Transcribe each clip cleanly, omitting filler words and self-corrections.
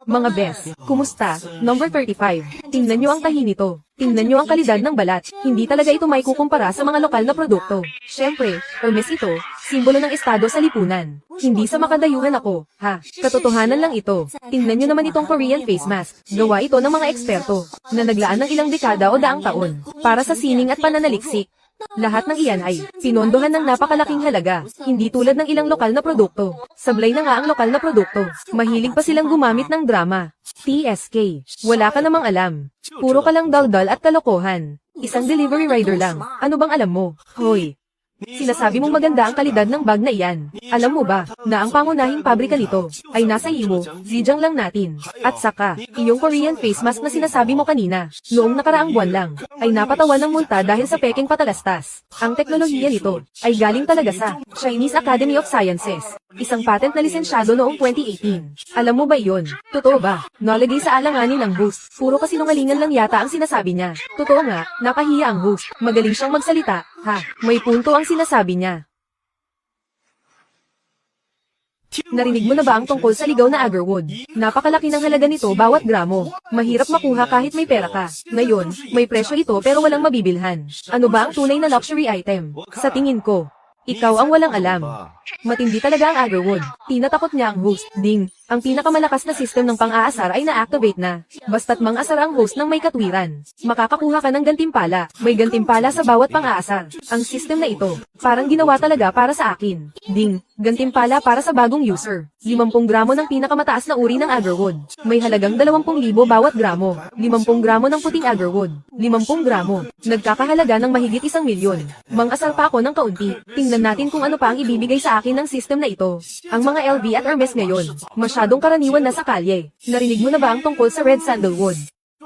Mga best, kumusta? Number 35. Tingnan nyo ang tahi nito. Tingnan nyo ang kalidad ng balat. Hindi talaga ito may kukumpara sa mga lokal na produkto. Syempre, Hermes ito, simbolo ng estado sa lipunan. Hindi sa makadayuhan ako, ha? Katotohanan lang ito. Tingnan nyo naman itong Korean face mask. Gawa ito ng mga eksperto, na naglaan ng ilang dekada o daang taon, para sa sining at pananaliksik. Lahat ng iyan ay pinondohan ng napakalaking halaga, hindi tulad ng ilang lokal na produkto. Sablay na nga ang lokal na produkto. Mahilig pa silang gumamit ng drama. TSK. Wala ka namang alam. Puro ka lang daldal at kalokohan. Isang delivery rider lang. Ano bang alam mo? Hoy. Sinasabi mong maganda ang kalidad ng bag na iyan. Alam mo ba, na ang pangunahing pabrika nito, ay nasa Iwo, Zhejiang lang natin. At saka, iyong Korean face mask na sinasabi mo kanina, noong nakaraang buwan lang, ay napatawan ng multa dahil sa peking patalastas. Ang teknolohiya nito, ay galing talaga sa Chinese Academy of Sciences. Isang patent na lisensyado noong 2018. Alam mo ba iyon? Totoo ba? Nalagay sa alanganin ng host. Puro kasinungalingan lang yata ang sinasabi niya. Totoo nga, napahiya ang host. Magaling siyang magsalita. Ha, may punto ang sinasabi niya. Narinig mo na ba ang tungkol sa ligaw na agarwood? Napakalaki ng halaga nito bawat gramo. Mahirap makuha kahit may pera ka. Ngayon, may presyo ito pero walang mabibilhan. Ano ba ang tunay na luxury item? Sa tingin ko, ikaw ang walang alam. Matindi talaga ang agarwood. Tinatakot niya ang host. Ding, ang pinakamalakas na system ng pang-aasar ay na-activate na. Basta't mang-asar ang host ng may katwiran. Makakakuha ka ng gantimpala. May gantimpala sa bawat pang-aasar. Ang system na ito, parang ginawa talaga para sa akin. Ding, gantimpala para sa bagong user. 50 gramo ng pinakamataas na uri ng agarwood. May halagang 20,000 bawat gramo. 50 gramo ng puting agarwood. 50 gramo. Nagkakahalaga ng mahigit 1,000,000. Mang-asar pa ako ng kaunti. Tingnan natin kung ano pa ang ibibigay sa akin ng system na ito. Ang mga LV at Hermes ngayon, masyadong karaniwan na sa kalye. Narinig mo na ba ang tungkol sa red sandalwood?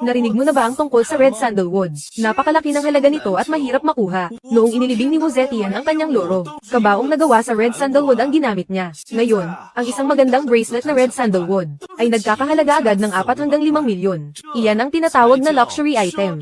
Narinig mo na ba ang tungkol sa red sandalwood? Napakalaki ng halaga nito at mahirap makuha. Noong inilibing ni Mozetian ang kanyang loro, kabaong nagawa sa red sandalwood ang ginamit niya. Ngayon, ang isang magandang bracelet na red sandalwood ay nagkakahalaga agad ng 4 hanggang 5 milyon. Iyan ang tinatawag na luxury item.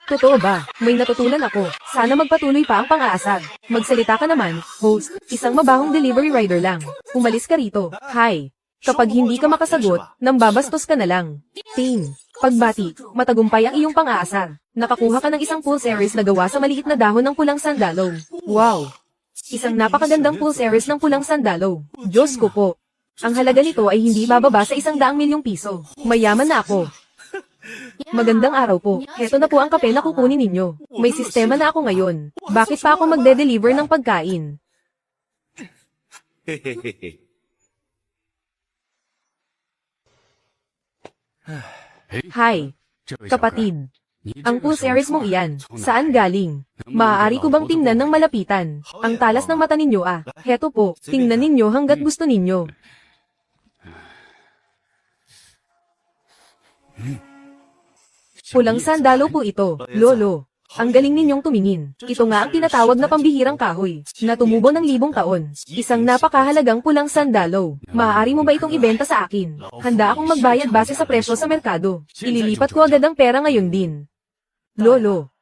Totoo ba? May natutunan ako. Sana magpatuloy pa ang pang-aasar. Magsalita ka naman, host. Isang mabahong delivery rider lang. Umalis ka rito. Hi. Kapag hindi ka makasagot, nambabastos ka na lang. Ting. Pagbati, matagumpay ang iyong pang-aasar. Nakakuha ka ng isang pulseris na gawa sa maliit na dahon ng pulang sandalo. Wow! Isang napakagandang pulseris ng pulang sandalo. Diyos ko po. Ang halaga nito ay hindi bababa sa 100,000,000 piso. Mayaman na ako. Magandang araw po. Heto na po ang kape na kukunin ninyo. May sistema na ako ngayon. Bakit pa ako magde-deliver ng pagkain? Hi, kapatid. Ang pulseris mong iyan, saan galing? Maaari ko bang tingnan ng malapitan? Ang talas ng mata ninyo ah. Heto po, tingnan ninyo hanggat gusto ninyo. Pulang sandalo po ito, lolo. Ang galing ninyong tumingin. Ito nga ang tinatawag na pambihirang kahoy, na tumubo ng 1,000 taon. Isang napakahalagang pulang sandalo. Maaari mo ba itong ibenta sa akin? Handa akong magbayad base sa presyo sa merkado. Ililipat ko agad ang pera ngayon din. Lolo.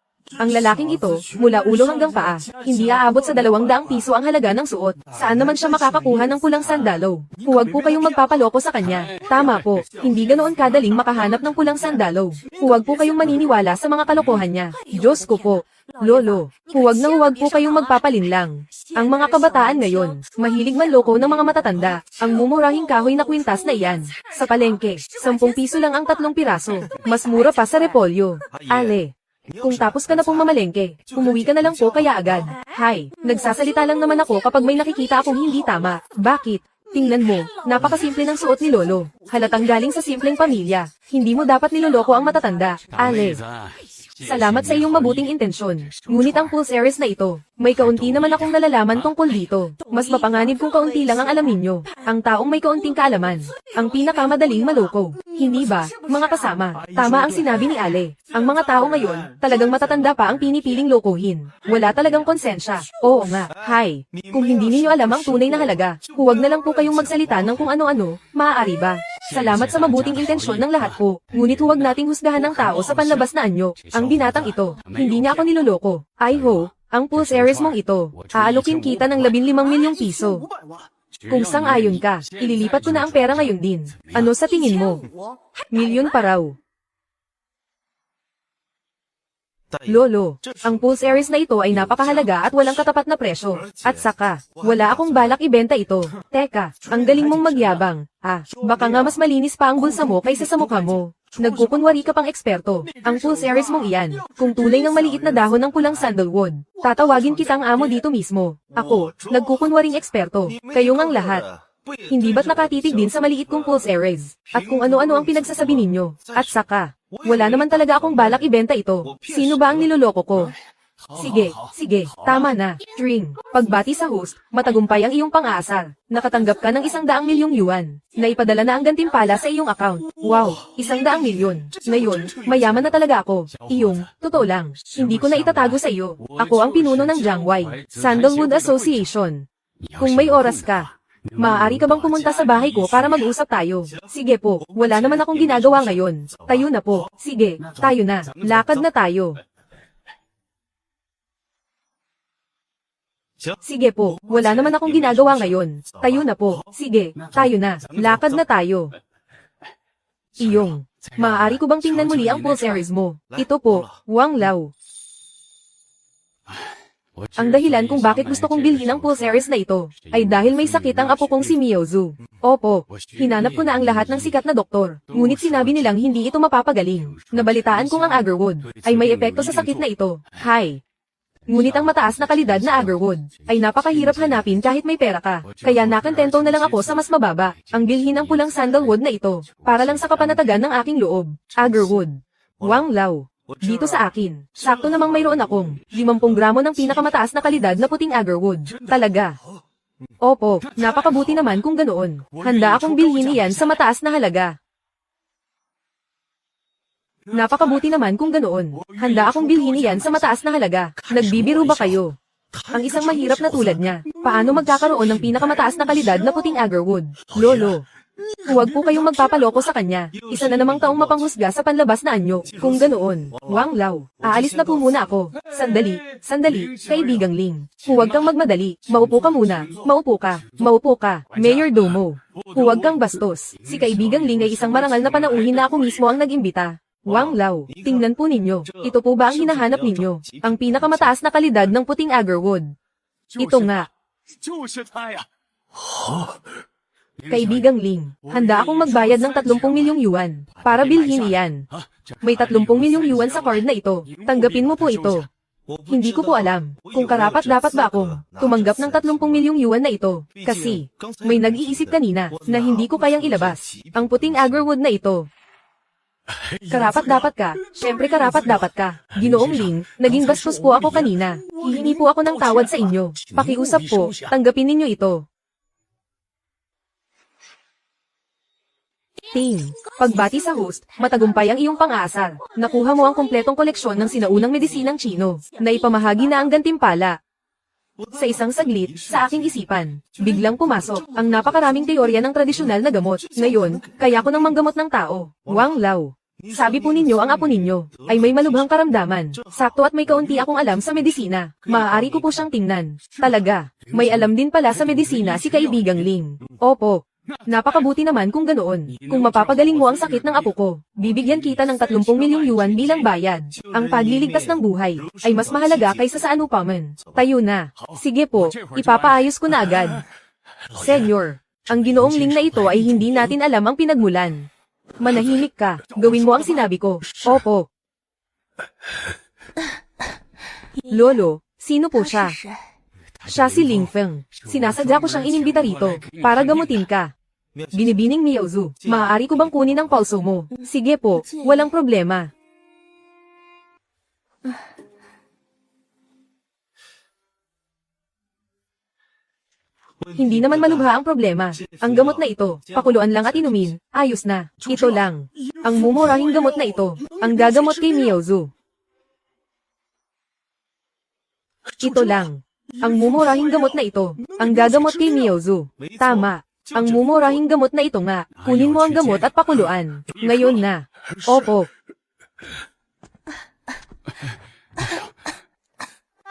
Ang lalaking ito, mula ulo hanggang paa, hindi aabot sa 200 piso ang halaga ng suot. Saan naman siya makakakuha ng pulang sandalo? Huwag po kayong magpapaloko sa kanya. Tama po, hindi ganoon kadaling makahanap ng pulang sandalo. Huwag po kayong maniniwala sa mga kalokohan niya. Diyos ko po. Lolo, huwag po kayong magpapalinlang. Ang mga kabataan ngayon, mahilig manloko ng mga matatanda. Ang mumurahing kahoy na kwintas na iyan. Sa palengke, 10 piso lang ang 3 piraso. Mas mura pa sa repolyo. Ale. Kung tapos ka na pong mamalengke, umuwi ka na lang po kaya agad. Hi, nagsasalita lang naman ako kapag may nakikita akong hindi tama. Bakit? Tingnan mo, napakasimple ng suot ni Lolo. Halatang galing sa simpleng pamilya. Hindi mo dapat niloloko ang matatanda. Ale. Salamat sa iyong mabuting intensyon. Ngunit ang pulseris na ito, may kaunti naman akong nalalaman tungkol dito. Mas mapanganib kung kaunti lang ang alam ninyo. Ang taong may kaunting kaalaman, ang pinakamadaling maloko. Hindi ba, mga kasama? Tama ang sinabi ni Ale. Ang mga tao ngayon, talagang matatanda pa ang pinipiling lokohin. Wala talagang konsensya. Oo nga. Hi. Kung hindi ninyo alam ang tunay na halaga, huwag na lang po kayong magsalita ng kung ano-ano, maaari ba? Salamat sa mabuting intensyon ng lahat po. Ngunit huwag nating husgahan ng tao sa panlabas na anyo. Ang binatang ito, hindi niya ako niloloko. Ay ho, ang pulseris mong ito, aalukin kita ng 15 milyong piso. Kung sang-ayon ka, ililipat ko na ang pera ngayon din. Ano sa tingin mo? Milyon pa raw. Lolo, ang Pulse Aries na ito ay napakahalaga at walang katapat na presyo. At saka, wala akong balak ibenta ito. Teka, ang galing mong magyabang. Baka nga mas malinis pa ang bulsa mo kaysa sa mukha mo. Nagkukunwari ka pang eksperto. Ang Pulse Aries mong iyan, kung tulay ng maliit na dahon ng pulang sandalwood. Tatawagin kitang amo dito mismo. Ako, nagkukunwaring eksperto. Kayo ngang lahat. Hindi ba't nakatitig din sa maliit kong Pulse Aries? At kung ano-ano ang pinagsasabi ninyo? At saka, wala naman talaga akong balak ibenta ito. Sino ba ang niloloko ko? Sige, tama na. String. Pagbati sa host, matagumpay ang iyong pang-aasar. Nakatanggap ka ng 100 milyong yuan. Naipadala na ang gantimpala sa iyong account. Wow, 100 milyon. Ngayon, mayaman na talaga ako. Totoo lang. Hindi ko na itatago sa iyo. Ako ang pinuno ng Jiangwei Sandalwood Association. Kung may oras ka, maaari ka bang pumunta sa bahay ko para mag-usap tayo? Sige po, wala naman akong ginagawa ngayon. Tayo na po. Sige, tayo na. Lakad na tayo. Sige po, wala naman akong ginagawa ngayon. Tayo na po. Sige, tayo na. Lakad na tayo. Maaari ko bang tingnan muli ang Pulse Aries mo? Ito po, Wang Lao. Ang dahilan kung bakit gusto kong bilhin ang Pulse Aries na ito, ay dahil may sakit ang apo kong si Miaozu. Opo, hinanap ko na ang lahat ng sikat na doktor, ngunit sinabi nilang hindi ito mapapagaling. Nabalitaan kong ang agarwood, ay may epekto sa sakit na ito. Ngunit ang mataas na kalidad na agarwood, ay napakahirap hanapin kahit may pera ka. Kaya nakantento na lang ako sa mas mababa, ang bilhin ng pulang sandalwood na ito, para lang sa kapanatagan ng aking loob. Agarwood. Wang Lao. Dito sa akin, sakto namang mayroon akong 50 gramo ng pinakamataas na kalidad na puting agarwood. Talaga. Opo, napakabuti naman kung ganoon. Handa akong bilhin iyan sa mataas na halaga. Napakabuti naman kung ganoon. Handa akong bilhin iyan sa mataas na halaga. Nagbibiro ba kayo? Ang isang mahirap na tulad niya, paano magkakaroon ng pinakamataas na kalidad na puting agarwood? Lolo. Huwag po kayong magpapaloko sa kanya. Isa na namang taong mapanghusga sa panlabas na anyo. Kung ganoon, Wang Lao, aalis na po muna ako. Sandali, kaibigang Ling. Huwag kang magmadali. Maupo ka muna. Maupo ka. Mayor Domo. Huwag kang bastos. Si kaibigang Ling ay isang marangal na panauhin na ako mismo ang nag-imbita. Wang Lao, tingnan po ninyo. Ito po ba ang hinahanap ninyo? Ang pinakamataas na kalidad ng puting agarwood. Ito nga. Kaibigang Ling, handa akong magbayad ng 30 milyong yuan para bilhin iyan. May 30 milyong yuan sa card na ito. Tanggapin mo po ito. Hindi ko po alam kung karapat-dapat ba akong tumanggap ng 30 milyong yuan na ito. Kasi, may nag-iisip kanina na hindi ko kayang ilabas ang puting agarwood na ito. Karapat-dapat ka. Siyempre karapat-dapat ka. Ginoong Ling, naging bastos po ako kanina. Hihingi po ako ng tawad sa inyo. Pakiusap po, tanggapin ninyo ito. Ting, pagbati sa host, matagumpay ang iyong pang-aasar. Nakuha mo ang kompletong koleksyon ng sinaunang medisinang Chino, na ipamahagi na ang gantimpala. Sa isang saglit, sa aking isipan, biglang pumasok ang napakaraming teorya ng tradisyonal na gamot. Ngayon, kaya ko nang manggamot ng tao. Wang Lao. Sabi po ninyo ang apo ninyo ay may malubhang karamdaman. Sakto at may kaunti akong alam sa medisina. Maaari ko po siyang tingnan. Talaga, may alam din pala sa medisina si kaibigang Ling. Opo. Napakabuti naman kung ganoon. Kung mapapagaling mo ang sakit ng apo ko, bibigyan kita ng 30 milyong yuan bilang bayad. Ang pagliligtas ng buhay ay mas mahalaga kaysa sa anupaman. Tayo na. Sige po, ipapaayos ko na agad. Senyor, ang ginoong Ling na ito ay hindi natin alam ang pinagmulan. Manahimik ka. Gawin mo ang sinabi ko. Opo. Lolo, sino po siya? Siya si Ling Feng. Sinasadya ko siyang inimbita rito, para gamutin ka. Binibining Miaozu, maaari ko bang kunin ang pulso mo? Sige po, walang problema. Hindi naman malubha ang problema. Ang gamot na ito, pakuluan lang at inumin, ayos na. Ito lang. Ang mumurahing gamot na ito, ang gagamot kay Miaozu. Ito lang. Ang mumurahing gamot na ito, ang gagamot kay Miaozu. Tama. Ang mumurahing gamot na ito nga, kunin mo ang gamot at pakuluan. Ngayon na. Opo.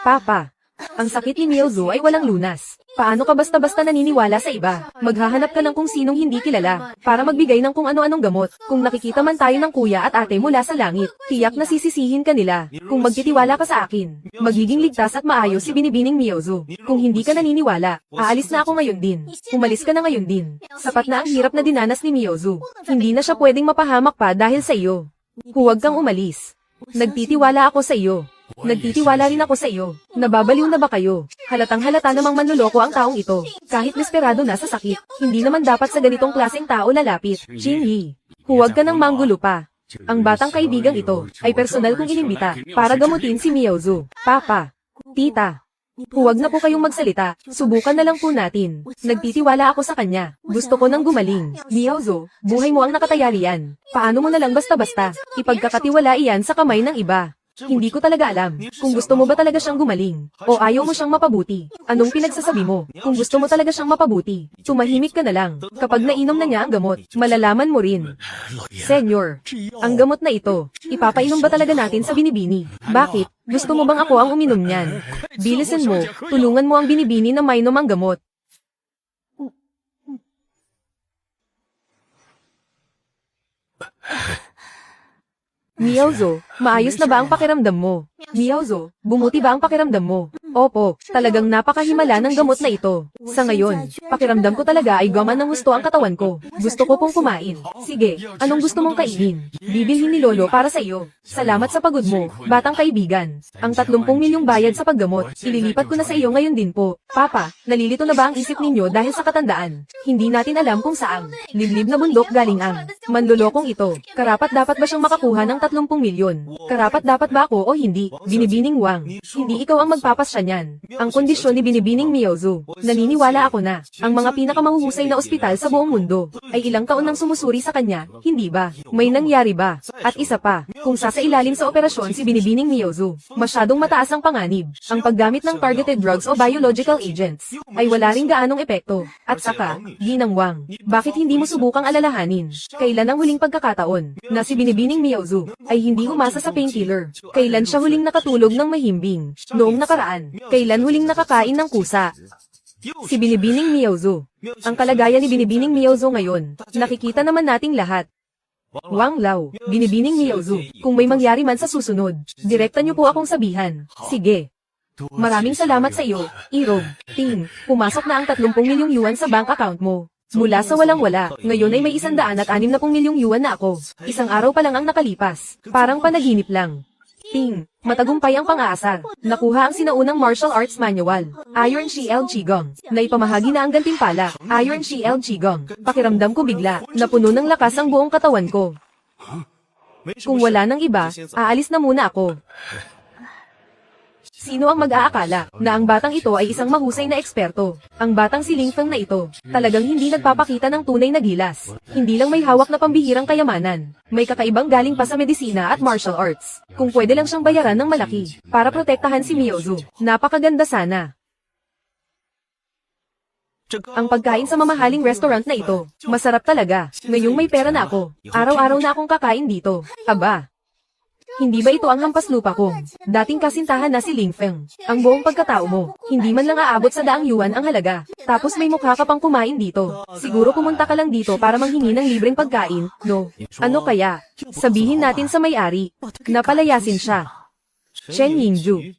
Papa, ang sakit ni Miaozu ay walang lunas. Paano ka basta-basta naniniwala sa iba? Maghahanap ka ng kung sinong hindi kilala, para magbigay ng kung ano-anong gamot. Kung nakikita man tayo ng kuya at ate mula sa langit, tiyak na sisisihin ka nila. Kung magtitiwala ka sa akin, magiging ligtas at maayos si Binibining Miyozu. Kung hindi ka naniniwala, aalis na ako ngayon din. Umalis ka na ngayon din. Sapat na ang hirap na dinanas ni Miyozu. Hindi na siya pwedeng mapahamak pa dahil sa iyo. Huwag kang umalis. Nagtitiwala ako sa iyo. Nagtitiwala rin ako sa iyo. Nababaliw na ba kayo? Halatang halata namang manloloko ang taong ito. Kahit desperado na sa sakit, hindi naman dapat sa ganitong klaseng tao lalapit. Jinyi, huwag ka nang manggulo pa. Ang batang kaibigang ito ay personal kong inimbita para gamutin si Miyozu. Papa, tita, huwag na po kayong magsalita. Subukan na lang po natin. Nagtitiwala ako sa kanya. Gusto ko nang gumaling. Miyozu, buhay mo ang nakatayari yan. Paano mo na lang basta-basta ipagkakatiwala iyan sa kamay ng iba? Hindi ko talaga alam kung gusto mo ba talaga siyang gumaling o ayaw mo siyang mapabuti. Anong pinagsasabi mo? Kung gusto mo talaga siyang mapabuti, tumahimik ka na lang. Kapag nainom na niya ang gamot, malalaman mo rin. Senyor, ang gamot na ito, ipapainom ba talaga natin sa Binibini? Bakit? Gusto mo bang ako ang uminom niyan? Bilisan mo, tulungan mo ang Binibini na mainom ang gamot. Miyozu, maayos na ba ang pakiramdam mo? Miyozu, bumuti ba ang pakiramdam mo? Opo, talagang napakahimala ng gamot na ito. Sa ngayon, pakiramdam ko talaga ay gaman ng gusto ang katawan ko. Gusto ko pong kumain. Sige, anong gusto mong kainin? Bibilhin ni Lolo para sa iyo. Salamat sa pagod mo, batang kaibigan. Ang 30 milyong bayad sa paggamot, ililipat ko na sa iyo ngayon din po. Papa, nalilito na ba ang isip ninyo dahil sa katandaan? Hindi natin alam kung saang liblib na bundok galing ang manlolokong ito. Karapat dapat ba siyang makakuha ng 30 milyon? Karapat dapat ba ako o hindi? Binibining Wang, hindi ikaw ang magpapasya niyan. Ang kondisyon ni Binibining Miyozu, naniniwala ako na, ang mga pinakamahuhusay na ospital sa buong mundo, ay ilang taon nang sumusuri sa kanya, hindi ba? May nangyari ba? At isa pa, kung sasailalim sa operasyon si Binibining Miyozu, masyadong mataas ang panganib. Ang paggamit ng targeted drugs o biological agents, ay wala ring gaanong epekto. At saka, Ginang Wang, bakit hindi mo subukang alalahanin? Kailan ang huling pagkakataon, na si Binibining Miyozu, ay hindi umasa sa painkiller? Kailan siya huling nakatulog ng mahimbing? Noong nakaraan, kailan huling nakakain ng kusa? Si Binibining Miyozu. Ang kalagayan ni Binibining Miyozu ngayon, nakikita naman nating lahat. Wang Lao, Binibining Miyozu, kung may mangyari man sa susunod, direkta niyo po akong sabihan. Sige. Maraming salamat sa iyo, Irog. Ting, pumasok na ang 30 milyong yuan sa bank account mo. Mula sa walang-wala, ngayon ay may 160 milyong yuan na ako. Isang araw pa lang ang nakalipas. Parang panaginip lang. Ting, matagumpay ang pang-aasar. Nakuha ang sinaunang martial arts manual, Iron Shield Qigong. Naipamahagi na ang gantimpala, Iron Shield Qigong. Pakiramdam ko bigla, napuno ng lakas ang buong katawan ko. Kung wala nang iba, aalis na muna ako. Sino ang mag-aakala na ang batang ito ay isang mahusay na eksperto? Ang batang si Ling Feng na ito, talagang hindi nagpapakita ng tunay na gilas. Hindi lang may hawak na pambihirang kayamanan. May kakaibang galing pa sa medisina at martial arts. Kung pwede lang siyang bayaran ng malaki, para protektahan si Miyozu, napakaganda sana. Ang pagkain sa mamahaling restaurant na ito, masarap talaga. Ngayong may pera na ako, araw-araw na akong kakain dito. Aba! Hindi ba ito ang hampas lupa ko? Dating kasintahan na si Ling Feng. Ang buong pagkatao mo, hindi man lang aabot sa 100 yuan ang halaga. Tapos may mukha ka pang kumain dito. Siguro pumunta ka lang dito para manghingi ng libreng pagkain, no? Ano kaya? Sabihin natin sa may-ari, napalayasin siya. Chen Yingju.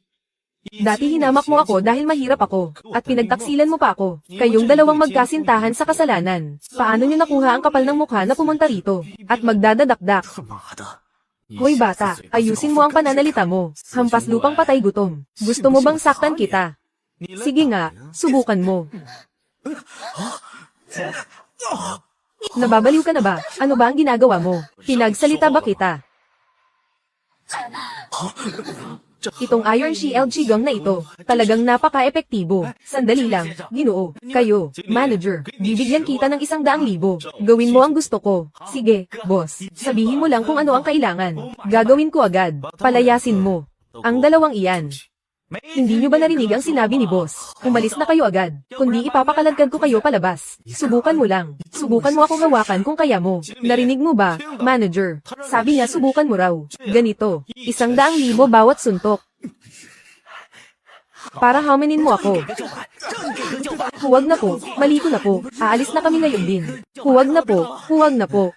Dati hinamak mo ako dahil mahirap ako, at pinagtaksilan mo pa ako. Kayong dalawang magkasintahan sa kasalanan. Paano niyo nakuha ang kapal ng mukha na pumunta rito? At magdadadakdak. Hoy bata, ayusin mo ang pananalita mo. Hampas lupang patay gutom. Gusto mo bang saktan kita? Sige nga, subukan mo. Nababaliw ka na ba? Ano ba ang ginagawa mo? Pinagsalita ba kita? Itong Iron Shield Qigong na ito, talagang napaka-epektibo. Sandali lang, Ginoo, kayo, manager, bibigyan kita ng 100,000. Gawin mo ang gusto ko. Sige, boss, sabihin mo lang kung ano ang kailangan. Gagawin ko agad. Palayasin mo. Ang dalawang iyan. Hindi nyo ba narinig ang sinabi ni boss? Umalis na kayo agad. Kundi ipapakaladkad ko kayo palabas. Subukan mo lang. Subukan mo akong hawakan kung kaya mo. Narinig mo ba, manager? Sabi niya subukan mo raw. Ganito, 100,000 bawat suntok. Para hamenin mo ako. Huwag na po, mali ko na po. Aalis na kami ngayon din. Huwag na po, huwag na po.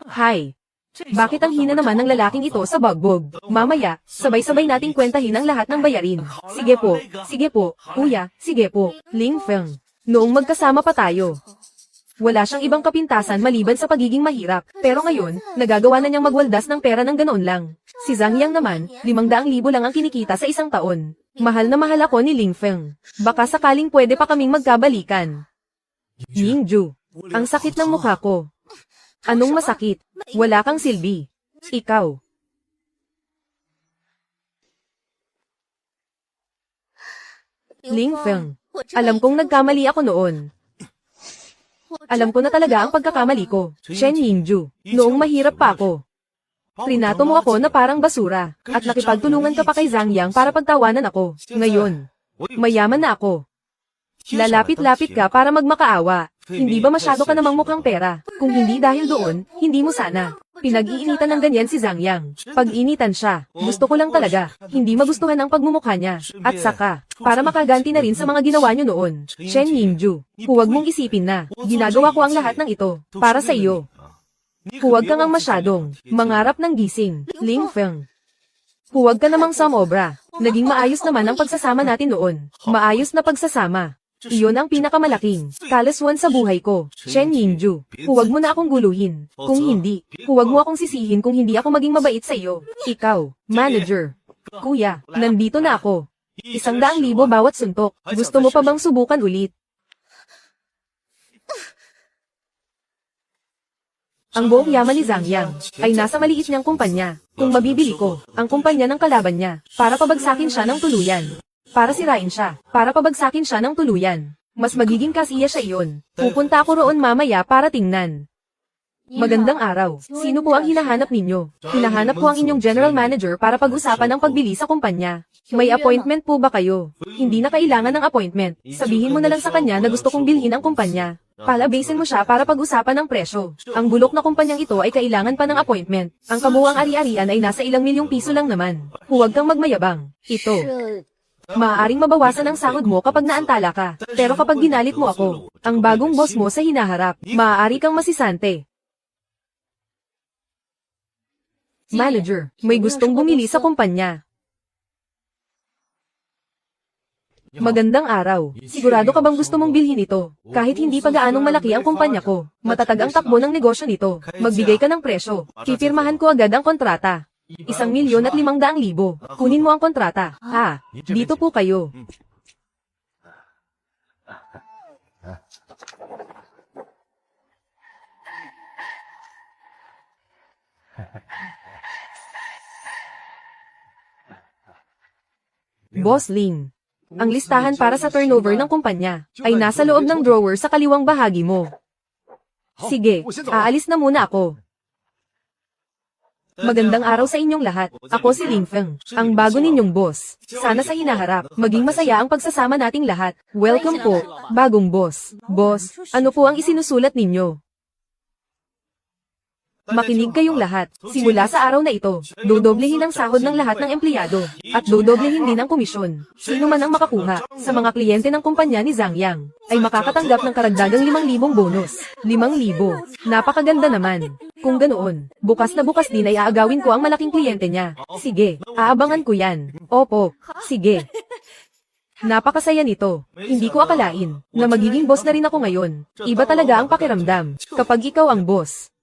Hi. Bakit ang hina naman ng lalaking ito sa bagbog? Mamaya, sabay-sabay nating kwentahin ang lahat ng bayarin. Sige po, kuya, sige po. Ling Feng. Noong magkasama pa tayo. Wala siyang ibang kapintasan maliban sa pagiging mahirap. Pero ngayon, nagagawa na niyang magwaldas ng pera ng ganoon lang. Si Zhang Yang naman, 500,000 lang ang kinikita sa isang taon. Mahal na mahal ako ni Ling Feng. Baka sakaling pwede pa kaming magkabalikan. Yingju. Ang sakit ng mukha ko. Anong masakit? Wala kang silbi. Ikaw. Ling Feng. Alam kong nagkamali ako noon. Alam ko na talaga ang pagkakamali ko. Shen Yingju. Noong mahirap pa ako. Trinato mo ako na parang basura. At nakipagtulungan ka pa kay Zhang Yang para pagtawanan ako. Ngayon. Mayaman na ako. Lalapit-lapit ka para magmakaawa. Hindi ba masyado ka namang mukhang pera? Kung hindi dahil doon, hindi mo sana. Pinag-iinitan ng ganyan si Zhang Yang. Pag-initan siya, gusto ko lang talaga. Hindi magustuhan ang pagmumukha niya. At saka, para makaganti na rin sa mga ginawa niyo noon. Shen Yingju, huwag mong isipin na, ginagawa ko ang lahat ng ito, para sa iyo. Huwag kang ang masyadong, mangarap ng gising. Ling Feng. Huwag ka namang samobra. Naging maayos naman ang pagsasama natin noon. Maayos na pagsasama. Iyon ang pinakamalaking kalaswan sa buhay ko. Shen Yingju, huwag mo na akong guluhin. Kung hindi, huwag mo akong sisihin kung hindi ako maging mabait sa iyo. Ikaw, manager. Kuya, nandito na ako. 100,000 bawat suntok. Gusto mo pa bang subukan ulit? Ang buong yaman ni Zhang Yang ay nasa maliit niyang kumpanya. Kung mabibili ko ang kumpanya ng kalaban niya para pabagsakin siya ng tuluyan. Para sirain siya, para pabagsakin siya ng tuluyan. Mas magiging kasiya siya iyon. Pupunta ako roon mamaya para tingnan. Magandang araw. Sino po ang hinahanap ninyo? Hinahanap ko ang inyong general manager para pag-usapan ang pagbili sa kumpanya. May appointment po ba kayo? Hindi na kailangan ng appointment. Sabihin mo na lang sa kanya na gusto kong bilhin ang kumpanya. Palabasin mo siya para pag-usapan ng presyo. Ang bulok na kumpanyang ito ay kailangan pa ng appointment. Ang kabuuang ari-arian ay nasa ilang milyong piso lang naman. Huwag kang magmayabang. Ito. Maaaring mabawasan ang sahod mo kapag naantala ka. Pero kapag ginalit mo ako, ang bagong boss mo sa hinaharap, maaari kang masisante. Manager, may gustong bumili sa kumpanya. Magandang araw. Sigurado ka bang gusto mong bilhin ito? Kahit hindi pa gaanong malaki ang kumpanya ko, matatag ang takbo ng negosyo nito. Magbigay ka ng presyo. Pipirmahan ko agad ang kontrata. 1,500,000. Kunin mo ang kontrata. Dito po kayo. Boss Ling. Ang listahan para sa turnover ng kumpanya ay nasa loob ng drawer sa kaliwang bahagi mo. Sige, aalis na muna ako. Magandang araw sa inyong lahat. Ako si Ling Feng, ang bago ninyong boss. Sana sa hinaharap, maging masaya ang pagsasama nating lahat. Welcome po, bagong boss. Boss, ano po ang isinusulat ninyo? Makinig kayong lahat. Simula sa araw na ito, dodoblehin ang sahod ng lahat ng empleyado, at dodoblehin din ang komisyon. Sino man ang makakuha sa mga kliyente ng kumpanya ni Zhang Yang, ay makakatanggap ng karagdagang 5,000 bonus. 5,000. Napakaganda naman. Kung ganoon, bukas na bukas din ay aagawin ko ang malaking kliyente niya. Sige, aabangan ko yan. Opo, sige. Napakasaya nito. Hindi ko akalain na magiging boss na rin ako ngayon. Iba talaga ang pakiramdam kapag ikaw ang boss.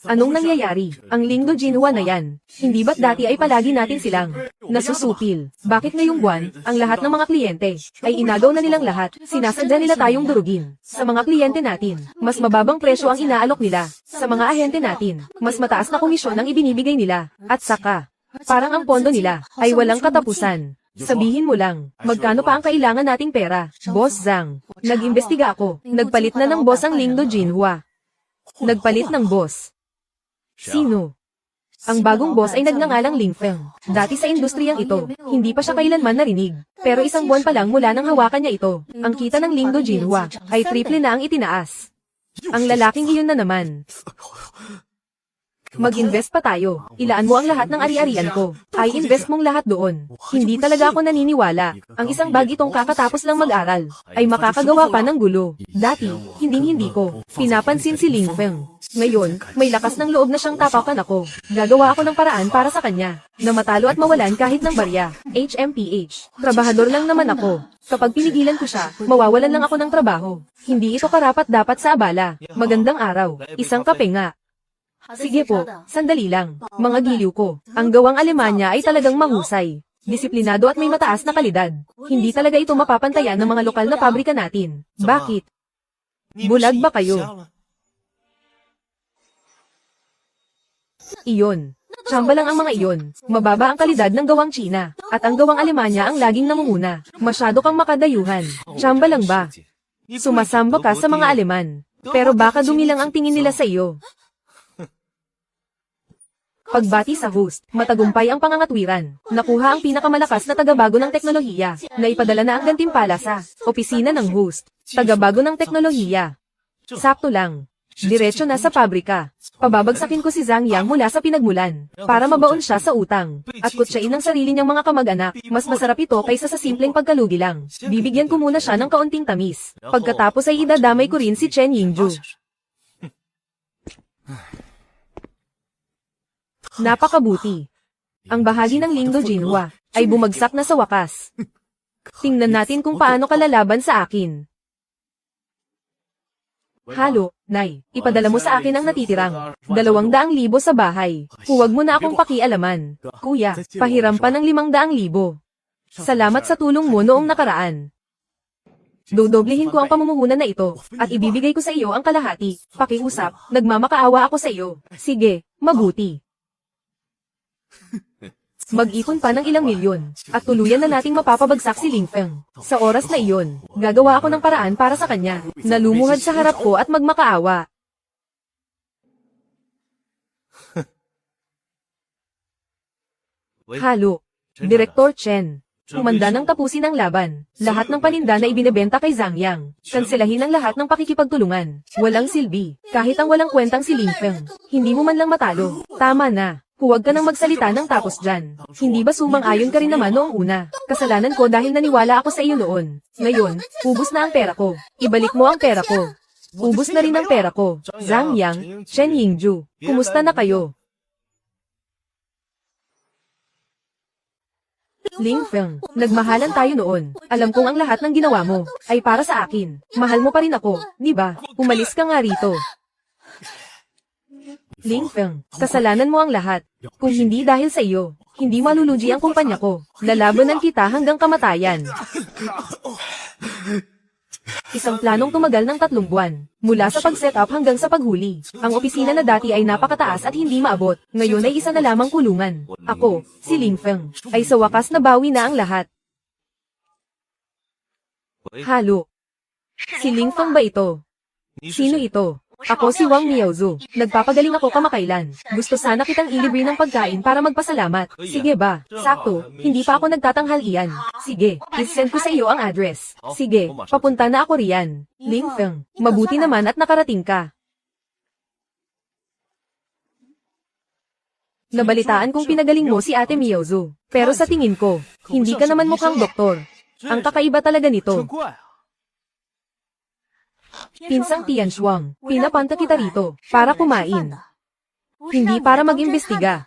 Anong nangyayari? Ang Lingdo Jinhua na yan. Hindi ba't dati ay palagi natin silang nasusupil? Bakit ngayong buwan, ang lahat ng mga kliyente ay inagaw na nilang lahat? Sinasadya nila tayong durugin. Sa mga kliyente natin, mas mababang presyo ang inaalok nila. Sa mga ahente natin, mas mataas na komisyon ang ibinibigay nila. At saka, parang ang pondo nila ay walang katapusan. Sabihin mo lang, magkano pa ang kailangan nating pera? Boss Zhang, nag-imbestiga ako. Nagpalit na ng boss ang Lingdo Jinhua. Nagpalit ng boss. Sino? Ang bagong boss ay nagngangalang Ling Feng. Dati sa industriyang ito, hindi pa siya kailanman narinig. Pero isang buwan pa lang mula nang hawakan niya ito, ang kita ng Lingdo Jinhua ay triple na ang itinaas. Ang lalaking iyon na naman. Mag-invest pa tayo. Ilaan mo ang lahat ng ari-arian ko. Ay invest mong lahat doon. Hindi talaga ako naniniwala. Ang isang bag itong kakatapos lang mag-aral, ay makakagawa pa ng gulo. Dati, hindi ko pinapansin si Ling Feng. Ngayon, may lakas ng loob na siyang tapakan ako. Gagawa ako ng paraan para sa kanya, na matalo at mawalan kahit ng barya. HMPH. Trabahador lang naman ako. Kapag pinigilan ko siya, mawawalan lang ako ng trabaho. Hindi ito karapat-dapat sa abala. Magandang araw. Isang kape nga. Sige po, sandali lang. Mga giliw ko. Ang gawang Alemanya ay talagang mahusay. Disiplinado at may mataas na kalidad. Hindi talaga ito mapapantayan ng mga lokal na pabrika natin. Bakit? Bulag ba kayo? Iyon. Tsamba lang ang mga iyon. Mababa ang kalidad ng gawang China. At ang gawang Alemanya ang laging namumuna. Masyado kang makadayuhan. Tsamba lang ba? Sumasamba ka sa mga Aleman. Pero baka dumilang ang tingin nila sa iyo. Pagbati sa host, matagumpay ang pangangatwiran. Nakuha ang pinakamalakas na tagabago ng teknolohiya, na ipadala na ang gantimpala sa opisina ng host. Tagabago ng teknolohiya. Sakto lang. Diretso na sa pabrika. Pababagsakin ko si Zhang Yang mula sa pinagmulan, para mabaon siya sa utang, at kutsain ang sarili niyang mga kamag-anak. Mas masarap ito kaysa sa simpleng pagkalugi lang. Bibigyan ko muna siya ng kaunting tamis. Pagkatapos ay idadamay ko rin si Chen Yingju. Napakabuti. Ang bahagi ng Lingdo Jinhua ay bumagsak na sa wakas. Tingnan natin kung paano ka lalaban sa akin. Halo, Nay, ipadala mo sa akin ang natitirang 200,000 sa bahay. Huwag mo na akong pakialaman. Kuya, pahiram pa ng 500,000. Salamat sa tulong mo noong nakaraan. Dodoblihin ko ang pamumuhunan na ito, at ibibigay ko sa iyo ang kalahati. Pakiusap, nagmamakaawa ako sa iyo. Sige, mabuti. Mag-ipon pa ng ilang milyon, at tuluyan na nating mapapabagsak si Ling Feng. Sa oras na iyon, gagawa ako ng paraan para sa kanya, na lumuhad sa harap ko at magmakaawa. Halo, Direktor Chen. Humanda nang tapusin ang laban. Lahat ng paninda na ibinebenta kay Zhang Yang. Kanselahin ang lahat ng pakikipagtulungan. Walang silbi, kahit ang walang kwentang si Ling Feng. Hindi mo man lang matalo. Tama na. Huwag ka nang magsalita ng tapos dyan. Hindi ba sumang-ayon ka rin naman noong una? Kasalanan ko dahil naniwala ako sa iyo noon. Ngayon, ubos na ang pera ko. Ibalik mo ang pera ko. Ubos na rin ang pera ko. Zhang Yang, Chen Yingju, kumusta na kayo? Ling Feng, nagmahalan tayo noon. Alam kong ang lahat ng ginawa mo ay para sa akin. Mahal mo pa rin ako, di ba? Umalis ka nga rito. Ling Feng, kasalanan mo ang lahat. Kung hindi dahil sa iyo, hindi malulugi ang kumpanya ko. Lalabanan kita hanggang kamatayan. Isang planong tumagal ng 3 buwan, mula sa pag-set up hanggang sa paghuli. Ang opisina na dati ay napakataas at hindi maabot, ngayon ay isa na lamang kulungan. Ako, si Ling Feng, ay sa wakas nabawi na ang lahat. Halo. Si Ling Feng ba ito? Sino ito? Ako si Wang Miaozu. Nagpapagaling ako kamakailan. Gusto sana kitang ilibre ng pagkain para magpasalamat. Sige ba? Sakto, hindi pa ako nagtatanghal iyan. Sige, isend ko sa iyo ang address. Sige, papunta na ako riyan. Ling Feng, mabuti naman at nakarating ka. Nabalitaan kong pinagaling mo si Ate Miaozu. Pero sa tingin ko, hindi ka naman mukhang doktor. Ang kakaiba talaga nito. Pinsang Tianshuang, pinapanta kita rito, para kumain. Hindi para mag-imbestiga.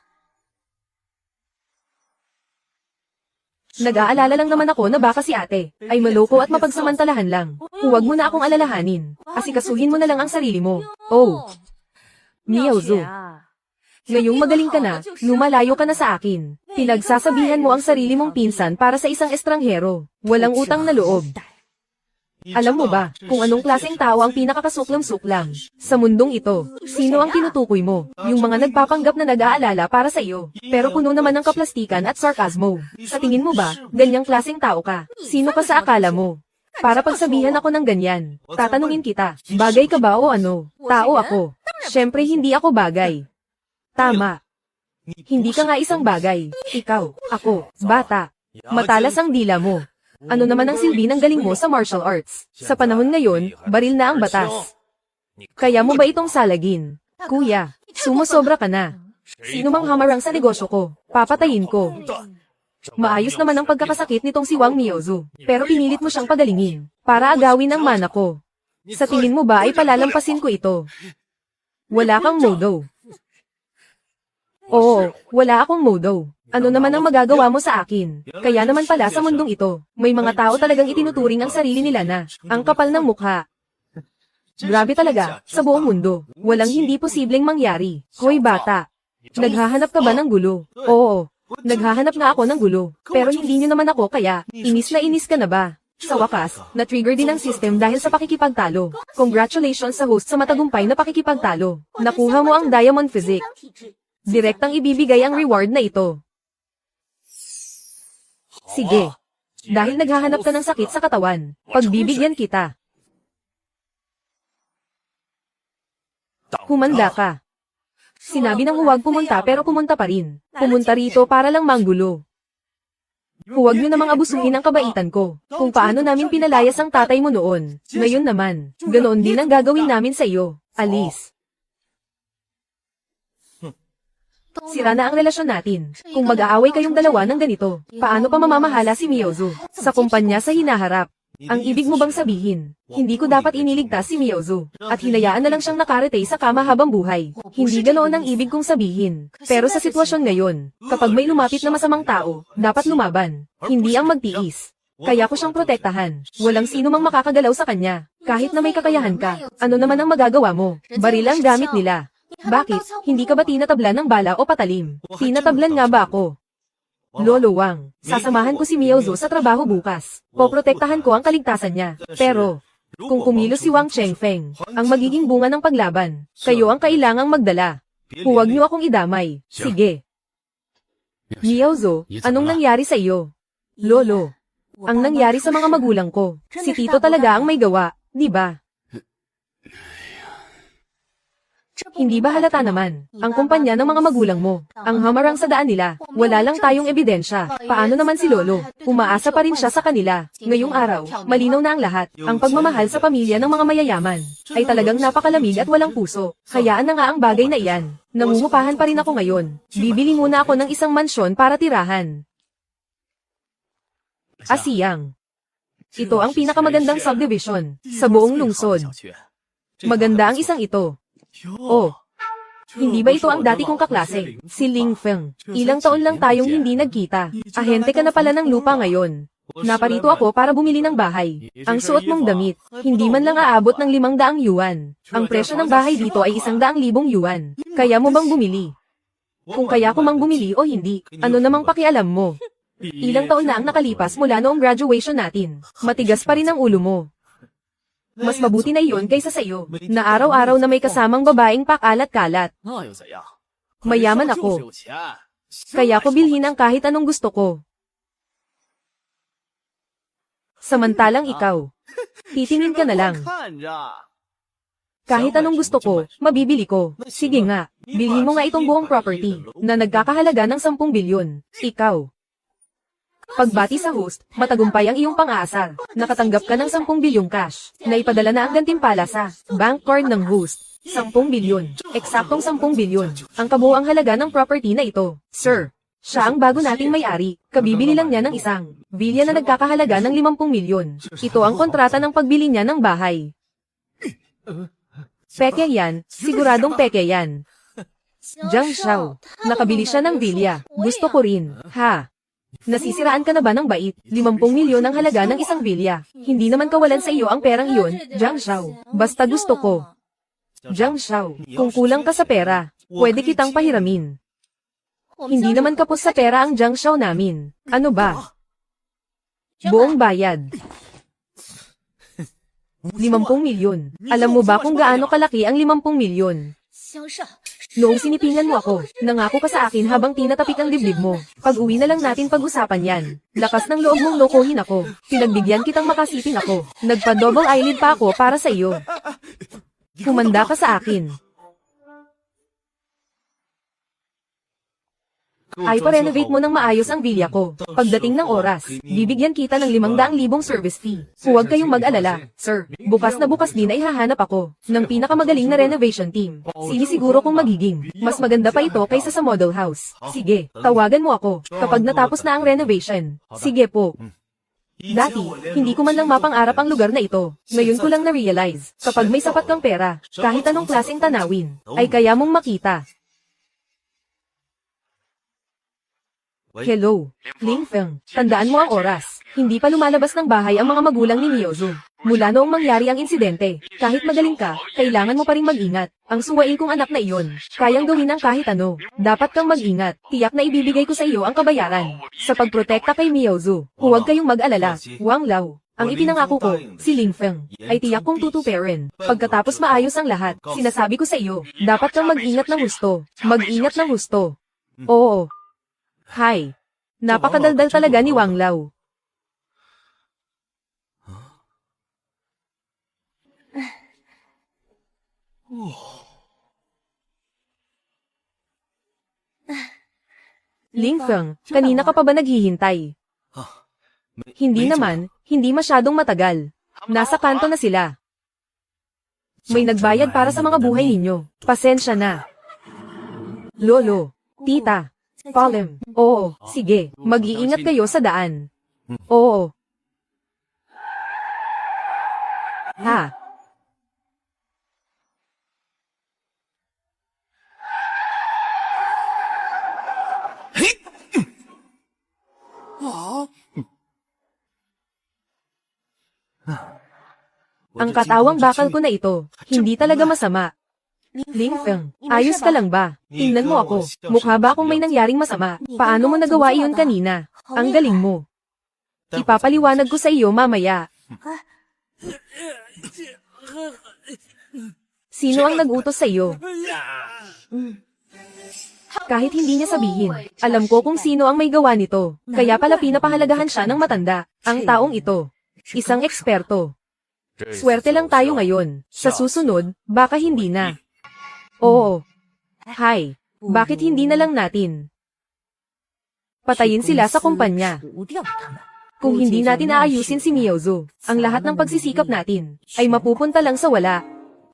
Nag-aalala lang naman ako na baka si ate, ay maloko at mapagsamantalahan lang. Huwag mo na akong alalahanin. Asikasuhin mo na lang ang sarili mo. Oh! Miaozu. Ngayong magaling ka na, lumalayo ka na sa akin. Pinagsasabihan mo ang sarili mong pinsan para sa isang estranghero. Walang utang na loob. Alam mo ba, kung anong klaseng tao ang pinakakasuklam-suklam sa mundong ito? Sino ang tinutukoy mo? Yung mga nagpapanggap na nag-aalala para sa iyo, pero puno naman ng kaplastikan at sarkasmo. Sa tingin mo ba, ganyang klaseng tao ka? Sino ka sa akala mo? Para pagsabihan ako ng ganyan, tatanungin kita, bagay ka ba o ano? Tao ako. Siyempre hindi ako bagay. Tama. Hindi ka nga isang bagay. Ikaw, ako, bata. Matalas ang dila mo. Ano naman ang silbi ng galing mo sa martial arts? Sa panahon ngayon, baril na ang batas. Kaya mo ba itong salagin? Kuya, Sumosobra ka na. Sino mang hamarang sa negosyo ko, papatayin ko. Maayos naman ang pagkakasakit nitong si Wang Miyozu, pero pinilit mo siyang pagalingin, para agawin ang mana ko. Sa tingin mo ba ay palalampasin ko ito? Wala kang modo. Oo, wala akong modo. Ano naman ang magagawa mo sa akin? Kaya naman pala sa mundong ito, may mga tao talagang itinuturing ang sarili nila na, ang kapal ng mukha. Grabe talaga, sa buong mundo, walang hindi posibleng mangyari. Hoy bata, naghahanap ka ba ng gulo? Oo, naghahanap nga ako ng gulo, pero hindi nyo naman ako kaya, inis na inis ka na ba? Sa wakas, na-trigger din ang system dahil sa pakikipagtalo. Congratulations sa host sa matagumpay na pakikipagtalo. Nakuha mo ang Diamond Physique. Direktang ibibigay ang reward na ito. Sige. Dahil naghahanap ka ng sakit sa katawan, pagbibigyan kita. Humanda ka. Sinabi ng huwag pumunta pero pumunta pa rin. Pumunta rito para lang manggulo. Huwag nyo namang abusuhin ang kabaitan ko. Kung paano namin pinalayas ang tatay mo noon. Ngayon naman, ganoon din ang gagawin namin sa iyo. Alice. Sira na ang relasyon natin. Kung mag-aaway kayong dalawa ng ganito, paano pa mamamahala si Miyozu? Sa kumpanya sa hinaharap. Ang ibig mo bang sabihin, hindi ko dapat iniligtas si Miyozu, at hinayaan na lang siyang nakaretay sa kama habang buhay. Hindi ganoon ang ibig kong sabihin. Pero sa sitwasyon ngayon, kapag may lumapit na masamang tao, dapat lumaban. Hindi ang magtiis. Kaya ko siyang protektahan. Walang sino mang makakagalaw sa kanya. Kahit na may kakayahan ka, ano naman ang magagawa mo? Baril ang gamit nila. Bakit? Hindi ka ba tinatablan ng bala o patalim? Tinatablan nga ba ako? Lolo Wang, sasamahan ko si Miyozu sa trabaho bukas. Poprotektahan ko ang kaligtasan niya. Pero, kung kumilos si Wang Chengfeng, ang magiging bunga ng paglaban, kayo ang kailangang magdala. Huwag niyo akong idamay. Sige. Miyozu, anong nangyari sa iyo? Lolo, ang nangyari sa mga magulang ko. Si Tito talaga ang may gawa, di ba? Hindi ba halata naman, ang kumpanya ng mga magulang mo, ang hamarang sa daan nila, wala lang tayong ebidensya. Paano naman si Lolo? Umaasa pa rin siya sa kanila. Ngayong araw, malinaw na ang lahat. Ang pagmamahal sa pamilya ng mga mayayaman, ay talagang napakalamig at walang puso. Hayaan na nga ang bagay na iyan. Nangungupahan pa rin ako ngayon. Bibili muna ako ng isang mansyon para tirahan. Asiyang. Ito ang pinakamagandang subdivision, sa buong lungsod. Maganda ang isang ito. Oh, hindi ba ito ang dati kong kaklase? Si Ling Feng. Ilang taon lang tayong hindi nagkita. Ahente ka na pala ng lupa ngayon. Naparito ako para bumili ng bahay. Ang suot mong damit, hindi man lang aabot ng 500 yuan. Ang presyo ng bahay dito ay 100,000 yuan. Kaya mo bang bumili? Kung kaya ko mang bumili o hindi, ano namang pakialam mo? Ilang taon na ang nakalipas mula noong graduation natin. Matigas pa rin ang ulo mo. Mas mabuti na iyon kaysa sa iyo, na araw-araw na may kasamang babaeng pakalat-kalat. Mayaman ako. Kaya ko bilhin ang kahit anong gusto ko. Samantalang ikaw, titingin ka na lang. Kahit anong gusto ko, mabibili ko. Sige nga, bilhin mo nga itong buong property, na nagkakahalaga ng 10 bilyon. Ikaw. Pagbati sa host, matagumpay ang iyong pang-aasar. Nakatanggap ka ng 10 bilyong cash. Naipadala na ang gantimpala sa bank card ng host. 10 bilyon. Eksaktong 10 bilyon. Ang kabuuang halaga ng property na ito. Sir, siya ang bago nating may-ari. Kabibili lang niya ng isang bilya na nagkakahalaga ng 50 milyon. Ito ang kontrata ng pagbili niya ng bahay. Peke yan. Siguradong peke yan. Jiang Xiao. Nakabili siya ng bilya. Gusto ko rin. Ha? Nasisiraan ka na ba ng bait? 50 milyon ang halaga ng isang bilya. Hindi naman kawalan sa iyo ang perang iyon, Jiang Xiao. Basta gusto ko. Jiang Xiao, kung kulang ka sa pera, pwede kitang pahiramin. Hindi naman kapos sa pera ang Jiang Xiao namin. Ano ba? Buong bayad. 50 milyon. Alam mo ba kung gaano kalaki ang 50 milyon? Noong sinipingan mo ako, nangako ka sa akin habang tinatapik ang dibdib mo. Pag-uwi na lang natin pag-usapan yan. Lakas ng loob mong lokohin ako. Pinagbigyan kitang makasiping ako. Nagpa-double eyelid pa ako para sa iyo. Humanda ka sa akin. Ay pa-renovate mo ng maayos ang villa ko. Pagdating ng oras, bibigyan kita ng 500,000 service fee. Huwag kayong mag-alala, sir. Bukas na bukas din ay hahanap ako ng pinakamagaling na renovation team. Sinisiguro kong magiging mas maganda pa ito kaysa sa model house. Sige, tawagan mo ako kapag natapos na ang renovation. Sige po. Dati, hindi ko man lang mapangarap ang lugar na ito. Ngayon ko lang na-realize, kapag may sapat kang pera, kahit anong klaseng tanawin, ay kaya mong makita. Hello, Ling Feng. Tandaan mo ang oras. Hindi pa lumalabas ng bahay ang mga magulang ni Miyozu. Mula noong mangyari ang insidente, kahit magaling ka, kailangan mo pa rin mag-ingat. Ang suwain kong anak na iyon, kayang gawin ang kahit ano. Dapat kang mag-ingat. Tiyak na ibibigay ko sa iyo ang kabayaran. Sa pagprotekta kay Miyozu, huwag kayong mag-alala. Wang Lao. Ang ipinangako ko, si Ling Feng, ay tiyak kong tutuparin. Pagkatapos maayos ang lahat, sinasabi ko sa iyo, dapat kang mag-ingat ng husto. Mag-ingat ng husto. Oo. Hi. Napakadaldal talaga ni Wang Lao. Ling Feng, kanina ka pa ba naghihintay? Hindi naman, hindi masyadong matagal. Nasa kanto na sila. May nagbayad para sa mga buhay ninyo. Pasensya na. Lolo, tita, Palem. Oo, sige, mag-iingat kayo sa daan. Oo. Ha? Ang katawang bakal ko na ito, hindi talaga masama. Ling Feng, ayos ka lang ba? Tingnan mo ako, mukha ba akong may nangyaring masama? Paano mo nagawa iyon kanina? Ang galing mo. Ipapaliwanag ko sa iyo mamaya. Sino ang nag-utos sa iyo? Kahit hindi niya sabihin, alam ko kung sino ang may gawa nito. Kaya pala pinapahalagahan siya ng matanda, ang taong ito. Isang eksperto. Swerte lang tayo ngayon. Sa susunod, baka hindi na. Oo. Hi. Bakit hindi na lang natin patayin sila sa kumpanya? Kung hindi natin aayusin si Miyozu, ang lahat ng pagsisikap natin ay mapupunta lang sa wala.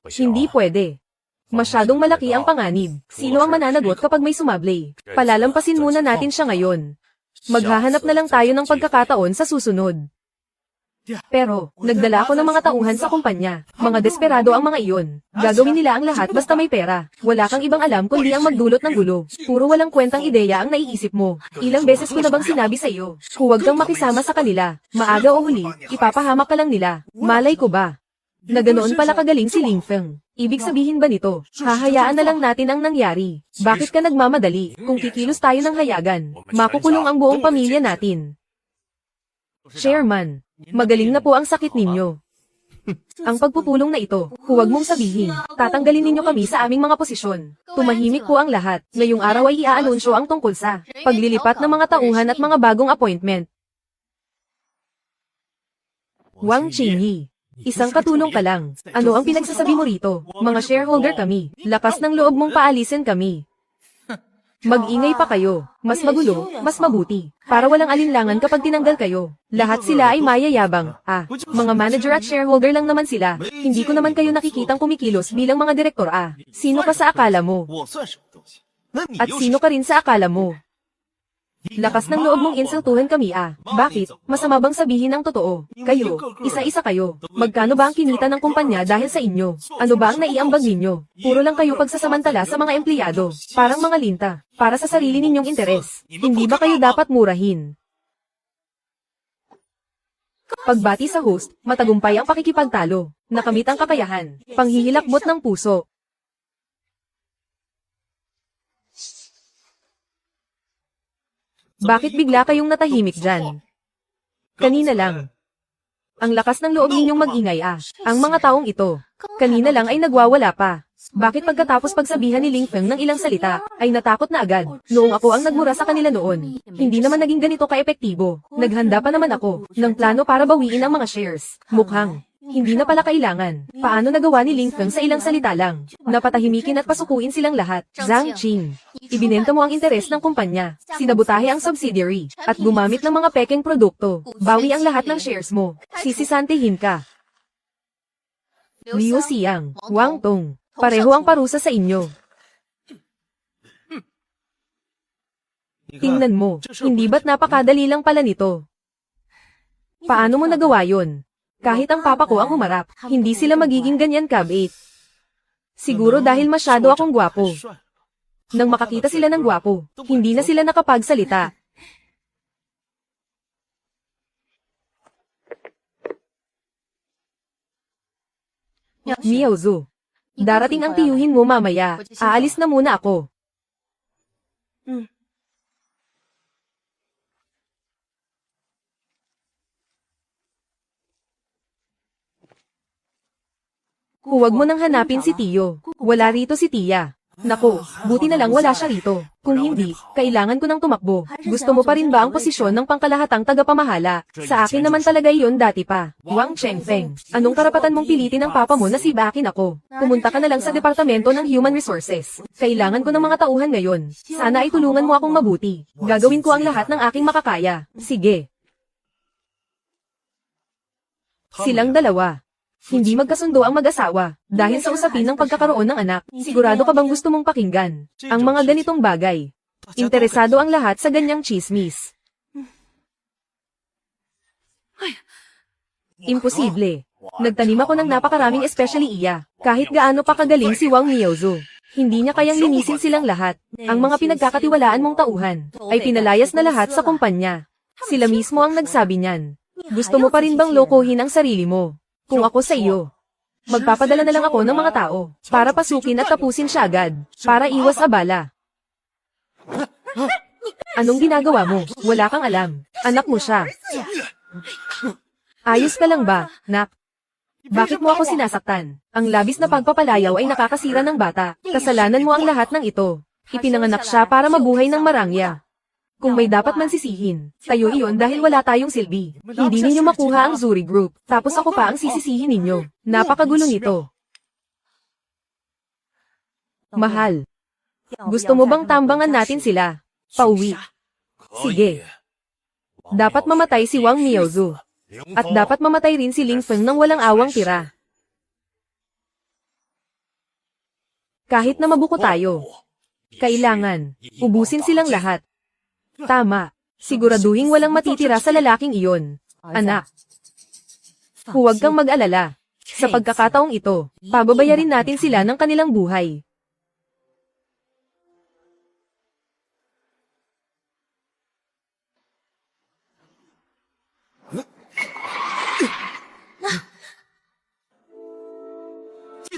Hindi pwede. Masyadong malaki ang panganib. Sino ang mananagot kapag may sumablay? Palalampasin muna natin siya ngayon. Maghahanap na lang tayo ng pagkakataon sa susunod. Pero, nagdala ako ng mga tauhan sa kumpanya. Mga desperado ang mga iyon. Gagawin nila ang lahat basta may pera. Wala kang ibang alam kundi ang magdulot ng gulo. Puro walang kwentang ideya ang naiisip mo. Ilang beses ko na bang sinabi sa iyo, huwag kang makisama sa kanila. Maaga o huli, ipapahamak ka lang nila. Malay ko ba na ganoon pala kagaling si Ling Feng? Ibig sabihin ba nito, hahayaan na lang natin ang nangyari? Bakit ka nagmamadali? Kung kikilos tayo ng hayagan, makukulong ang buong pamilya natin. Chairman, magaling na po ang sakit ninyo. Ang pagpupulong na ito, huwag mong sabihin, tatanggalin ninyo kami sa aming mga posisyon. Tumahimik po ang lahat. Ngayong araw ay iaanunsyo ang tungkol sa paglilipat ng mga tauhan at mga bagong appointment. Wang Qingyi, isang katulong ka lang. Ano ang pinagsasabi mo rito? Mga shareholder kami. Lakas ng loob mong paalisin kami. Mag-ingay pa kayo. Mas magulo, mas mabuti. Para walang alinlangan kapag tinanggal kayo. Lahat sila ay mayayabang. Mga manager at shareholder lang naman sila. Hindi ko naman kayo nakikitang kumikilos bilang mga direktor. Sino ka sa akala mo? At sino ka rin sa akala mo? Lakas ng loob mong insultuhan kami. Bakit? Masama bang sabihin ang totoo? Kayo, isa-isa kayo. Magkano ba ang kinita ng kumpanya dahil sa inyo? Ano ba ang naiambag ninyo? Puro lang kayo pagsasamantala sa mga empleyado. Parang mga linta. Para sa sarili ninyong interes. Hindi ba kayo dapat murahin? Pagbati sa host, matagumpay ang pakikipagtalo. Nakamit ang kakayahan. Panghihilakbot ng puso. Bakit bigla kayong natahimik dyan? Kanina lang. Ang lakas ng loob ninyong mag-ingay. Ang mga taong ito, kanina lang ay nagwawala pa. Bakit pagkatapos pagsabihan ni Ling Feng ng ilang salita, ay natakot na agad? Noong ako ang nagmura sa kanila noon, hindi naman naging ganito ka-epektibo. Naghanda pa naman ako ng plano para bawiin ang mga shares. Mukhang Hindi na pala kailangan. Paano nagawa ni Ling Feng sa ilang salita lang? Napatahimikin at pasukuin silang lahat. Zhang Qing. Ibinenta mo ang interes ng kumpanya. Sinabotahe ang subsidiary. At gumamit ng mga pekeng produkto. Bawi ang lahat ng shares mo. Sisisantihin ka. Liu Xiang. Wang Tong. Pareho ang parusa sa inyo. Tingnan mo. Hindi ba't napakadali lang pala nito? Paano mo nagawa yon? Kahit ang papa ko ang humarap, hindi sila magiging ganyan kabait. Siguro dahil masyado akong gwapo. Nang makakita sila ng gwapo, hindi na sila nakapagsalita. Miao Zhu. Darating ang tiyuhin mo mamaya. Aalis na muna ako. Huwag mo nang hanapin si Tiyo. Wala rito si Tia. Naku, buti na lang wala siya rito. Kung hindi, kailangan ko nang tumakbo. Gusto mo pa rin ba ang posisyon ng pangkalahatang tagapamahala? Sa akin naman talaga yon dati pa. Wang Chengfeng, anong karapatan mong pilitin ng papa mo na sibakin ako? Pumunta ka na lang sa Departamento ng Human Resources. Kailangan ko ng mga tauhan ngayon. Sana ay tulungan mo akong mabuti. Gagawin ko ang lahat ng aking makakaya. Sige. Silang dalawa. Hindi magkasundo ang mag-asawa, dahil sa usapin ng pagkakaroon ng anak. Sigurado ka bang gusto mong pakinggan ang mga ganitong bagay? Interesado ang lahat sa ganyang chismis. Imposible. Nagtanim ako ng napakaraming especially iya, kahit gaano pa kagaling si Wang Miaozu. Hindi niya kayang linisin silang lahat. Ang mga pinagkakatiwalaan mong tauhan, ay pinalayas na lahat sa kumpanya. Sila mismo ang nagsabi niyan. Gusto mo pa rin bang lokohin ang sarili mo? Kung ako sa iyo, magpapadala na lang ako ng mga tao, para pasukin at tapusin siya agad, para iwas abala. Anong ginagawa mo? Wala kang alam. Anak mo siya. Ayos ka lang ba, nak? Bakit mo ako sinasaktan? Ang labis na pagpapalayaw ay nakakasira ng bata. Kasalanan mo ang lahat ng ito. Ipinanganak siya para mabuhay ng marangya. Kung may dapat man sisihin, tayo iyon dahil wala tayong silbi. Hindi ninyo makuha ang Zuri Group, tapos ako pa ang sisisihin ninyo. Napakagulo nito. Mahal. Gusto mo bang tambangan natin sila? Pauwi. Sige. Dapat mamatay si Wang Miaozu. At dapat mamatay rin si Ling Feng nang walang awang tira. Kahit na mabuko tayo. Kailangan, ubusin silang lahat. Tama. Siguraduhin walang matitira sa lalaking iyon. Anak. Huwag kang mag-alala. Sa pagkakataong ito, pababayarin natin sila ng kanilang buhay.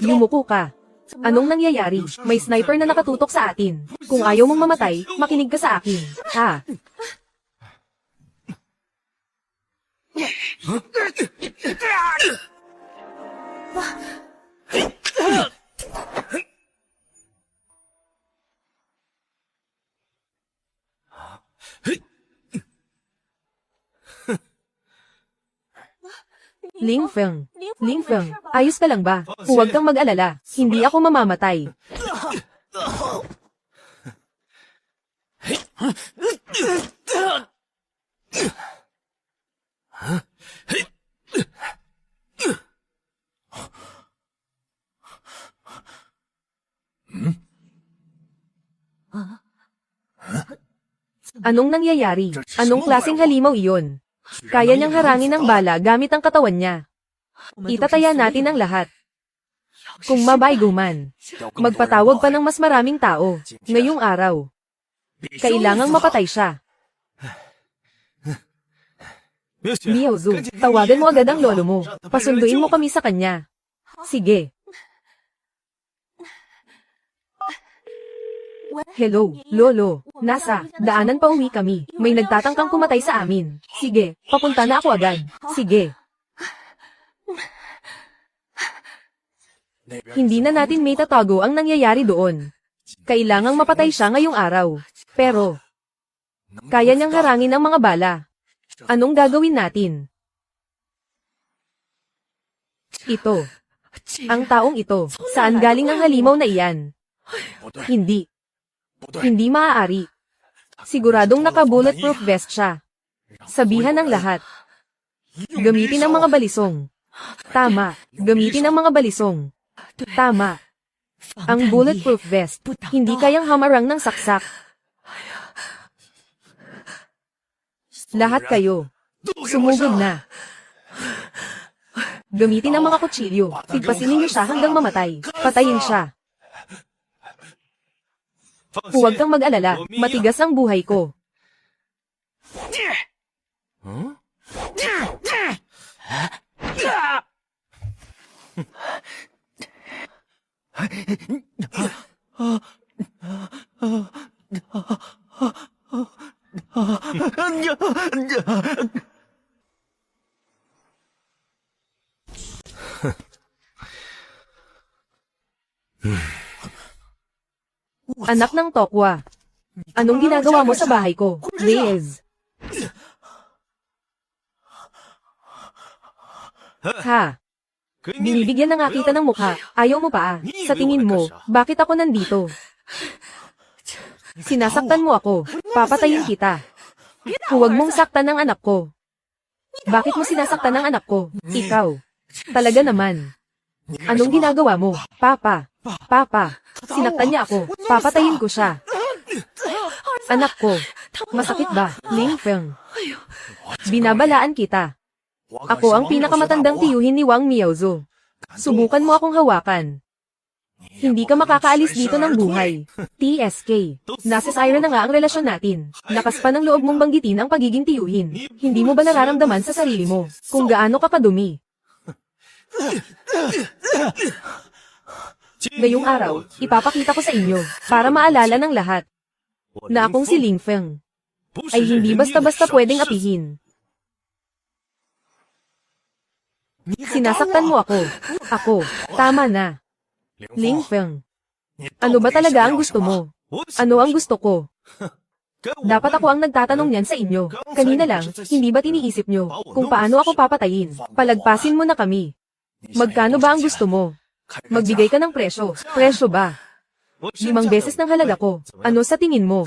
Yumuko ka. Anong nangyayari? May sniper na nakatutok sa atin. Kung ayaw mong mamatay, makinig ka sa akin. Ha? Ling Feng. Ling Feng, ayos ka lang ba? Huwag kang mag-alala. Hindi ako mamamatay. Anong nangyayari? Anong klaseng halimaw iyon? Kaya niyang harangin ang bala gamit ang katawan niya. Itataya natin ang lahat. Kung mabaygo man, magpatawag pa ng mas maraming tao, ngayong araw. Kailangang mapatay siya. Miaozu, tawagan mo agad ang lolo mo. Pasunduin mo kami sa kanya. Sige. Hello, Lolo. Nasa, daanan pa uwi kami. May nagtatangkang pumatay sa amin. Sige, papunta na ako agad. Sige. Hindi na natin may tatago ang nangyayari doon. Kailangang mapatay siya ngayong araw. Pero, kaya niyang harangin ang mga bala. Anong gagawin natin? Ito. Ang taong ito. Saan galing ang halimaw na iyan? Hindi. Hindi maaari. Siguradong naka-bulletproof vest siya. Sabihan ng lahat. Gamitin ang mga balisong. Tama. Gamitin ang mga balisong. Tama. Ang bulletproof vest, hindi kayang hamarang ng saksak. Lahat kayo. Sumugod na. Gamitin ang mga kutsilyo. Tigpasin ninyo siya hanggang mamatay. Patayin siya. Huwag kang mag-alala. Matigas ang buhay ko. Anak ng Tokwa. Anong ginagawa mo sa bahay ko? Liz. Ha? Binibigyan na nga kita ng mukha. Ayaw mo pa ah. Sa tingin mo, bakit ako nandito? Sinasaktan mo ako. Papatayin kita. Huwag mong saktan ang anak ko. Bakit mo sinasaktan ang anak ko? Ikaw. Talaga naman. Anong ginagawa mo? Papa. Papa. Sinaktan niya ako. Papatayin ko siya. Anak ko. Masakit ba? Ling Feng. Binabalaan kita. Ako ang pinakamatandang tiyuhin ni Wang Miaozu. Subukan mo akong hawakan. Hindi ka makakaalis dito ng buhay. TSK. Nasa Siren na nga ang relasyon natin. Lakas pa ng loob mong banggitin ang pagiging tiyuhin. Hindi mo ba nararamdaman sa sarili mo kung gaano ka kadumi? Ngayong araw, ipapakita ko sa inyo, para maalala ng lahat, na akong si Ling Feng ay hindi basta-basta pwedeng apihin. Sinasaktan mo ako. Ako. Tama na. Ling Feng. Ano ba talaga ang gusto mo? Ano ang gusto ko? Dapat ako ang nagtatanong niyan sa inyo. Kanina lang, hindi ba't iniisip nyo kung paano ako papatayin? Palagpasin mo na kami. Magkano ba ang gusto mo? Magbigay ka ng presyo. Presyo ba? 5 beses ng halaga ko. Ano sa tingin mo?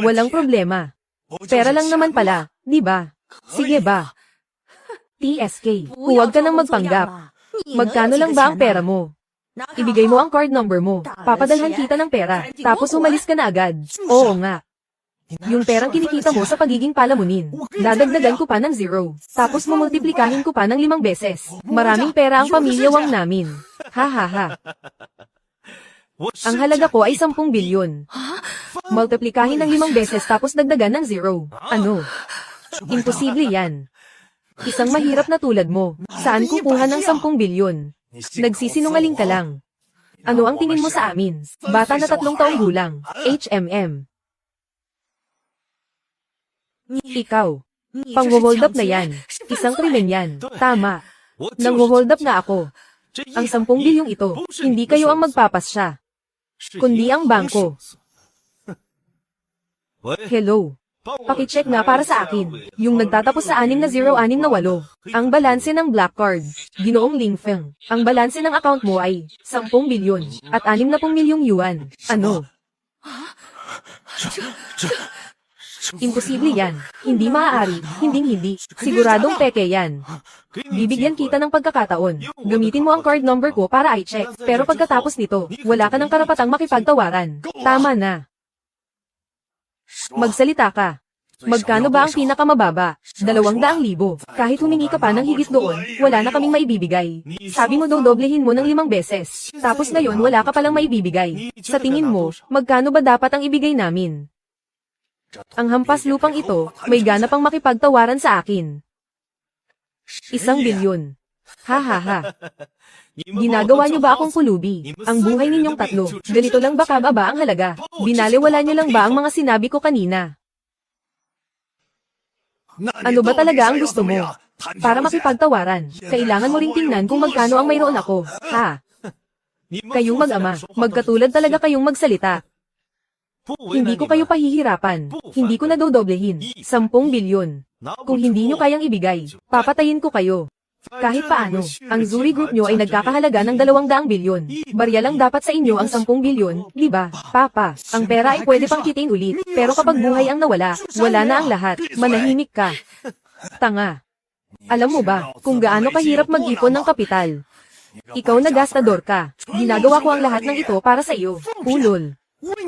Walang problema. Pera lang naman pala, di ba? Sige ba? TSK, huwag ka nang magpanggap. Magkano lang ba ang pera mo? Ibigay mo ang card number mo. Papadalhan kita ng pera. Tapos umalis ka na agad. Oo nga. Yung perang kinikita mo sa pagiging palamunin, dadagdagan ko pa ng 0. Tapos mumultiplikahin ko pa ng 5 beses. Maraming pera ang pamilya Wang namin. Ha ha ha. Ang halaga ko ay 10 bilyon. Multiplikahin ng 5 beses tapos dagdagan ng 0. Ano? Imposible yan. Isang mahirap na tulad mo, saan kukuha ng 10 bilyon? Nagsisinungaling ka lang. Ano ang tingin mo sa amin? Bata na 3 taong gulang. HMM. Ikaw. Pang-hold up na yan. Isang krimen yan. Tama. Nang-hold up na ako. Ang 10 bilyong ito, hindi kayo ang magpapasya, kundi ang bangko. Hello. Pakicheck nga para sa akin. Yung nagtatapos sa 60668. Ang balanse ng black card. Ginoong Ling Feng. Ang balanse ng account mo ay 10 bilyon at 60 milyong yuan. Ano? Imposible yan. Hindi maaari. Hindi. Siguradong peke yan. Bibigyan kita ng pagkakataon. Gamitin mo ang card number ko para i-check. Pero pagkatapos nito, wala ka ng karapatang makipagtawaran. Tama na. Magsalita ka. Magkano ba ang pinakamababa? 200,000. Kahit humingi ka pa ng higit doon, wala na kaming maibibigay. Sabi mo daw doblehin mo ng 5 beses. Tapos ngayon wala ka palang maibibigay. Sa tingin mo, magkano ba dapat ang ibigay namin? Ang hampas lupang ito, may gana pang makipagtawaran sa akin. 1 bilyon. Ha ha ha. Ginagawa niyo ba akong pulubi? Ang buhay ninyong tatlo, ganito lang ba kababa ang halaga? Binaliwala niyo lang ba ang mga sinabi ko kanina? Ano ba talaga ang gusto mo? Para makipagtawaran, kailangan mo ring tingnan kung magkano ang mayroon ako. Ha? Kayong mag-ama, magkatulad talaga kayong magsalita. Hindi ko kayo pahihirapan. Hindi ko na dodoblehin. 10 bilyon. Kung hindi nyo kayang ibigay, papatayin ko kayo. Kahit paano, ang Zuri Group nyo ay nagkakahalaga ng 200 bilyon. Barya lang dapat sa inyo ang 10 bilyon, di ba? Papa, ang pera ay pwede pang kitain ulit, pero kapag buhay ang nawala, wala na ang lahat. Manahimik ka. Tanga. Alam mo ba, kung gaano kahirap mag-ipon ng kapital? Ikaw na gastador ka. Ginagawa ko ang lahat ng ito para sa iyo. Ulol.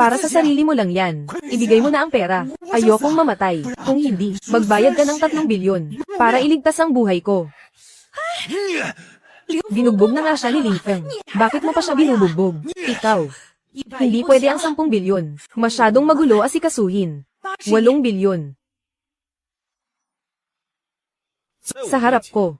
Para sa sarili mo lang yan. Ibigay mo na ang pera. Ayokong mamatay. Kung hindi, magbayad ka ng 3 bilyon para iligtas ang buhay ko. Binugbog na nga siya ni Ling Feng. Bakit mo pa siya binubugbog? Ikaw. Hindi pwede ang 10 bilyon. Masyadong magulo asikasuhin. 8 bilyon. Sa harap ko.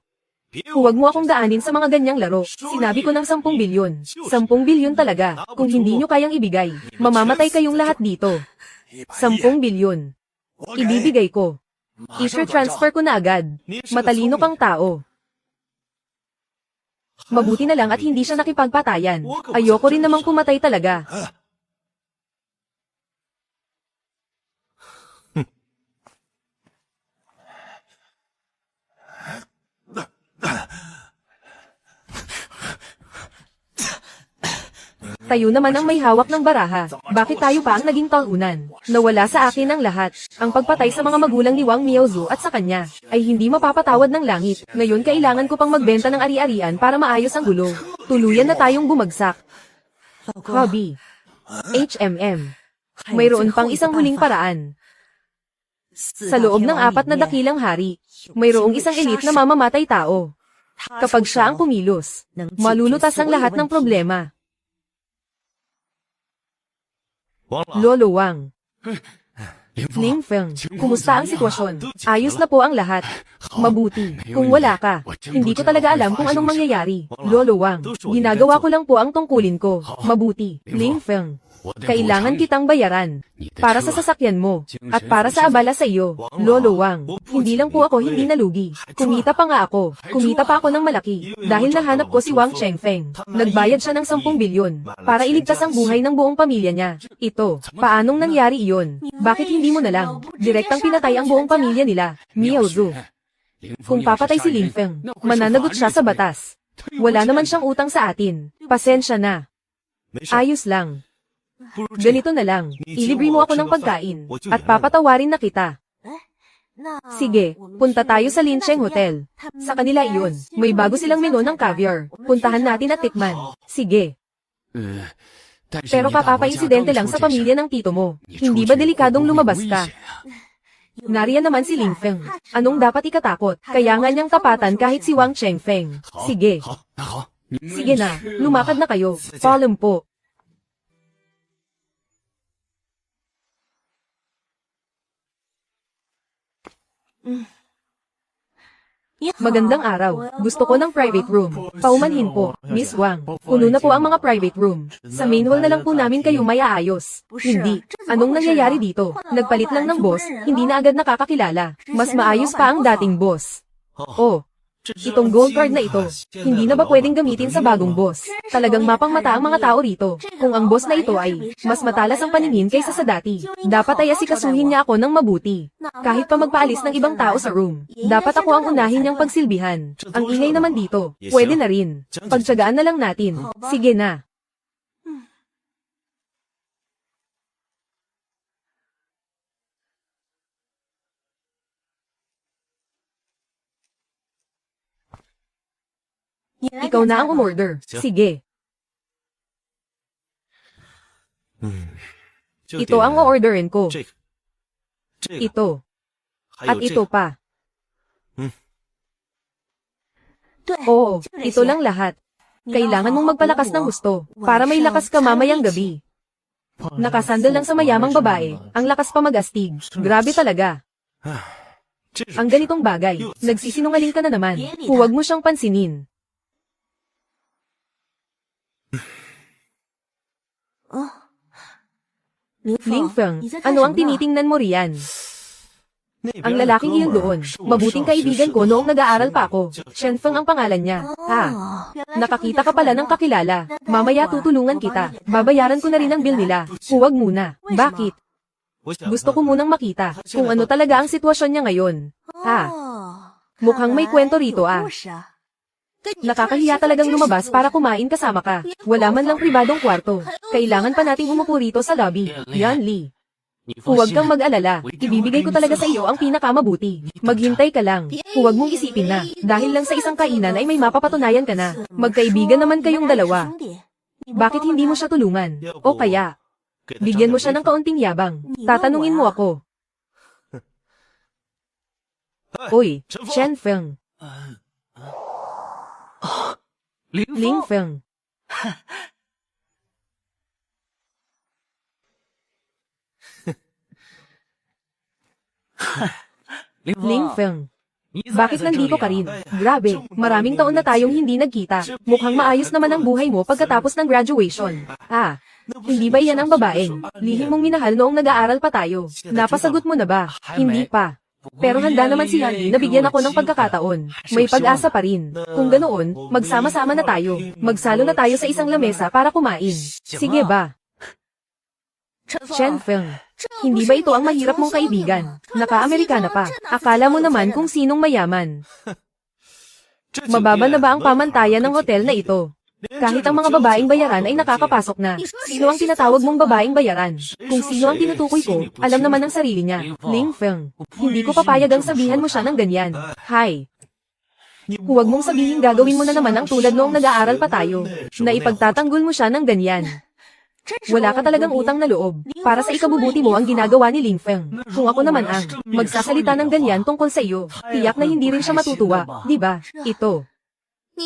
Huwag mo akong daanin sa mga ganyang laro. Sinabi ko ng 10 bilyon. 10 bilyon talaga. Kung hindi nyo kayang ibigay, mamamatay kayong lahat dito. 10 bilyon. Ibibigay ko. I-transfer ko na agad. Matalino kang tao. Mabuti na lang at hindi siya nakipagpatayan. Ayoko rin namang pumatay talaga. Tayo naman ang may hawak ng baraha. Bakit tayo pa ang naging talunan? Nawala sa akin ang lahat. Ang pagpatay sa mga magulang ni Wang Miaozu at sa kanya ay hindi mapapatawad ng langit. Ngayon kailangan ko pang magbenta ng ari-arian para maayos ang gulo. Tuluyan na tayong bumagsak. Hobby. HMM. Mayroon pang isang huling paraan. Sa loob ng 4 na dakilang hari, mayroong isang elite na mamamatay tao. Kapag siya ang kumilos, malulutas ang lahat ng problema. Lolo Wang. Ling Feng, kumusta ang sitwasyon? Ayos na po ang lahat. Mabuti. Kung wala ka, hindi ko talaga alam kung anong mangyayari. Lolo Wang, ginagawa ko lang po ang tungkulin ko. Mabuti. Ling Feng, kailangan kitang bayaran. Para sa sasakyan mo, at para sa abala sa iyo. Lolo Wang, hindi lang po ako hindi nalugi. Kumita pa nga ako. Kumita pa ako ng malaki. Dahil nahanap ko si Wang Chengfeng. Nagbayad siya ng 10 bilyon para iligtas ang buhay ng buong pamilya niya. Ito, paanong nangyari iyon? Bakit hindi mo na lang direktang pinatay ang buong pamilya nila? Miaozu. Kung papatay si Ling Feng, mananagot siya sa batas. Wala naman siyang utang sa atin. Pasensya na. Ayos lang. Ganito na lang, ilibre mo ako ng pagkain, at papatawarin na kita. Sige, punta tayo sa Lincheng Hotel. Sa kanila iyon, may bago silang menu ng caviar. Puntahan natin at tikman. Sige. Pero papapa-insidente lang sa pamilya ng tito mo. Hindi ba delikadong lumabas ka? Nariyan naman si Ling Feng. Anong dapat ikatakot? Kaya nga niyang tapatan kahit si Wang Chengfeng. Sige. Sige na, lumakad na kayo. Paalam po. Magandang araw. Gusto ko ng private room. Paumanhin po, Miss Wang. Puno na po ang mga private room. Sa main hall na lang po namin kayo may aayos. Hindi. Anong nangyayari dito? Nagpalit lang ng boss, hindi na agad nakakakilala. Mas maayos pa ang dating boss. Oh. Itong gold card na ito, hindi na ba pwedeng gamitin sa bagong boss? Talagang mapangmata ang mga tao rito. Kung ang boss na ito ay mas matalas ang paningin kaysa sa dati, dapat ay asikasuhin niya ako ng mabuti. Kahit pa magpaalis ng ibang tao sa room, dapat ako ang unahin niyang pagsilbihan. Ang ingay naman dito, pwede na rin. Pagtsagaan na lang natin. Sige na. Ikaw na ang umorder. Sige. Ito ang o-orderin ko. Ito. At ito pa. Oo, ito lang lahat. Kailangan mong magpalakas ng gusto, para may lakas ka mamayang gabi. Nakasandal lang sa mayamang babae, ang lakas pa mag-astig. Grabe talaga. Ang ganitong bagay, nagsisinungaling ka na naman. Huwag mo siyang pansinin. Ling Feng, ano ang tinitingnan mo riyan? Ang lalaking iyon doon, mabuting kaibigan ko noong nag-aaral pa ako. Shen Feng ang pangalan niya. Ha? Nakakita ka pala ng kakilala. Mamaya tutulungan kita. Babayaran ko na rin ang bill nila. Huwag muna. Bakit? Gusto ko munang makita kung ano talaga ang sitwasyon niya ngayon. Mukhang may kwento rito Nakakahiya talagang lumabas para kumain kasama ka. Wala man lang pribadong kwarto. Kailangan pa nating umupo rito sa lobby. Yan Lee. Huwag kang mag-alala. Ibibigay ko talaga sa iyo ang pinakamabuti. Maghintay ka lang. Huwag mong isipin na. Dahil lang sa isang kainan ay may mapapatunayan ka na. Magkaibigan naman kayong dalawa. Bakit hindi mo siya tulungan? O kaya, bigyan mo siya ng kaunting yabang. Tatanungin mo ako. Uy, Shen Feng. Ling Feng. Ling Feng. Bakit nandito ka rin? Grabe, maraming taon na tayong hindi nagkita. Mukhang maayos naman ang buhay mo pagkatapos ng graduation. Hindi ba iyan ang babaeng lihim mong minahal noong nag-aaral pa tayo? Napasagot mo na ba? Hindi pa. Pero handa naman si Yanli na bigyan ako ng pagkakataon. May pag-asa pa rin. Kung ganoon, magsama-sama na tayo. Magsalo na tayo sa isang lamesa para kumain. Sige ba? Shen Feng. Hindi ba ito ang mahirap mong kaibigan? Naka-Amerikana pa. Akala mo naman kung sinong mayaman. Mababa na ba ang pamantayan ng hotel na ito? Kahit ang mga babaeng bayaran ay nakakapasok na. Sino ang tinatawag mong babaeng bayaran? Kung sino ang tinutukoy ko, alam naman ng sarili niya. Ling Feng. Hindi ko papayag ang sabihan mo siya ng ganyan. Hi. Huwag mong sabihin gagawin mo na naman ang tulad noong nag-aaral pa tayo. Na ipagtatanggol mo siya ng ganyan. Wala ka talagang utang na loob. Para sa ikabubuti mo ang ginagawa ni Ling Feng. Kung ako naman ang magsasalita ng ganyan tungkol sa iyo, tiyak na hindi rin siya matutuwa, di ba? Ito.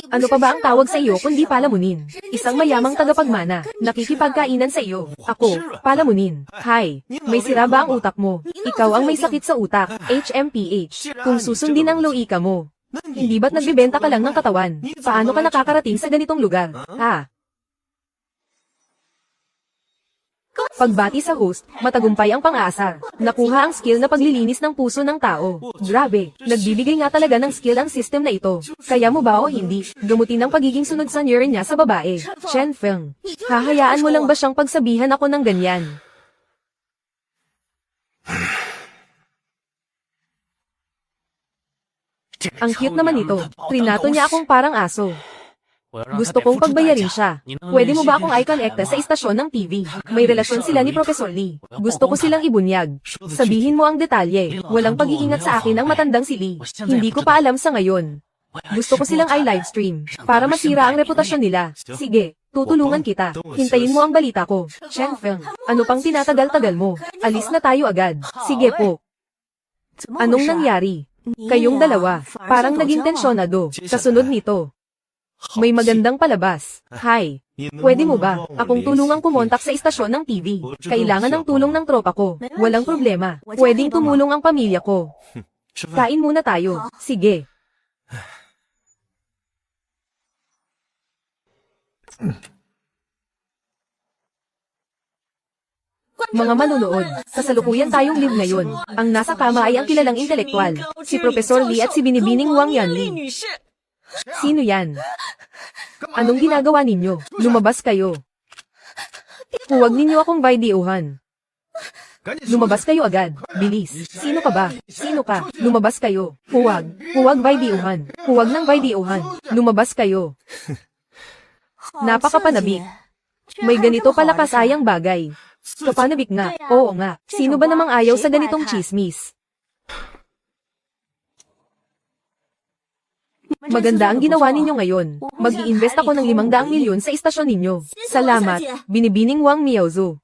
Ano pa ba ang tawag sa iyo kundi palamunin? Isang mayamang tagapagmana, nakikipagkainan sa iyo. Ako, palamunin. Hi, may sira ba ang utak mo? Ikaw ang may sakit sa utak, HMPH. Kung susundin ang loika mo. Hindi ba't nagbibenta ka lang ng katawan? Paano ka nakakarating sa ganitong lugar? Pagbati sa host, matagumpay ang pang-aasar. Nakuha ang skill na paglilinis ng puso ng tao. Grabe, nagbibigay nga talaga ng skill ang system na ito. Kaya mo ba o hindi, gamutin ang pagiging sunod sa neuron niya sa babae. Shen Feng. Hahayaan mo lang ba siyang pagsabihan ako ng ganyan? Ang cute naman ito. Trinato niya akong parang aso. Gusto kong pagbayarin siya. Pwede mo ba akong i-connecta sa istasyon ng TV? May relasyon sila ni Professor Lee. Gusto ko silang ibunyag. Sabihin mo ang detalye. Walang pag-iingat sa akin ang matandang si Lee. Hindi ko pa alam sa ngayon. Gusto ko silang i-livestream. Para masira ang reputasyon nila. Sige, tutulungan kita. Hintayin mo ang balita ko. Shen Feng, ano pang tinatagal-tagal mo? Alis na tayo agad. Sige po. Anong nangyari? Kayong dalawa, parang naging tensyonado. Kasunod nito. May magandang palabas. Hi. Pwede mo ba akong tulungang kumontak sa istasyon ng TV? Kailangan ng tulong ng tropa ko. Walang problema. Pwedeng tumulong ang pamilya ko. Kain muna tayo. Sige. Mga manunood, kasalukuyan tayong live ngayon. Ang nasa kama ay ang kilalang intelektual, si Professor Lee at si Binibining Wang Yanli. Sino yan? Anong ginagawa ninyo? Lumabas kayo. Huwag ninyo akong videohan. Lumabas kayo agad. Bilis. Sino ka ba? Sino ka? Lumabas kayo. Huwag. Huwag videohan. Huwag nang videohan. Lumabas kayo. Napakapanabik. May ganito pala kasayang bagay. Kapanabik nga. Oo nga. Sino ba namang ayaw sa ganitong chismis? Maganda ang ginawa ninyo ngayon. Mag-i-invest ako ng 500 milyon sa istasyon ninyo. Salamat, Binibining Wang Miaozu.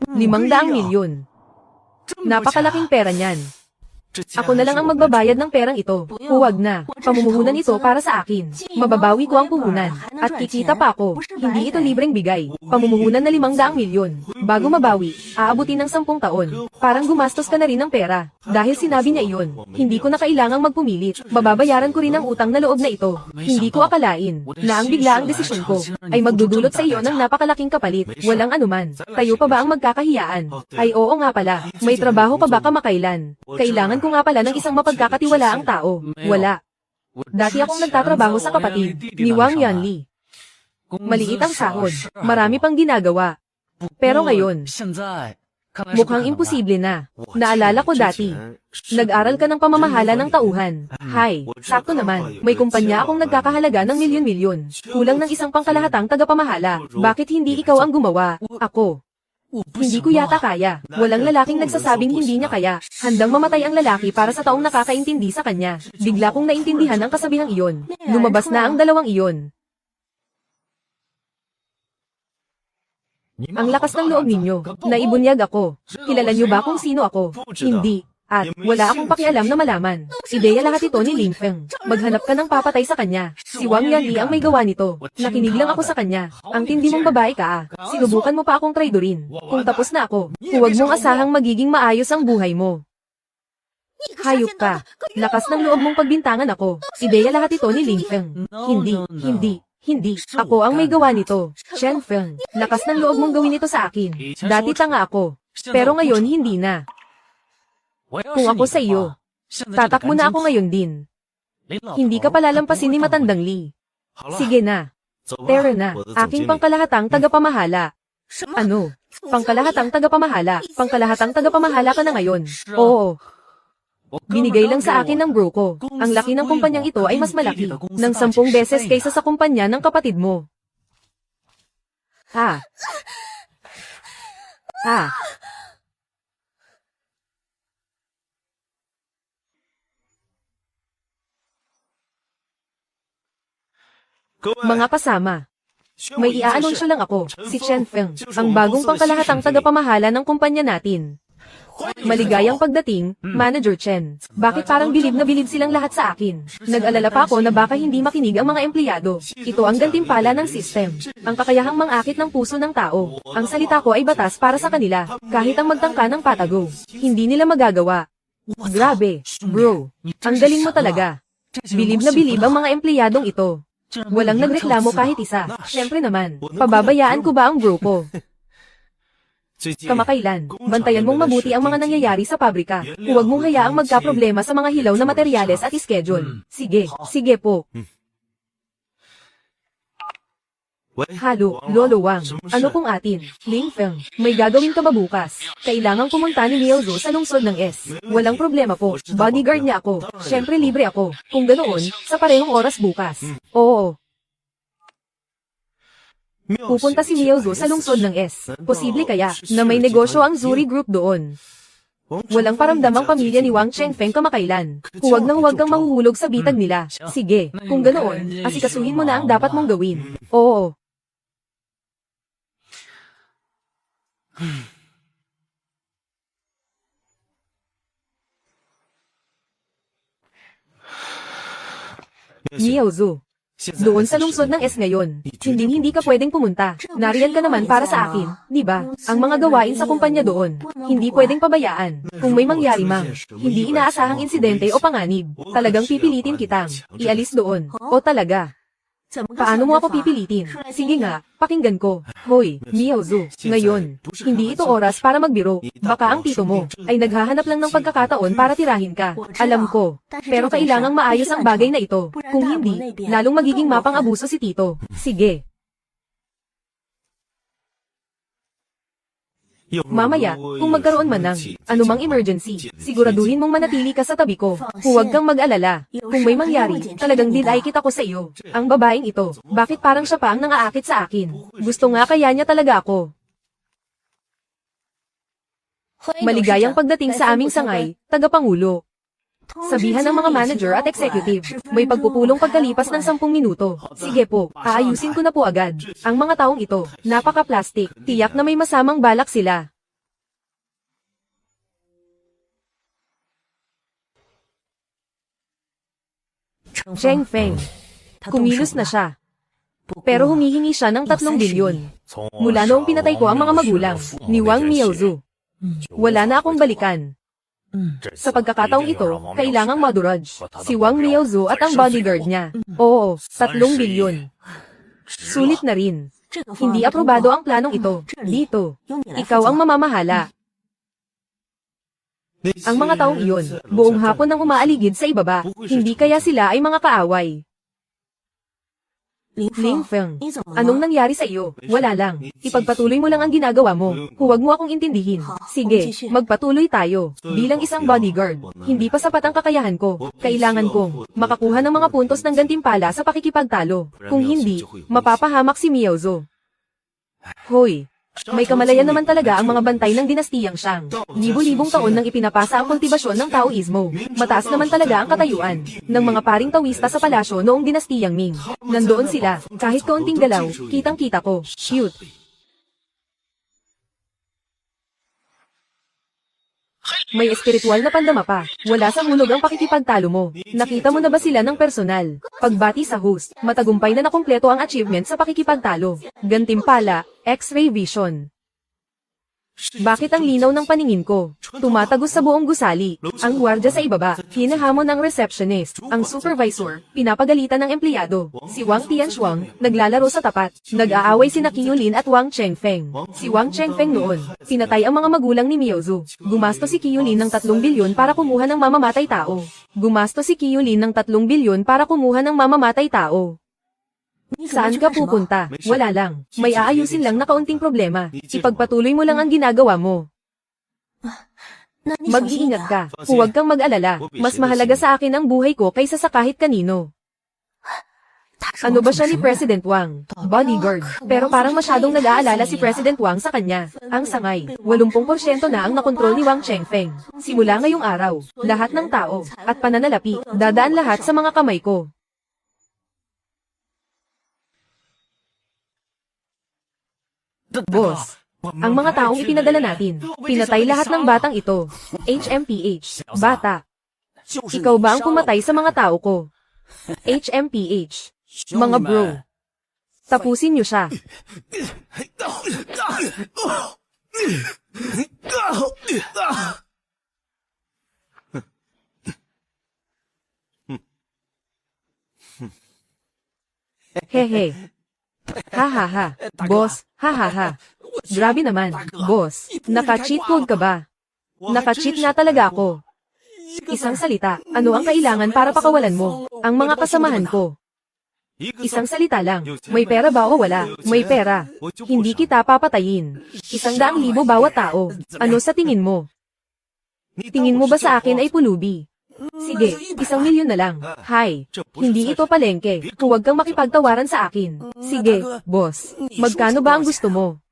500 milyon. Napakalaking pera niyan. Ako na lang ang magbabayad ng perang ito. Huwag na. Pamumuhunan ito para sa akin. Mababawi ko ang puhunan. At kikita pa ako. Hindi ito libreng bigay. Pamumuhunan na 500 milyon. Bago mabawi, aabutin ng 10 taon. Parang gumastos ka na rin ng pera. Dahil sinabi niya iyon, hindi ko na kailangang magpumilit. Bababayaran ko rin ang utang na loob na ito. Hindi ko akalain na ang biglaang desisyon ko ay magdudulot sa iyo ng napakalaking kapalit. Walang anuman. Tayo pa ba ang magkakahiyaan? Ay oo nga pala. May trabaho ka ba kamakailan? Kailangan ko nga pala ng isang mapagkakatiwalaang tao. Wala. Dati akong nagtatrabaho sa kapatid ni Wang Yanli. Maliit ang sahod, marami pang ginagawa. Pero ngayon, mukhang imposible na. Naalala ko dati. Nag-aral ka ng pamamahala ng tauhan. Hay, sakto naman. May kumpanya akong nagkakahalaga ng milyon-milyon. Kulang ng isang pangkalahatang tagapamahala. Bakit hindi ikaw ang gumawa? Ako. Hindi ko yata kaya. Walang lalaking nagsasabing hindi niya kaya. Handang mamatay ang lalaki para sa taong nakakaintindi sa kanya. Bigla kong naintindihan ang kasabihang iyon. Lumabas na ang dalawang iyon. Ang lakas ng loob ninyo. Naibunyag ako. Kilala niyo ba kung sino ako? Hindi. At wala akong pakialam na malaman. Ideya lahat ito ni Ling Feng. Maghanap ka ng papatay sa kanya. Si Wang Yanli ang may gawa nito. Nakinig lang ako sa kanya. Ang tindi mong babae ka. Sinubukan mo pa akong traidorin. Kung tapos na ako, huwag mong asahang magiging maayos ang buhay mo. Hayop ka. Lakas ng loob mong pagbintangan ako. Ideya lahat ito ni Ling Feng. Hindi. Ako ang may gawa nito. Shen Feng, lakas ng loob mong gawin ito sa akin. Dati tanga ako. Pero ngayon hindi na. Kung ako sa iyo, tatakbo na ako ngayon din. Hindi ka palalampasin ni Matandang Li. Sige na. Tara na, aking pangkalahatang tagapamahala. Ano? Pangkalahatang tagapamahala. Pangkalahatang tagapamahala ka na ngayon. Oo. Binigay lang sa akin ng bro ko. Ang laki ng kumpanyang ito ay mas malaki ng 10 beses kaysa sa kumpanya ng kapatid mo. Mga kasama, may iaanunsyo lang ako, si Chen Feng, ang bagong pangkalahatang tagapamahala ng kumpanya natin. Maligayang pagdating, Manager Chen. Bakit parang bilib na bilib silang lahat sa akin? Nag-alala pa ako na baka hindi makinig ang mga empleyado. Ito ang gantimpala ng system. Ang kakayahang mangakit ng puso ng tao. Ang salita ko ay batas para sa kanila, kahit ang magtangka ng patago. Hindi nila magagawa. Grabe, bro. Ang galing mo talaga. Bilib na bilib ang mga empleyadong ito. Walang nagreklamo kahit isa. Siyempre naman, pababayaan ko ba ang bro ko? Kamakailan, bantayan mong mabuti ang mga nangyayari sa pabrika. Huwag mong hayaang magkaproblema sa mga hilaw na materyales at schedule. Sige po. Halo, Lolo Wang. Ano kung atin? Ling Feng, may gagawin ka ba bukas? Kailangang pumunta ni Miao Zhou sa lungsod ng S. Walang problema po. Bodyguard niya ako. Siyempre libre ako. Kung ganoon, sa parehong oras bukas. Oo. Pupunta si Miao Zhou sa lungsod ng S. Posible kaya na may negosyo ang Zuri Group doon. Walang paramdamang pamilya ni Wang Chengfeng kamakailan. Huwag kang mahuhulog sa bitag nila. Sige, kung ganoon, asikasuhin mo na ang dapat mong gawin. Oo. Miao Zhou. Doon sa lungsod ng S ngayon. Hindi ka pwedeng pumunta. Nariyan ka naman para sa akin, di ba? Ang mga gawain sa kumpanya doon, hindi pwedeng pabayaan. Kung may mangyari mang, hindi inaasahang insidente o panganib, talagang pipilitin kitang ialis doon. O talaga? Paano mo ako pipilitin? Sige nga, pakinggan ko. Hoy, Miao Zhou, ngayon, hindi ito oras para magbiro. Baka ang tito mo ay naghahanap lang ng pagkakataon para tirahin ka. Alam ko. Pero kailangang maayos ang bagay na ito. Kung hindi, lalong magiging mapang-abuso si tito. Sige. Mamaya, kung magkaroon man ng anumang emergency, siguraduhin mong manatili ka sa tabi ko. Huwag kang mag-alala. Kung may mangyari, talagang dinay kita ko sa iyo. Ang babaeng ito, bakit parang siya pa ang nangaakit sa akin? Gusto nga kaya niya talaga ako. Maligayang pagdating sa aming sangay, tagapangulo. Sabihan ng mga manager at executive, may pagpupulong pagkalipas ng 10 minuto. Sige po, aayusin ko na po agad. Ang mga taong ito, napaka-plastic, tiyak na may masamang balak sila. Cheng Feng. Kumilos na siya. Pero humihingi siya ng 3 bilyon. Mula noong pinatay ko ang mga magulang, ni Wang Miao Zhou. Wala na akong balikan. Sa pagkakataong ito, kailangang maduraj si Wang Miao Zhou at ang bodyguard niya. Oo, 3 bilyon. Sulit na rin. Hindi aprobado ang planong ito. Dito, ikaw ang mamamahala. Ang mga taong iyon, buong hapon nang umaaligid sa ibaba, hindi kaya sila ay mga kaaway. Ling Feng, anong nangyari sa iyo? Wala lang. Ipagpatuloy mo lang ang ginagawa mo. Huwag mo akong intindihin. Sige, magpatuloy tayo. Bilang isang bodyguard, hindi pa sapat ang kakayahan ko. Kailangan kong makakuha ng mga puntos ng gantimpala sa pakikipagtalo. Kung hindi, mapapahamak si Miaozo. Hoy! May kamalayan naman talaga ang mga bantay ng dinastiyang Shang. Libo-libong taon nang ipinapasa ang kultibasyon ng Taoismo. Mataas naman talaga ang katayuan ng mga paring Taoista sa palasyo noong dinastiyang Ming. Nandoon sila, kahit kaunting galaw, kitang-kita ko. Cute. May espiritual na pandama pa. Wala sa hulog ang pakikipagtalo mo. Nakita mo na ba sila ng personal? Pagbati sa host, matagumpay na nakumpleto ang achievement sa pakikipagtalo. Gantimpala, X-ray vision. Bakit ang linaw ng paningin ko? Tumatagos sa buong gusali. Ang gwardya sa ibaba, hinahamon ng receptionist. Ang supervisor, pinapagalitan ng empleyado. Si Wang Tianxuang, naglalaro sa tapat. Nag-aaway sina Qiulin at Wang Chengfeng. Si Wang Chengfeng noon, pinatay ang mga magulang ni Miaozu. Gumasto si Qiulin ng 3 bilyon para kumuha ng mamamatay tao. Gumasto si Qiulin ng 3 bilyon para kumuha ng mamamatay tao. Saan ka pupunta? Wala lang. May aayusin lang na kaunting problema. Ipagpatuloy mo lang ang ginagawa mo. Mag-iingat ka. Huwag kang mag-alala. Mas mahalaga sa akin ang buhay ko kaysa sa kahit kanino. Ano ba siya ni President Wang? Bodyguard. Pero parang masyadong nag-aalala si President Wang sa kanya. Ang sangay. 80% na ang nakontrol ni Wang Chengfeng. Simula ngayong araw, lahat ng tao at pananalapi, dadaan lahat sa mga kamay ko. Boss, ang mga taong ipinadala natin, pinatay lahat ng batang ito. HMPH, bata. Ikaw ba ang pumatay sa mga tao ko? HMPH, mga bro. Tapusin niyo siya. Hehe. Ha ha ha. Boss, ha ha ha. Grabe naman, boss. Naka-cheat code ka ba? Naka-cheat nga talaga ako. Isang salita, ano ang kailangan para pakawalan mo? Ang mga kasamahan ko. Isang salita lang, may pera ba o wala? May pera. Hindi kita papatayin. 100,000 bawat tao. Ano sa tingin mo? Tingin mo ba sa akin ay pulubi? Sige, 1,000,000 na lang. Hay, hindi ito palengke. Huwag kang makipagtawaran sa akin. Sige, boss. Magkano ba ang gusto mo?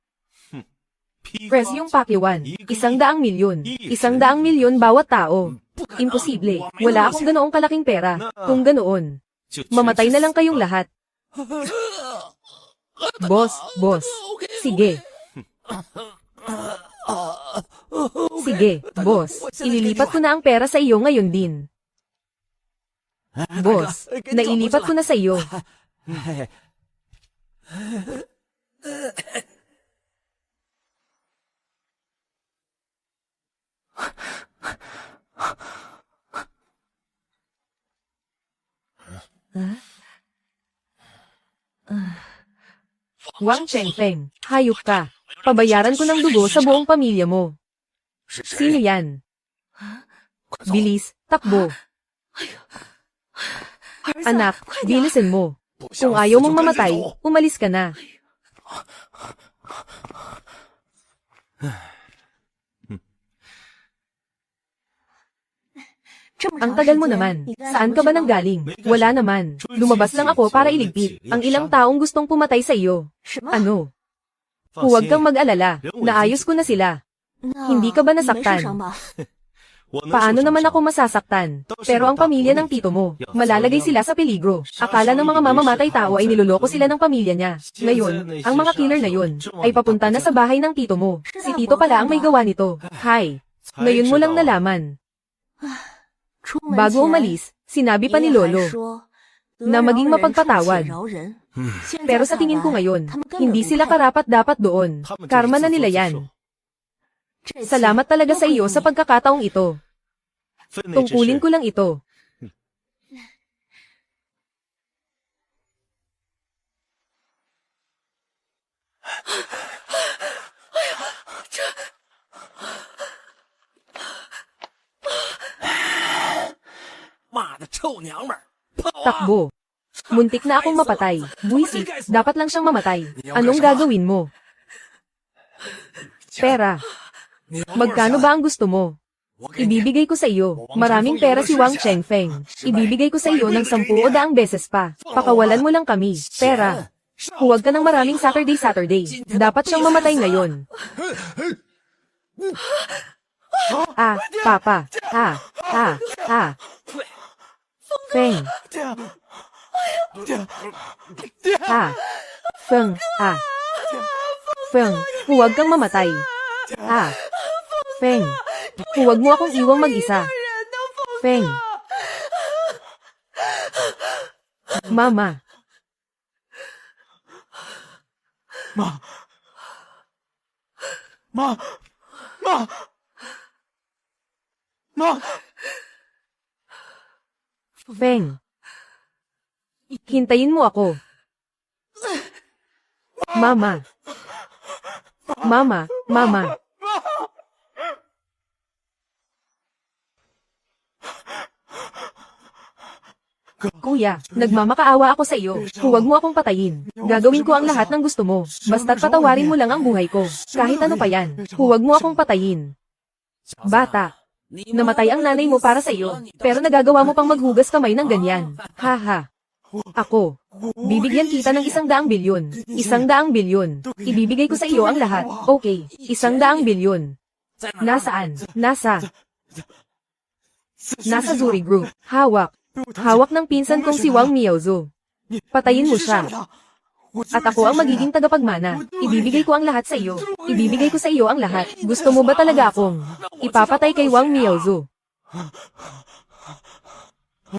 Press yung pakiwan. 100,000,000. 100,000,000 bawat tao. Imposible. Wala akong ganoong kalaking pera. Kung ganoon, mamatay na lang kayong lahat. Boss. Sige. Sige, boss. Ililipat ko na ang pera sa iyo ngayon din. Boss, nailipat ko na sa iyo. Wang Chengfeng, hayop ka. Pabayaran ko ng dugo sa buong pamilya mo. Sino yan? Bilis, takbo. Anak, bilisan mo. Kung ayaw mong mamatay, umalis ka na. Ang tagal mo naman. Saan ka ba nanggaling? Wala naman. Lumabas lang ako para iligpit ang ilang taong gustong pumatay sa iyo. Ano? Huwag kang mag-alala. Naayos ko na sila. Hindi ka ba nasaktan? Paano naman ako masasaktan? Pero ang pamilya ng tito mo, malalagay sila sa peligro. Akala ng mga mamamatay tao ay niloloko sila ng pamilya niya. Ngayon, ang mga killer na yun, ay papunta na sa bahay ng tito mo. Si tito pala ang may gawa nito. Hay, ngayon mo lang nalaman. Bago umalis, sinabi pa ni Lolo na maging mapagpatawad. Pero sa tingin ko ngayon, hindi sila karapat-dapat doon. Karma na nila yan. Salamat talaga sa iyo sa pagkakataong ito. Tungkulin ko lang ito. Takbo. Muntik na akong mapatay. Buisit, dapat lang siyang mamatay. Anong gagawin mo? Pera. Magkano ba ang gusto mo? Ibibigay ko sa iyo. Maraming pera si Wang Chengfeng. Ibibigay ko sa iyo ng 10 o 10 beses pa. Pakawalan mo lang kami. Pera. Huwag ka ng maraming Saturday. Dapat siyang mamatay ngayon. Papa. Feng. Feng, huwag kang mamatay. Feng, huwag mo akong iwang mag-isa. Feng. Mama. Feng. Hintayin mo ako. Mama. Kuya, nagmamakaawa ako sa iyo. Huwag mo akong patayin. Gagawin ko ang lahat ng gusto mo. Basta't patawarin mo lang ang buhay ko. Kahit ano pa yan. Huwag mo akong patayin. Bata. Namatay ang nanay mo para sa iyo. Pero nagagawa mo pang maghugas kamay ng ganyan. Haha. Ako. Bibigyan kita ng 100 bilyon. 100 bilyon. Ibibigay ko sa iyo ang lahat. Okay. 100 bilyon. Nasaan? Nasa Zuri Group. Hawak ng pinsan kong si Wang Miaozu. Patayin mo siya. At ako ang magiging tagapagmana. Ibibigay ko ang lahat sa iyo. Ibibigay ko sa iyo ang lahat. Gusto mo ba talaga akong ipapatay kay Wang Miaozu?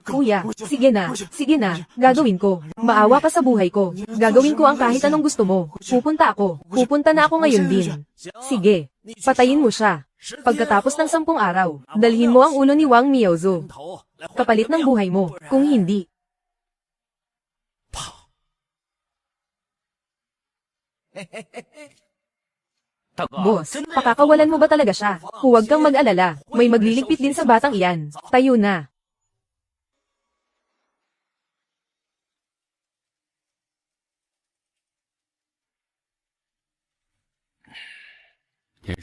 Kuya, sige na, gagawin ko. Maawa ka sa buhay ko. Gagawin ko ang kahit anong gusto mo. Pupunta na ako ngayon din. Sige, patayin mo siya. Pagkatapos ng 10 araw, dalhin mo ang ulo ni Wang Miaozu. Kapalit ng buhay mo, kung hindi. Boss, pakakawalan mo ba talaga siya? Huwag kang mag-alala, may magliligpit din sa batang iyan. Tayo na.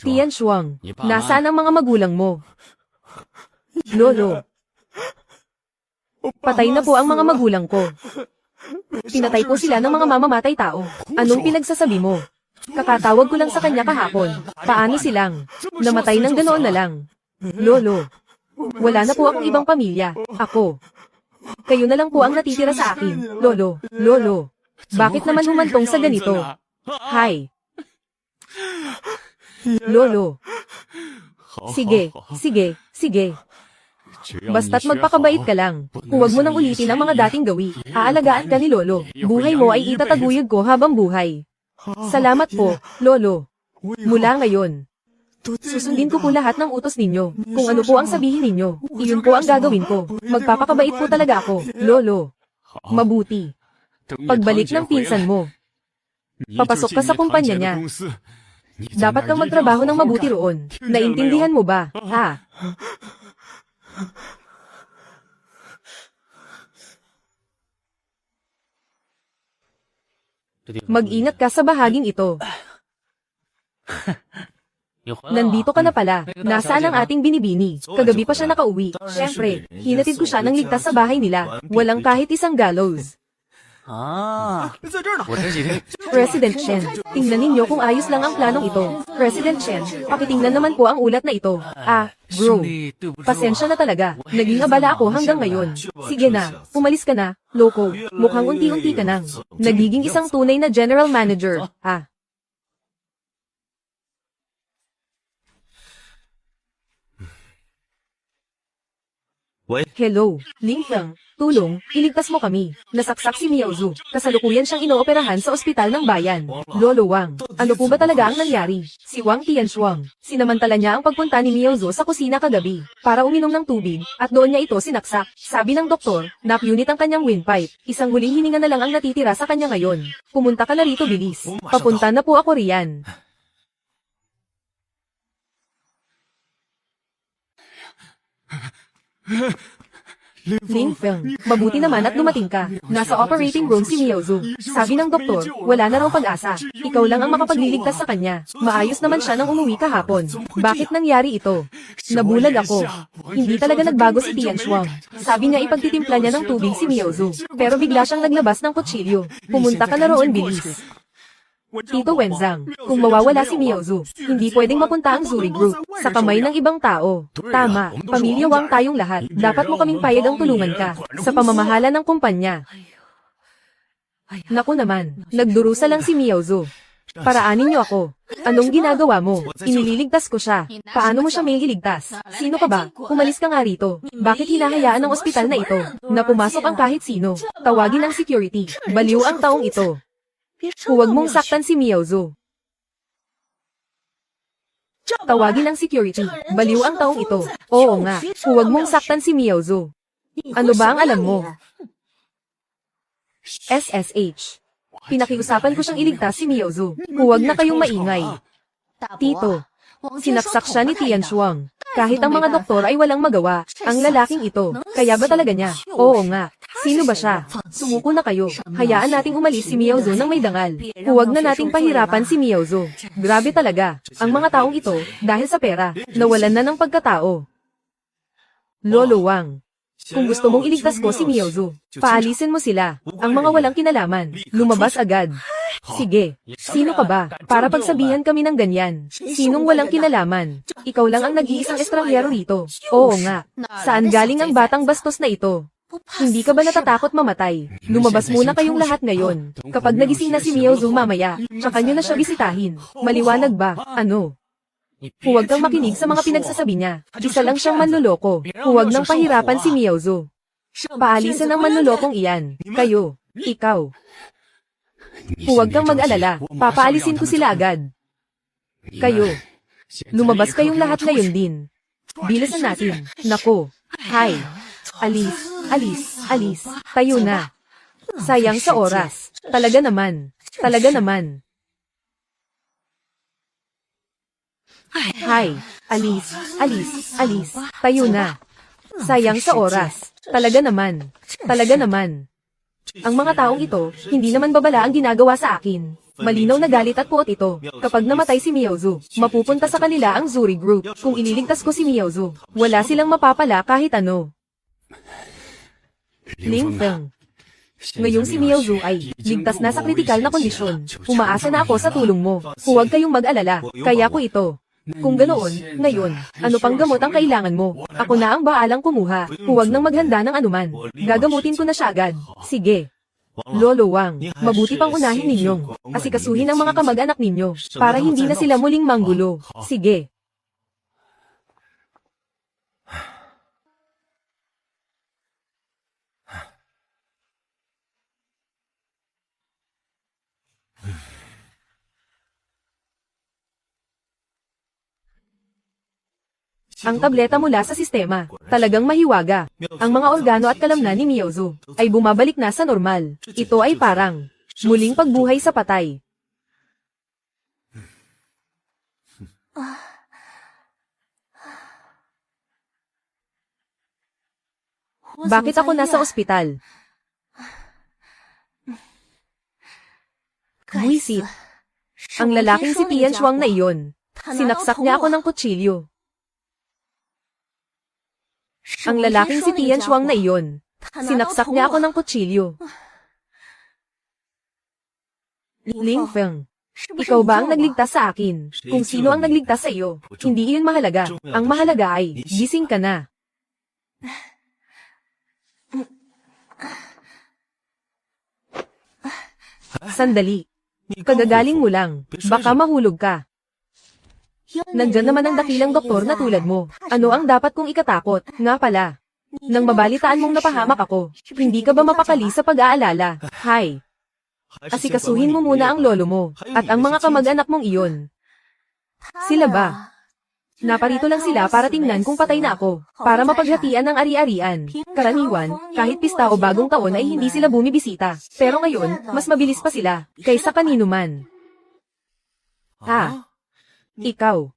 Tian Shuang, nasaan ang mga magulang mo? Lolo. Patay na po ang mga magulang ko. Pinatay po sila ng mga mamamatay tao. Anong pinagsasabi mo? Kakatawag ko lang sa kanya kahapon. Paano silang? Namatay ng ganoon na lang. Lolo. Wala na po akong ibang pamilya. Ako. Kayo na lang po ang natitira sa akin. Lolo. Bakit naman humantong sa ganito? Hi. Lolo. Sige. Basta't magpakabait ka lang. Huwag mo nang ulitin ang mga dating gawi. Aalagaan ka ni Lolo. Buhay mo ay itataguyod ko habang buhay. Salamat po, Lolo. Mula ngayon, susundin ko po lahat ng utos ninyo. Kung ano po ang sabihin ninyo, iyon po ang gagawin ko. Magpapakabait po talaga ako, Lolo. Mabuti. Pagbalik ng pinsan mo, papasok ka sa kumpanya niya. Dapat kang magtrabaho ng mabuti roon. Naintindihan mo ba? Mag-ingat ka sa bahaging ito. Nandito ka na pala. Nasaan ang ating binibini? Kagabi pa siya nakauwi. Siyempre, hinatid ko siya ng ligtas sa bahay nila. Walang kahit isang gallows. President Chen, tingnan ninyo kung ayos lang ang planong ito. President Chen, pakitingnan naman po ang ulat na ito. Bro. Pasensya na talaga. Naging abala ako hanggang ngayon. Sige na, umalis ka na, loko. Mukhang unti-unti ka nang nagiging isang tunay na general manager. Hello, Ling Feng. Tulong, iligtas mo kami. Nasaksak si Miaozu. Kasalukuyan siyang inooperahan sa ospital ng bayan. Lolo Wang, ano po ba talaga ang nangyari? Si Wang Tianshuang, sinamantala niya ang pagpunta ni Miaozu sa kusina kagabi para uminom ng tubig at doon niya ito sinaksak. Sabi ng doktor, napunit ang kanyang windpipe. Isang huling hininga na lang ang natitira sa kanya ngayon. Pumunta ka na rito bilis. Papunta na po ako riyan. Ling Feng, mabuti naman at dumating ka. Nasa operating room si Miaozu. Sabi ng doktor, wala na raw pag-asa. Ikaw lang ang makapagliligtas sa kanya. Maayos naman siya nang umuwi kahapon. Bakit nangyari ito? Nabulag ako. Hindi talaga nagbago si Tian Shuang. Sabi niya ipagtitimpla niya ng tubig si Miaozu. Pero bigla siyang naglabas ng kutsilyo. Pumunta ka na roon, bilis. Tito Wenzang, kung mawawala si Miaozu, hindi pwedeng mapunta ang Zuri Group sa kamay ng ibang tao. Tama, pamilya Wang tayong lahat. Dapat mo kaming payag ang tulungan ka sa pamamahala ng kumpanya. Naku naman, nagdurusa lang si Miaozu. Paraanin niyo ako. Anong ginagawa mo? Inililigtas ko siya. Paano mo siya may iligtas? Sino ka ba? Umalis ka nga rito. Bakit hinahayaan ng ospital na ito na pumasok ang kahit sino? Tawagin ang security. Baliw ang taong ito. Huwag mong saktan si Miaozu. Tawagin ang security. Baliw ang taong ito. Oo nga, huwag mong saktan si Miaozu. Ano ba ang alam mo? SSH. Pinakiusapan ko siyang iligtas si Miaozu. Huwag na kayong maingay. Tito, sinaksak siya ni Tian Shuang. Kahit ang mga doktor ay walang magawa, ang lalaking ito. Kaya ba talaga niya? Oo nga. Sino ba siya? Sumuko na kayo. Hayaan nating umalis si Miaozu nang may dangal. Huwag na nating pahirapan si Miaozu. Grabe talaga. Ang mga taong ito, dahil sa pera, nawalan na ng pagkatao. Lolo Wang. Kung gusto mong iligtas ko si Miaozu, paalisin mo sila. Ang mga walang kinalaman, lumabas agad. Sige, sino ka ba? Para pagsabihan kami ng ganyan. Sinong walang kinalaman? Ikaw lang ang nag-iisang estranghero rito. Oo nga. Saan galing ang batang bastos na ito? Hindi ka ba natatakot mamatay? Lumabas muna kayong lahat ngayon. Kapag nagising na si Miaozu mamaya, tsaka nyo na siya bisitahin. Maliwanag ba? Ano? Huwag kang makinig sa mga pinagsasabi niya. Isa lang siyang manloloko. Huwag nang pahirapan si Miaozu. Paalisan ang manlolokong iyan. Kayo. Ikaw. Huwag kang mag-alala. Papaalisin ko sila agad. Kayo. Lumabas kayong lahat ngayon din. Bilisan natin. Nako. Hi. Alis. Alis. Alis. Tayo na. Sayang sa oras. Talaga naman. Talaga naman. Hi. Alis. Alis. Alis. Tayo na. Sayang sa oras. Talaga naman. Talaga naman. Ang mga taong ito, hindi naman babala ang ginagawa sa akin. Malinaw na galit at puot ito. Kapag namatay si Miaozu, mapupunta sa kanila ang Zuri Group. Kung ililigtas ko si Miaozu, wala silang mapapala kahit ano. Ling Feng. Ngayong si Miaozu ay ligtas na sa kritikal na kondisyon. Umaasa na ako sa tulong mo. Huwag kayong mag-alala. Kaya ko ito. Kung ganoon, ngayon, ano pang gamot ang kailangan mo? Ako na ang baalang kumuha. Huwag nang maghanda ng anuman. Gagamutin ko na siya agad. Sige. Lolo Wang, mabuti pang unahin ninyong asikasuhin ang mga kamag-anak ninyo para hindi na sila muling manggulo. Sige. Ang tableta mula sa sistema, talagang mahiwaga. Ang mga organo at kalamnan ni Miaozu ay bumabalik na sa normal. Ito ay parang muling pagbuhay sa patay. Bakit ako nasa ospital? Buisit. Ang lalaking si Tian Shuang na iyon. Sinaksak niya ako ng kutsilyo. Ang lalaking si Tian Shuang na iyon. Sinaksak niya ako ng kutsilyo. Ling Feng. Ikaw ba ang nagligtas sa akin? Kung sino ang nagligtas sa iyo, hindi iyon mahalaga. Ang mahalaga ay, gising ka na. Sandali. Kagagaling mo lang. Baka mahulog ka. Nandyan naman ang dakilang doktor na tulad mo. Ano ang dapat kong ikatakot? Nga pala. Nang mabalitaan mong napahamak ako, hindi ka ba mapakali sa pag-aalala? Hi. Asikasuhin mo muna ang lolo mo, at ang mga kamag-anak mong iyon. Sila ba? Naparito lang sila para tingnan kung patay na ako, para mapaghatian ng ari-arian. Karaniwan, kahit pista o bagong taon ay hindi sila bumibisita. Pero ngayon, mas mabilis pa sila, kaysa kanino man. Ikaw.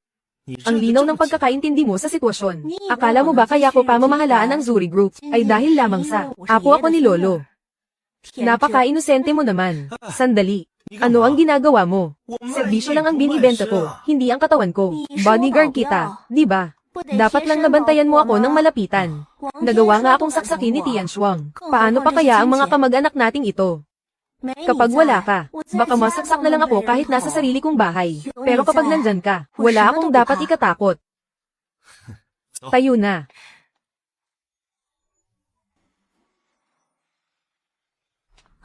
Ang linaw ng pagkakaintindi mo sa sitwasyon. Akala mo ba kaya ko pamamahalaan ang Zuri Group ay dahil lamang sa apo ako ni Lolo? Napaka-inosente mo naman. Sandali. Ano ang ginagawa mo? Serbisyo lang ang binibenta ko, hindi ang katawan ko. Bodyguard kita, di ba? Dapat lang nabantayan mo ako ng malapitan. Nagawa nga akong saksakin ni Tian Shuang. Paano pa kaya ang mga kamag-anak nating ito? Kapag wala ka, baka masaksak na lang ako kahit nasa sarili kong bahay. Pero kapag nandyan ka, wala akong dapat ikatakot. Tayo na.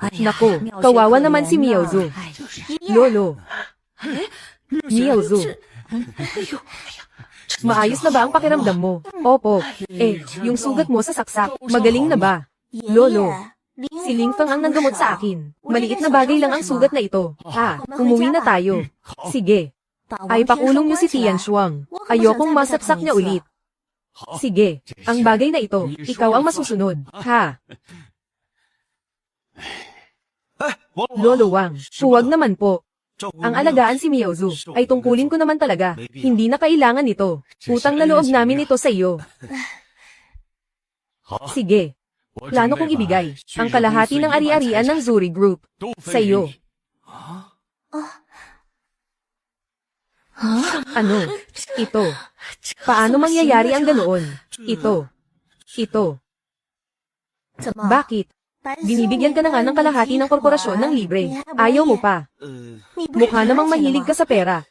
Naku, kawawa naman si Miaozu. Lolo. Miaozu. Maayos na ba ang pakiramdam mo? Opo. Yung sugat mo sa saksak, magaling na ba? Lolo. Si Ling Feng ang nanggamot sa akin. Maliit na bagay lang ang sugat na ito. Umuwi na tayo. Sige. Ay pakulong niyo si Tian Shuang. Ayokong masaksak niya ulit. Sige. Ang bagay na ito, ikaw ang masusunod. Lolo Wang, huwag naman po. Ang alagaan si Miaozu ay tungkulin ko naman talaga. Hindi na kailangan ito. Utang na loob namin ito sa iyo. Sige. Plano kong ibigay ang kalahati ng ari-arian ng Zuri Group sa iyo. Ano? Ito. Paano mangyayari ang ganoon? Ito. Bakit? Binibigyan ka na nga ng kalahati ng korporasyon ng libre. Ayaw mo pa. Mukha namang mahilig ka sa pera.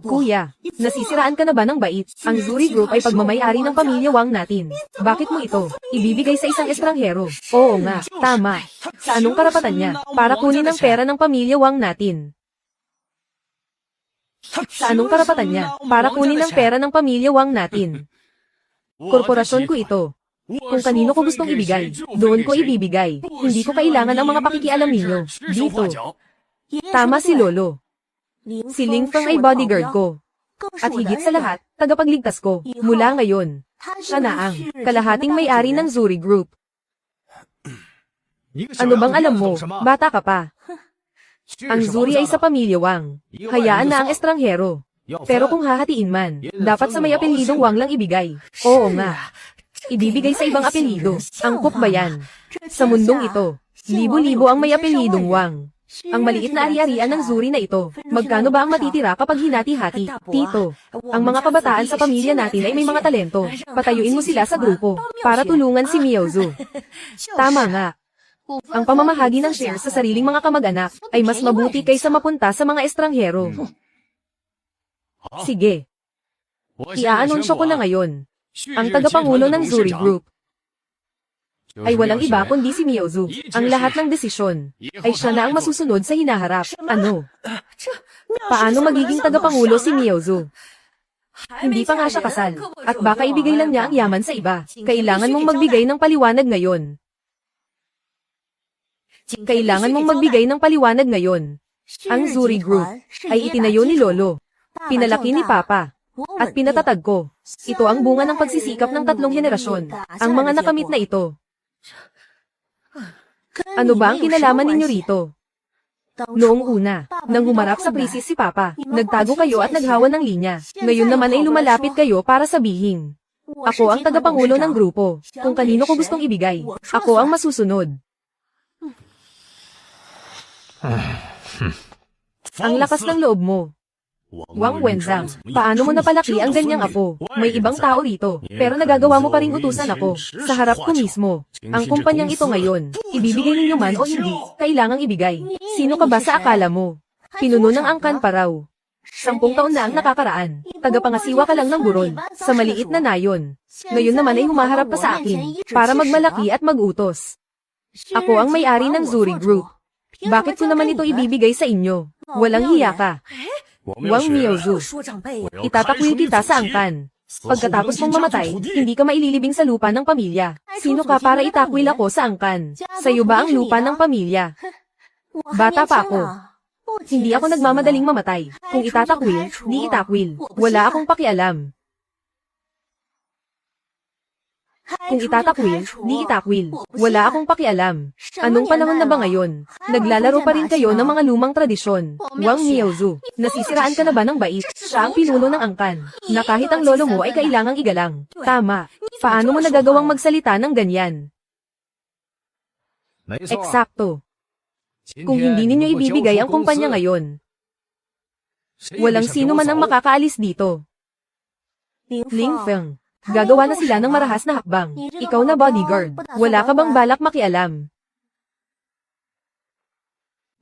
Kuya, nasisiraan ka na ba ng bait? Ang Zuri Group ay pagmamayari ng pamilya Wang natin. Bakit mo ito ibibigay sa isang estranghero? Oo nga, tama. Sa anong karapatan niya para kunin ang pera ng pamilya Wang natin? Sa anong karapatan niya para kunin ang pera ng pamilya Wang natin? Korporasyon ko ito. Kung kanino ko gustong ibigay, doon ko ibibigay. Hindi ko kailangan ang mga pakikialam ninyo. Dito. Tama si Lolo. Si Ling Feng ay bodyguard ko. At higit sa lahat, tagapagligtas ko. Mula ngayon, siya na ang kalahating may-ari ng Zuri Group. Ano bang alam mo? Bata ka pa. Ang Zuri ay sa pamilya Wang. Hayaan na ang estranghero. Pero kung hahatiin man, dapat sa may apelyidong Wang lang ibigay. Oo nga. Ibibigay sa ibang apelyido. Angkop ba yan? Sa mundong ito, libo-libo ang may apelyidong Wang. Ang maliit na ari-arian ng Zuri na ito, magkano ba ang matitira kapag hinati-hati? Tito, ang mga kabataan sa pamilya natin ay may mga talento. Patayuin mo sila sa grupo, para tulungan si Miaozu. Tama nga. Ang pamamahagi ng shares sa sariling mga kamag-anak ay mas mabuti kaysa mapunta sa mga estranghero. Sige. Iaanunsyo ko na ngayon. Ang tagapangulo ng Zuri Group ay walang iba kundi si Miaozu. Ang lahat ng desisyon ay siya na ang masusunod sa hinaharap. Ano? Paano magiging tagapangulo si Miaozu? Hindi pa nga siya kasal, at baka ibigay lang niya ang yaman sa iba. Kailangan mong magbigay ng paliwanag ngayon. Ang Zuri Group ay itinayo ni Lolo, pinalaki ni Papa, at pinatatag ko. Ito ang bunga ng pagsisikap ng 3 henerasyon. Ang mga nakamit na ito. Ano ba ang kinalaman ninyo rito? Noong una, nang humarap sa krisis si Papa, nagtago kayo at naghawan ng linya. Ngayon naman ay lumalapit kayo para sabihin. Ako ang tagapangulo ng grupo. Kung kanino ko gustong ibigay, ako ang masusunod. Ang lakas ng loob mo. Wang Wenzhang, paano mo napalaki ang ganyang apo? May ibang tao rito, pero nagagawa mo pa ring utusan ako, sa harap ko mismo. Ang kumpanyang ito ngayon, ibibigay ninyo man o hindi, kailangang ibigay. Sino ka ba sa akala mo? Pinuno ng angkan pa raw. 10 taon na ang nakakaraan, tagapangasiwa ka lang ng buron, sa maliit na nayon. Ngayon naman ay humaharap ka sa akin, para magmalaki at magutos. Ako ang may-ari ng Zuri Group. Bakit ko naman ito ibibigay sa inyo? Walang hiya ka. Wang Miaozu, itatakwil kita sa angkan. Pagkatapos mong mamatay, hindi ka maililibing sa lupa ng pamilya. Sino ka para itakwil ako sa angkan? Sa'yo ba ang lupa ng pamilya? Bata pa ako. Hindi ako nagmamadaling mamatay. Kung itatakwil, di itakwil. Wala akong pakialam. Kung itatakwil, di itakwil. Wala akong pakialam. Anong panahon na ba ngayon? Naglalaro pa rin kayo ng mga lumang tradisyon. Wang Miaozu, nasisiraan ka na ba ng bait? Siya ang pinuno ng angkan, na kahit ang lolo mo ay kailangang igalang. Tama. Paano mo nagagawang magsalita ng ganyan? Eksakto. Kung hindi ninyo ibibigay ang kumpanya ngayon, walang sino man ang makakaalis dito. Ling Feng, gagawa na sila ng marahas na hakbang. Ikaw na bodyguard. Wala ka bang balak makialam?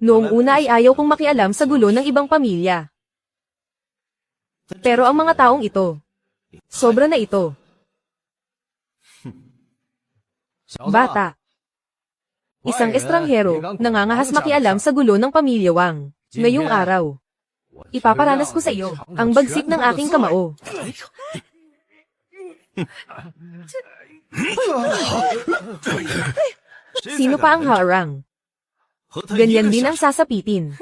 Noong una ay ayaw kong makialam sa gulo ng ibang pamilya. Pero ang mga taong ito, sobra na ito. Bata. Isang estranghero, nangangahas makialam sa gulo ng pamilya Wang. Ngayong araw, ipaparanas ko sa iyo ang bagsik ng aking kamao. Sino pa ang harang? Ganyan din ang sasapitin.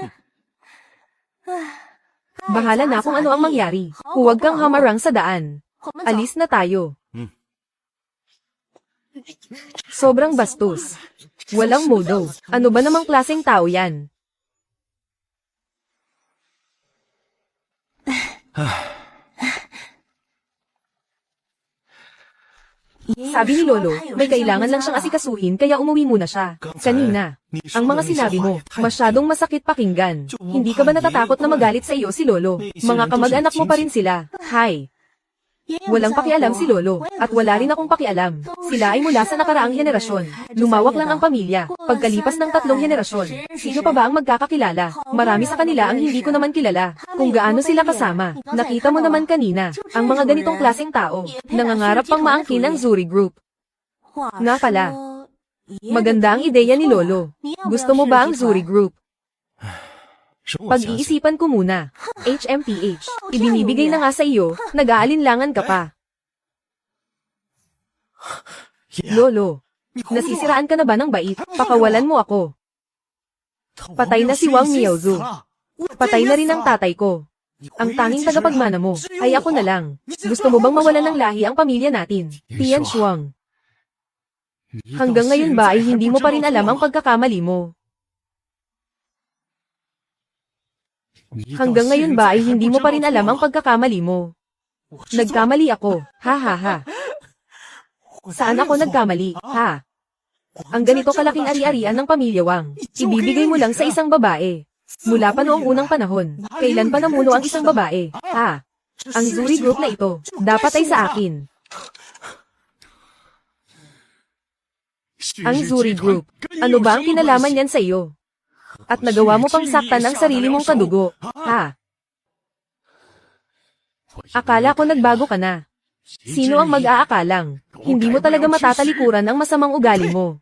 Bahala na kung ano ang mangyari. Huwag kang hamarang sa daan. Alis na tayo. Sobrang bastos. Walang modo. Ano ba namang klaseng tao yan? Sabi ni Lolo, may kailangan lang siyang asikasuhin kaya umuwi muna siya. Kanina, ang mga sinabi mo, masyadong masakit pakinggan. Hindi ka ba natatakot na magalit sa iyo si Lolo? Mga kamag-anak mo pa rin sila. Hi. Walang pakialam si Lolo, at wala rin akong pakialam. Sila ay mula sa nakaraang henerasyon. Lumawak lang ang pamilya. Pagkalipas ng 3 henerasyon, sino pa ba ang magkakakilala? Marami sa kanila ang hindi ko naman kilala. Kung gaano sila kasama, nakita mo naman kanina, ang mga ganitong klaseng tao, nangangarap pang maangkin ang Zuri Group. Nga pala, maganda ang ideya ni Lolo. Gusto mo ba ang Zuri Group? Pag-iisipan ko muna. HMPH, ibinibigay na nga sa iyo, nag-aalinlangan ka pa. Lolo, nasisiraan ka na ba ng bait? Pakawalan mo ako. Patay na si Wang Miaozu. Patay na rin ang tatay ko. Ang tanging tagapagmana mo, ay ako na lang. Gusto mo bang mawalan ng lahi ang pamilya natin? Tian Shuang. Hanggang ngayon ba ay hindi mo pa rin alam ang pagkakamali mo? Hanggang ngayon ba ay hindi mo pa rin alam ang pagkakamali mo? Nagkamali ako, ha ha ha. Saan ako nagkamali, ha? Ang ganito kalaking ari-arian ng pamilya Wang, ibibigay mo lang sa isang babae. Mula pa noong unang panahon, kailan pa namuno ang isang babae, ha? Ang Zuri Group na ito, dapat ay sa akin. Ang Zuri Group, ano ba ang kinalaman niyan sa iyo? At nagawa mo pang saktan ang sarili mong kadugo, ha? Akala ko nagbago ka na. Sino ang mag-aakalang? Hindi mo talaga matatalikuran ang masamang ugali mo.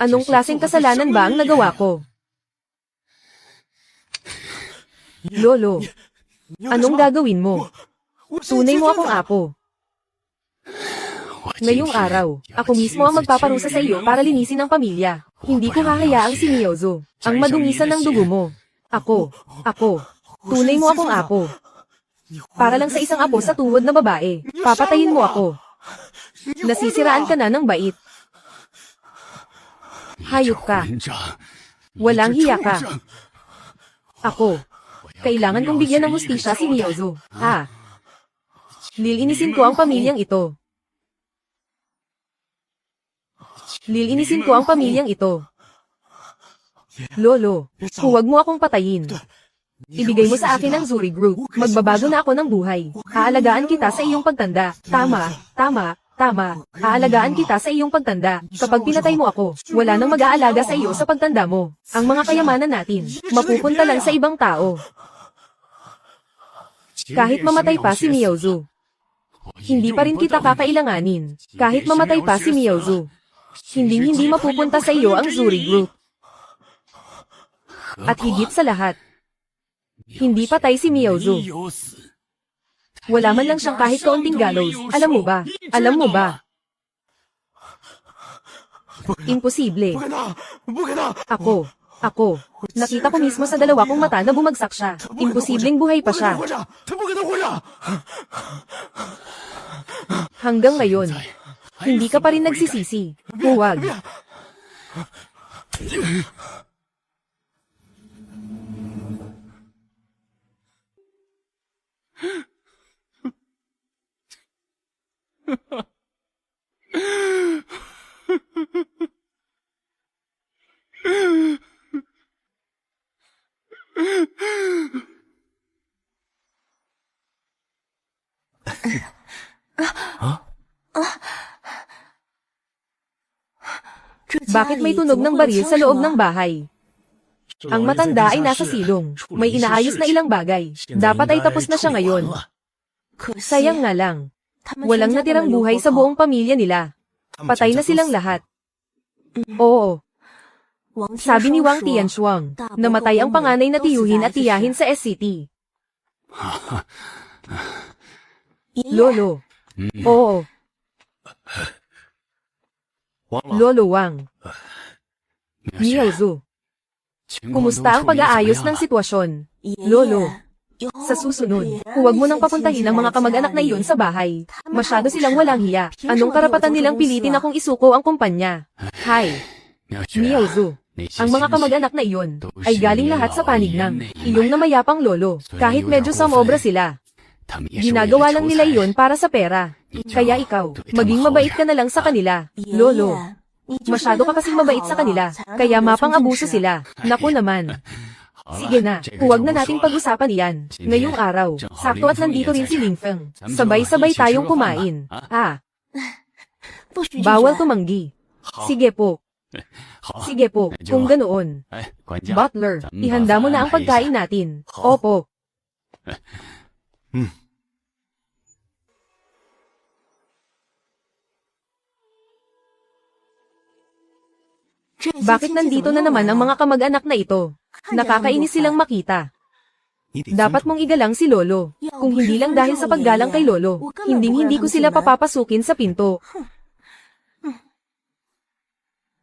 Anong klaseng kasalanan ba ang nagawa ko? Lolo, anong gagawin mo? Tunay mo akong apo. Ngayong araw, ako mismo ang magpaparusa sa iyo para linisin ang pamilya. Hindi ko hahayaang si Miaozu, ang madungisan ng dugo mo. Ako, tunay mo akong apo. Para lang sa isang apo sa tuhod na babae, papatayin mo ako. Nasisiraan ka na ng bait. Hayop ka. Walang hiya ka. Ako, kailangan kong bigyan ng hustisya si Miaozu, ha? Lilinisin ko ang pamilyang ito. Lilinisin ko ang pamilyang ito. Lolo, huwag mo akong patayin. Ibigay mo sa akin ang Zuri Group. Magbabago na ako ng buhay. Aalagaan kita sa iyong pagtanda. Tama. Aalagaan kita sa iyong pagtanda. Kapag pinatay mo ako, wala nang mag-aalaga sa iyo sa pagtanda mo. Ang mga kayamanan natin, mapupunta lang sa ibang tao. Kahit mamatay pa si Miaozu, hindi pa rin kita kakailanganin. Kahit mamatay pa si Miaozu, hindi mapupunta sa iyo ang Zuri Group. At higit sa lahat, hindi patay si Miaozu. Wala man lang siyang kahit kaunting gallows. Alam mo ba? Imposible. Ako. Nakita ko mismo sa dalawa kong mata na bumagsak siya. Imposibleng buhay pa siya. Hanggang ngayon, hindi ka pa rin nagsisisi. Huwag. Bakit may tunog ng baril sa loob ng bahay? Ang matanda ay nasa silong. May inaayos na ilang bagay. Dapat ay tapos na siya ngayon. Sayang nga lang. Walang natirang buhay sa buong pamilya nila. Patay na silang lahat. Oo. Sabi ni Wang Tianshuang, namatay ang panganay na tiyuhin at tiyahin sa SCT. Lolo. Oo. Lolo Wang. Miaozu. Kumusta ang pag-aayos ng sitwasyon? Lolo. Sa susunod, huwag mo nang papuntahin ang mga kamag-anak na iyon sa bahay. Masyado silang walang hiya. Anong karapatan nilang pilitin akong isuko ang kumpanya? Hay. Miaozu. Ang mga kamag-anak na iyon ay galing lahat sa panig ng iyong namayapang lolo. Kahit medyo samobra sila. Ginagawa lang nila iyon para sa pera. Kaya ikaw, maging mabait ka na lang sa kanila. Lolo. Masyado ka kasing mabait sa kanila, kaya mapang-abuso sila. Naku naman. Sige na, huwag na nating pag-usapan iyan. Ngayong araw, sakto at nandito rin si Lingfeng. Sabay-sabay tayong kumain. Bawal tumanggi. Sige po. Sige po, kung ganoon. Butler, ihanda mo na ang pagkain natin. Opo. Bakit nandito na naman ang mga kamag-anak na ito? Nakakainis silang makita. Dapat mong igalang si Lolo. Kung hindi lang dahil sa paggalang kay Lolo, hinding-hindi ko sila papapasukin sa pinto.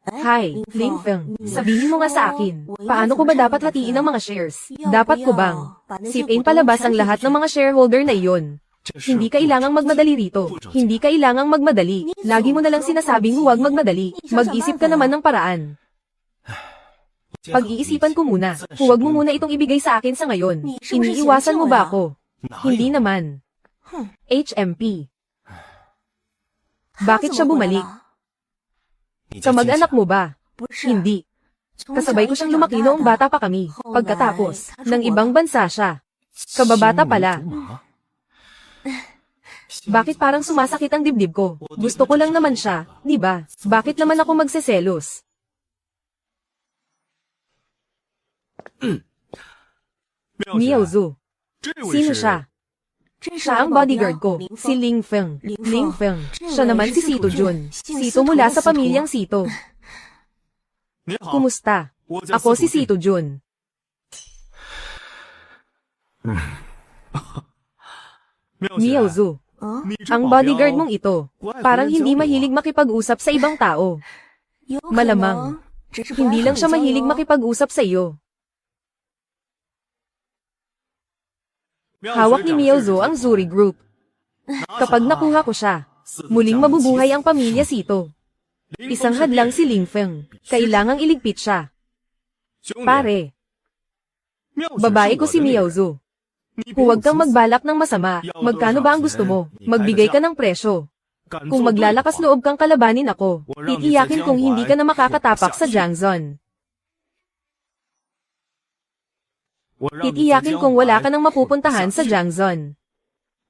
Hi, Lingfeng. Sabihin mo nga sa akin, paano ko ba dapat hatiin ang mga shares? Dapat ko bang sipin palabas ang lahat ng mga shareholder na iyon? Hindi kailangang magmadali rito. Hindi kailangang magmadali. Lagi mo na lang sinasabing huwag magmadali. Mag-isip ka naman ng paraan. Pag-iisipan ko muna. Huwag mo muna itong ibigay sa akin sa ngayon. Iniiwasan mo ba ako? Hindi naman. HMP. Bakit siya bumalik? Sa mag-anak mo ba? Hindi. Kasabay ko siyang lumaki noong bata pa kami. Pagkatapos, ng ibang bansa siya. Kababata pala. Bakit parang sumasakit ang dibdib ko? Gusto ko lang naman siya, di ba? Bakit naman ako magseselos? Miaozu. Sino siya? Siya ang bodyguard ko, si Lingfeng. Lingfeng. Siya naman si Sito Jun. Sito mula sa pamilyang Sito. Kumusta? Ako si Sito Jun. Miaozu. Ang bodyguard mong ito, parang hindi mahilig makipag-usap sa ibang tao. Malamang, hindi lang siya mahilig makipag-usap sa iyo. Hawak ni Miaozu ang Zuri Group. Kapag nakuha ko siya, muling mabubuhay ang pamilya Sito. Isang hadlang si Lingfeng. Kailangang iligpit siya. Pare. Babae ko si Miaozu. Huwag kang magbalak ng masama. Magkano ba ang gusto mo? Magbigay ka ng presyo. Kung maglalakas loob kang kalabanin ako, titiyakin kong hindi ka na makakatapak sa Jiangzon. Titiyakin kong wala ka nang mapupuntahan sa Jiangzon.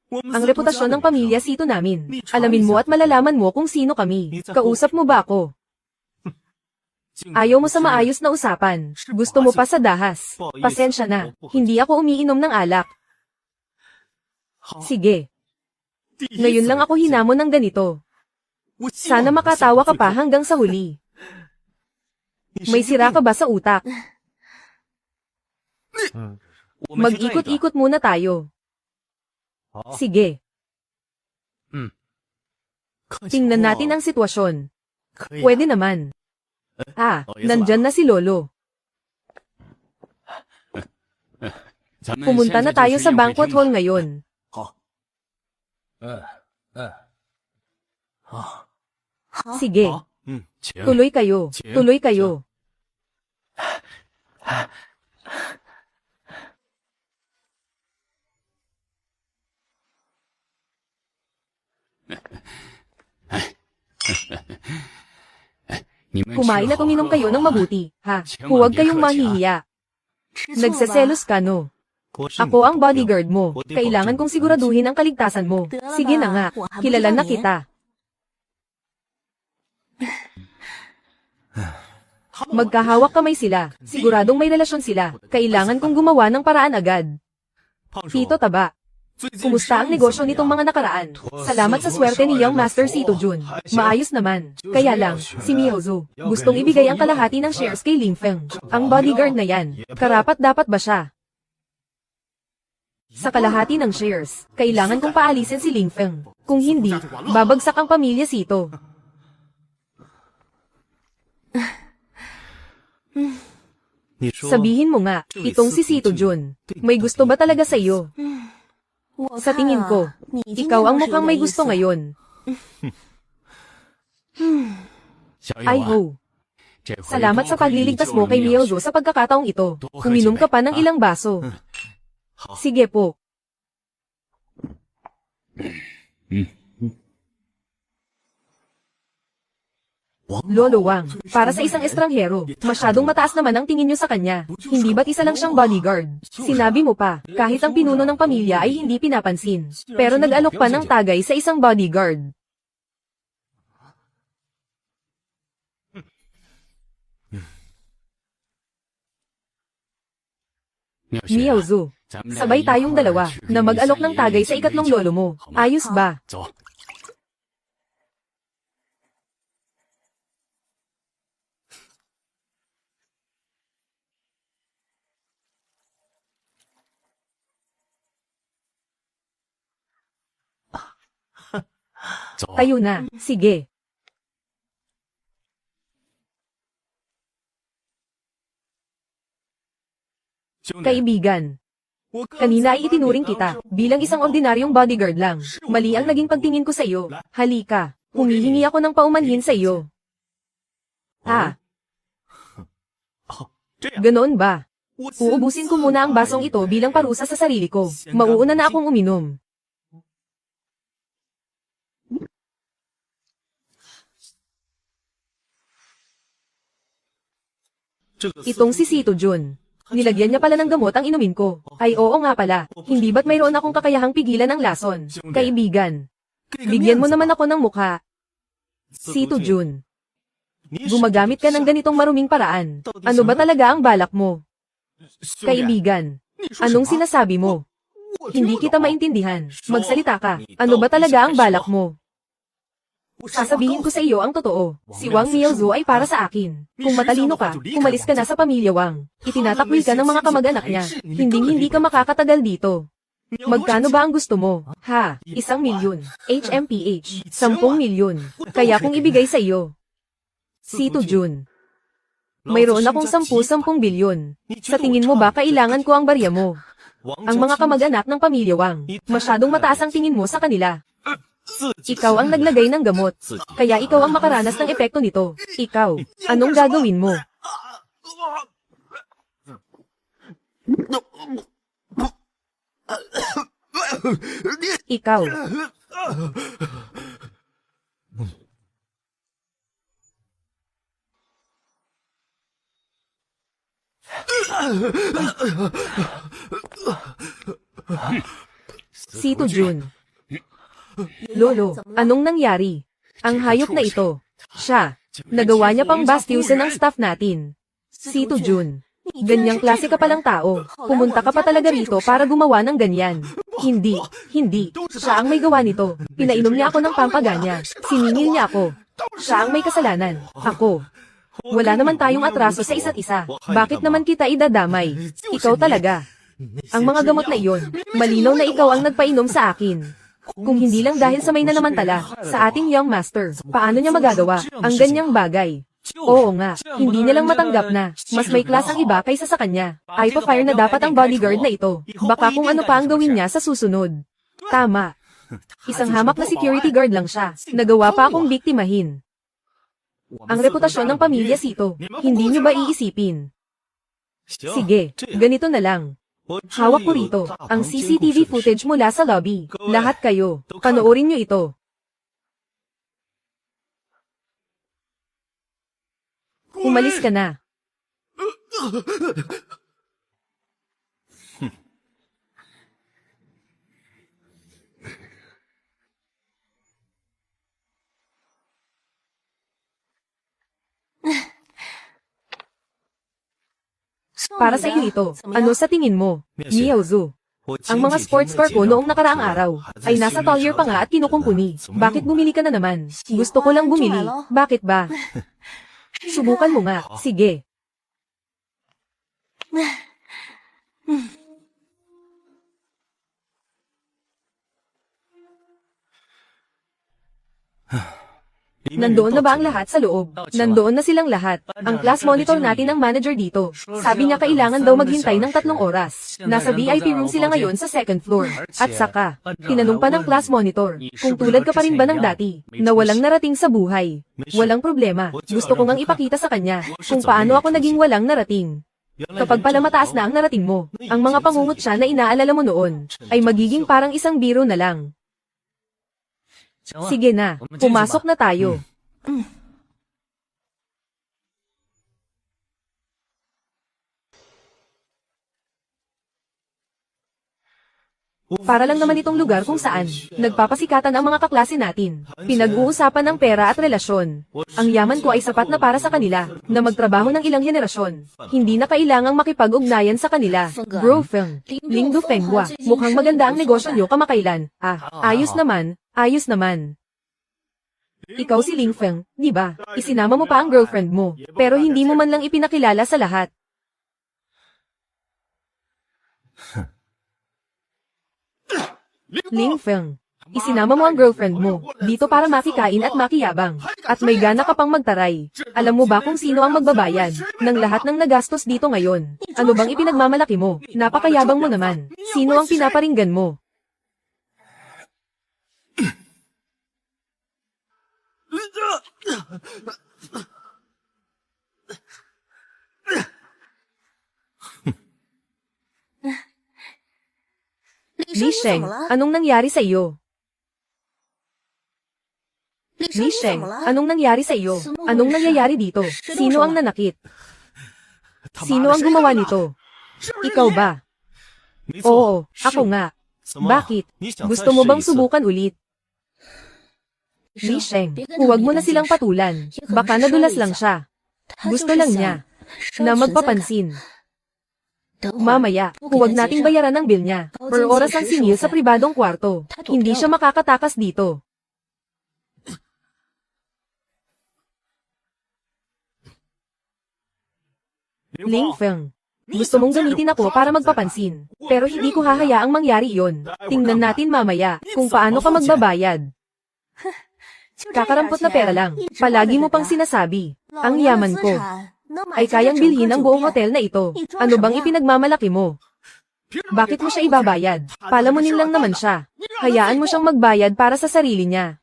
Ang reputasyon ng pamilya Sito namin. Alamin mo at malalaman mo kung sino kami. Kausap mo ba ako? Ayaw mo sa maayos na usapan. Gusto mo pa sa dahas. Pasensya na. Hindi ako umiinom ng alak. Sige. Ngayon lang ako hinamon ng ganito. Sana makatawa ka pa hanggang sa huli. May sira ka ba sa utak? Mag-ikot-ikot muna tayo. Sige. Tingnan natin ang sitwasyon. Pwede naman. Nandyan na si Lolo. Pumunta na tayo sa banquet hall ngayon. 好， Sige, 请 tuloy kayo, tuloy kayo. Kumain at uminom kayo ng mabuti, ha? Huwag kayong mahihiya. Nagseselos ka, no? Ako ang bodyguard mo. Kailangan kong siguraduhin ang kaligtasan mo. Sige na nga, kilala na kita. Magkahawak kamay sila. Siguradong may relasyon sila. Kailangan kong gumawa ng paraan agad. Tito Taba, kumusta ang negosyo nitong mga nakaraan? Salamat sa swerte ni Young Master Sito Jun. Maayos naman. Kaya lang, si Mihozo, gustong ibigay ang kalahati ng shares kay Ling Feng. Ang bodyguard na yan, karapat dapat ba siya? Sa kalahati ng shares, kailangan kong paalisin si Ling Feng. Kung hindi, babagsak ang pamilya Sito. Sabihin mo nga, itong si Sito Jun, may gusto ba talaga sa iyo? Sa tingin ko, ikaw ang mukhang may gusto ngayon. Ay ho. Salamat sa pagliligtas mo kay Mihozo sa pagkakataong ito. Uminom ka pa ng ilang baso. Sige po. Lolo Wang, para sa isang estranghero, masyadong mataas naman ang tingin niyo sa kanya. Hindi ba't isa lang siyang bodyguard? Sinabi mo pa, kahit ang pinuno ng pamilya ay hindi pinapansin. Pero nag-alok pa ng tagay sa isang bodyguard. Mihozo, sabay tayong dalawa na mag-alok ng tagay sa ikatlong lolo mo. Ayos ba? Tayo na, sige. Kaibigan, kanina ay itinuring kita bilang isang ordinaryong bodyguard lang. Mali ang naging pagtingin ko sa iyo. Halika, humihingi ako ng paumanhin sa iyo. Ah, ganoon ba? Uubusin ko muna ang basong ito bilang parusa sa sarili ko. Mauuna na akong uminom. Itong si Sito Jun. Nilagyan niya pala ng gamot ang inumin ko. Ay oo nga pala, hindi ba't mayroon akong kakayahang pigilan ang lason? Kaibigan, bigyan mo naman ako ng mukha. Sito Jun, gumagamit ka ng ganitong maruming paraan. Ano ba talaga ang balak mo? Kaibigan, anong sinasabi mo? Hindi kita maintindihan. Magsalita ka. Ano ba talaga ang balak mo? Sasabihin ko sa iyo ang totoo. Si Wang Mihozo ay para sa akin. Kung matalino ka, umalis ka na sa pamilya Wang. Itinatakwil ka ng mga kamag-anak niya. Hindi ka makakatagal dito. Magkano ba ang gusto mo? Ha, 1 milyon. HMPH, 10 milyon. Kaya kung ibigay sa iyo. Sito Jun, mayroon akong 10 bilyon. Sa tingin mo ba kailangan ko ang barya mo? Ang mga kamag-anak ng pamilya Wang, masyadong mataas ang tingin mo sa kanila. Ikaw ang naglagay ng gamot, kaya ikaw ang makaranas ng epekto nito. Ikaw, anong gagawin mo? Ikaw. Sito Jun. Lolo, anong nangyari? Ang hayop na ito. Siya. Nagawa niya pang bastyusan ng staff natin. Sito Jun. Ganyang klase ka palang tao. Pumunta ka pa talaga rito para gumawa ng ganyan. Hindi. Siya ang may gawa nito. Pinainom niya ako ng pampaganya. Siningil niya ako. Siya ang may kasalanan. Ako. Wala naman tayong atraso sa isa't isa. Bakit naman kita idadamay? Ikaw talaga. Ang mga gamot na iyon, malinaw na ikaw ang nagpainom sa akin. Kung hindi lang dahil sa may nanamantala sa ating young master, paano niya magagawa ang ganyang bagay? Oo nga, hindi niya lang matanggap na mas may class ang iba kaysa sa kanya. Ipa-fire na dapat ang bodyguard na ito. Baka kung ano pa ang gawin niya sa susunod. Tama. Isang hamak na security guard lang siya. Nagawa pa akong biktimahin. Ang reputasyon ng pamilya Sito, hindi niyo ba iisipin? Sige, ganito na lang. Hawak ko rito, ang CCTV footage mula sa lobby. Lahat kayo, panoorin niyo ito. Umalis ka na. Para sa iyo ito, ano sa tingin mo? Miyaozu. Ang mga sports car ko noong nakaraang araw ay nasa Collier pa nga at kinukumpuni. Bakit bumili ka na naman? Gusto ko lang bumili. Bakit ba? Subukan mo nga. Sige. Nandoon na ba ang lahat sa loob? Nandoon na silang lahat. Ang class monitor natin ang manager dito. Sabi niya kailangan daw maghintay ng 3 oras. Nasa VIP room sila ngayon sa 2nd floor. At saka, tinanong pa ng class monitor, kung tulad ka pa rin ba ng dati, na walang narating sa buhay. Walang problema. Gusto ko ngang ipakita sa kanya, kung paano ako naging walang narating. Kapag pala mataas na ang narating mo, ang mga pangungutya na inaalala mo noon, ay magiging parang isang biro na lang. Sige na, pumasok na tayo. Para lang naman itong lugar kung saan nagpapasikatan ang mga kaklase natin. Pinag-uusapan ng pera at relasyon. Ang yaman ko ay sapat na para sa kanila, na magtrabaho ng ilang henerasyon. Hindi na kailangang makipag-ugnayan sa kanila. Bro Feng, Lingdu Fenghua, mukhang maganda ang negosyo niyo kamakailan. Ayos naman, ayos naman. Ikaw si Ling Feng, di ba? Isinama mo pa ang girlfriend mo, pero hindi mo man lang ipinakilala sa lahat. Ling Feng, isinama mo ang girlfriend mo dito para makikain at makiyabang. At may gana ka pang magtaray. Alam mo ba kung sino ang magbabayad ng lahat ng nagastos dito ngayon? Ano bang ipinagmamalaki mo? Napakayabang mo naman. Sino ang pinaparinggan mo? Li Sheng, anong nangyari sa iyo? Li Sheng, anong nangyari sa iyo? Anong nangyayari dito? Sino ang nanakit? Sino ang gumawa nito? Ikaw ba? Oo, ako nga. Bakit? Gusto mo bang subukan ulit? Li Sheng, huwag mo na silang patulan. Baka nadulas lang siya. Gusto lang niya na magpapansin. Mamaya, huwag nating bayaran ang bill niya. Per oras ang singil sa pribadong kwarto. Hindi siya makakatakas dito. Ling Feng, gusto mong gamitin ako para magpapansin. Pero hindi ko hahayaang mangyari iyon. Tingnan natin mamaya kung paano ka magbabayad. Kakarampot na pera lang. Palagi mo pang sinasabi. Ang yaman ko ay kayang bilhin ang buong hotel na ito. Ano bang ipinagmamalaki mo? Bakit mo siya ibabayad? Palamunin lang naman siya. Hayaan mo siyang magbayad para sa sarili niya.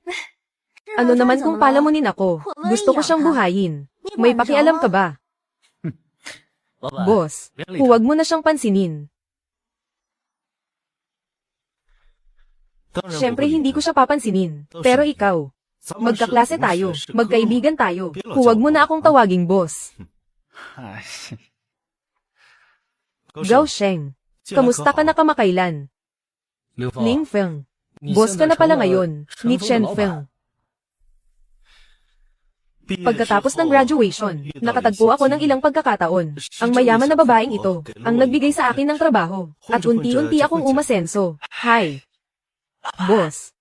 Ano naman kung palamunin ako? Gusto ko siyang buhayin. May pakialam ka ba? Boss, huwag mo na siyang pansinin. Siyempre hindi ko siya papansinin. Pero ikaw, magkaklase tayo, magkaibigan tayo. Huwag mo na akong tawaging boss. Gao Sheng, kamusta ka na kamakailan? Ling Feng, boss ka na pala ngayon, ni Chen Feng. Pagkatapos ng graduation, nakatagpo ako ng ilang pagkakataon. Ang mayaman na babaeng ito, ang nagbigay sa akin ng trabaho, at unti-unti akong umasenso. Hi, boss.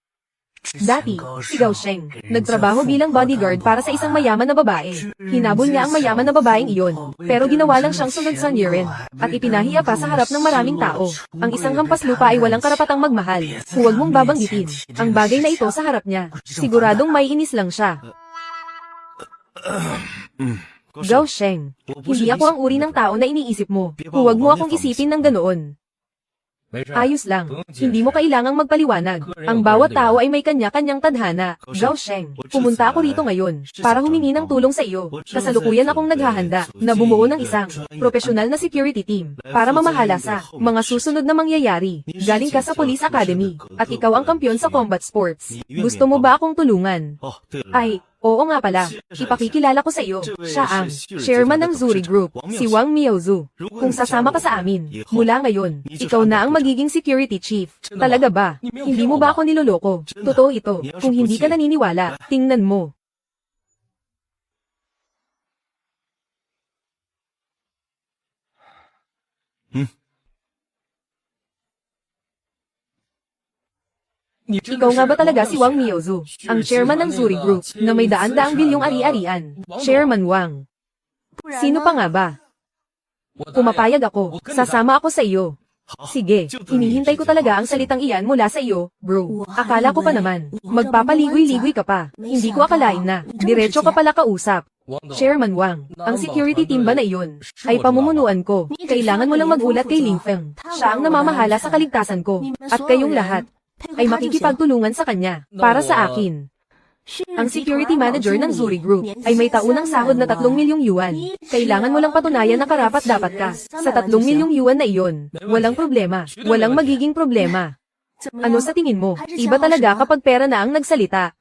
Dati, si Gao Sheng, nagtrabaho bilang bodyguard para sa isang mayaman na babae. Hinabol niya ang mayaman na babaeng iyon, pero ginawa lang siyang sunod sa Niren, at ipinahiya pa sa harap ng maraming tao. Ang isang hampas lupa ay walang karapatang magmahal. Huwag mong babanggitin ang bagay na ito sa harap niya. Siguradong may inis lang siya. Gao Sheng, hindi ako ang uri ng tao na iniisip mo. Huwag mo akong isipin ng ganoon. Ayos lang. Hindi mo kailangang magpaliwanag. Ang bawat tao ay may kanya-kanyang tadhana. Gao Sheng, pumunta ako rito ngayon para humingi ng tulong sa iyo. Kasalukuyan akong naghahanda na bumuo ng isang profesional na security team para mamahala sa mga susunod na mangyayari. Galing ka sa Police Academy at ikaw ang kampiyon sa combat sports. Gusto mo ba akong tulungan? Ay, oo nga pala. Ipakikilala ko sa iyo. Siya ang chairman ng Zuri Group, si Wang Miaozu. Kung sasama ka sa amin, mula ngayon, ikaw na ang magiging security chief. Talaga ba? Hindi mo ba ako niloloko? Totoo ito. Kung hindi ka naniniwala, tingnan mo. Ikaw nga ba talaga si Wang Miaozu, ang chairman ng Zuri Group, na may daan-daang bilyong ari-arian? Chairman Wang. Sino pa nga ba? Pumapayag ako, sasama ako sa iyo. Sige, hinihintay ko talaga ang salitang iyan mula sa iyo, bro. Akala ko pa naman, magpapaligoy-ligoy ka pa. Hindi ko akalain na, diretso ka pala kausap. Chairman Wang, ang security team ba na iyon ay pamumunuan ko. Kailangan mo lang magulat kay Ling Feng. Siya ang namamahala sa kaligtasan ko. At kayong lahat ay makikipagtulungan sa kanya, para sa akin. Ang security manager ng Zuri Group ay may taunang sahod na 3 milyong yuan. Kailangan mo lang patunayan na karapat-dapat ka sa 3 milyong yuan na iyon. Walang problema, walang magiging problema. Ano sa tingin mo? Iba talaga kapag pera na ang nagsalita.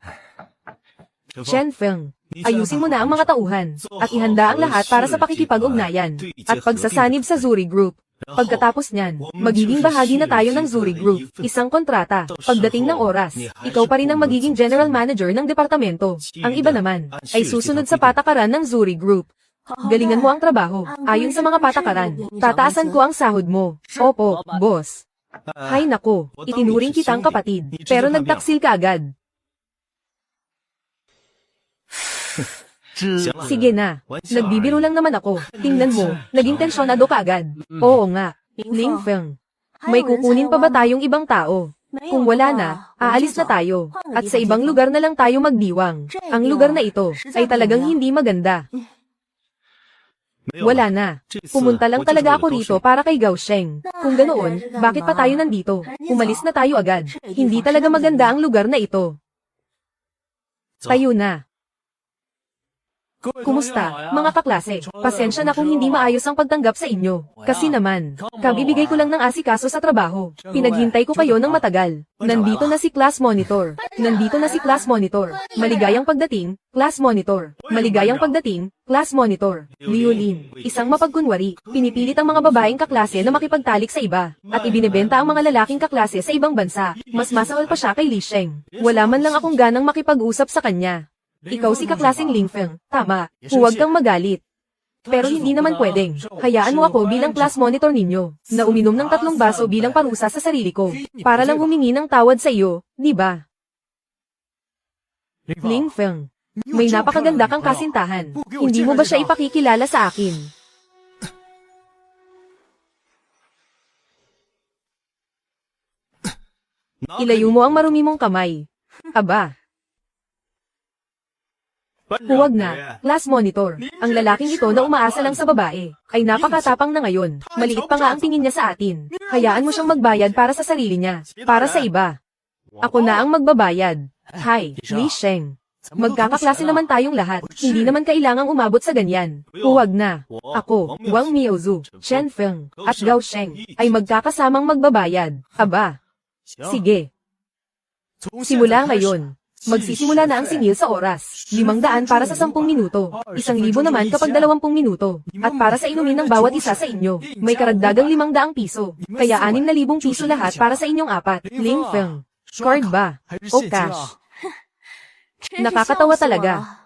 Chen Feng, ayusin mo na ang mga tauhan, at ihanda ang lahat para sa pakikipag-ugnayan, at pagsasanib sa Zuri Group. Pagkatapos niyan, magiging bahagi na tayo ng Zuri Group, isang kontrata. Pagdating ng oras, ikaw pa rin ang magiging general manager ng departamento. Ang iba naman, ay susunod sa patakaran ng Zuri Group. Galingan mo ang trabaho, ayon sa mga patakaran. Tataasan ko ang sahod mo. Opo, boss. Hay nako, itinuring kitang kapatid, pero nagtaksil ka agad. Sige na, nagbibiro lang naman ako. Tingnan mo, naging tensyonado ka agad. Oo nga, Ling Feng. May kukunin pa ba tayong ibang tao? Kung wala na, aalis na tayo. At sa ibang lugar na lang tayo magdiwang. Ang lugar na ito ay talagang hindi maganda. Wala na. Pumunta lang talaga ako rito para kay Gao Sheng. Kung ganoon, bakit pa tayo nandito? Umalis na tayo agad. Hindi talaga maganda ang lugar na ito. Tayo na. Kumusta, mga kaklase? Pasensya na kung hindi maayos ang pagtanggap sa inyo. Kasi naman, kabibigay ko lang ng asikaso sa trabaho. Pinaghintay ko kayo ng matagal. Nandito na si Class Monitor. Nandito na si Class Monitor. Maligayang pagdating, Class Monitor. Maligayang pagdating, Class Monitor. Liu Lin, isang mapagkunwari. Pinipilit ang mga babaeng kaklase na makipagtalik sa iba. At ibinebenta ang mga lalaking kaklase sa ibang bansa. Mas masawal pa siya kay Li Sheng. Wala man lang akong ganang makipag-usap sa kanya. Ikaw si kaklaseng Ling Feng, tama, huwag kang magalit. Pero hindi naman pwedeng, hayaan mo ako bilang class monitor ninyo, na uminom ng 3 baso bilang parusa sa sarili ko, para lang humingi ng tawad sa iyo, di ba? Ling Feng, may napakaganda kang kasintahan, hindi mo ba siya ipakikilala sa akin? Ilayo mo ang marumi mong kamay. Aba. Huwag na, class monitor. Ang lalaking ito na umaasa lang sa babae, ay napakatapang na ngayon. Maliit pa nga ang tingin niya sa atin. Hayaan mo siyang magbayad para sa sarili niya, para sa iba. Ako na ang magbabayad. Hi, Li Sheng. Magkakaklase naman tayong lahat. Hindi naman kailangang umabot sa ganyan. Huwag na. Ako, Wang Miaozu, Chen Feng, at Gao Sheng, ay magkakasamang magbabayad. Aba. Sige. Simula ngayon. Magsisimula na ang singil sa oras. 500 para sa 10 minuto. 1,000 naman kapag 20 minuto. At para sa inumin ng bawat isa sa inyo, may karagdagang 500 piso. Kaya 6,000 piso lahat para sa inyong 4. Ling Feng. Card ba? O cash? Nakakatawa talaga.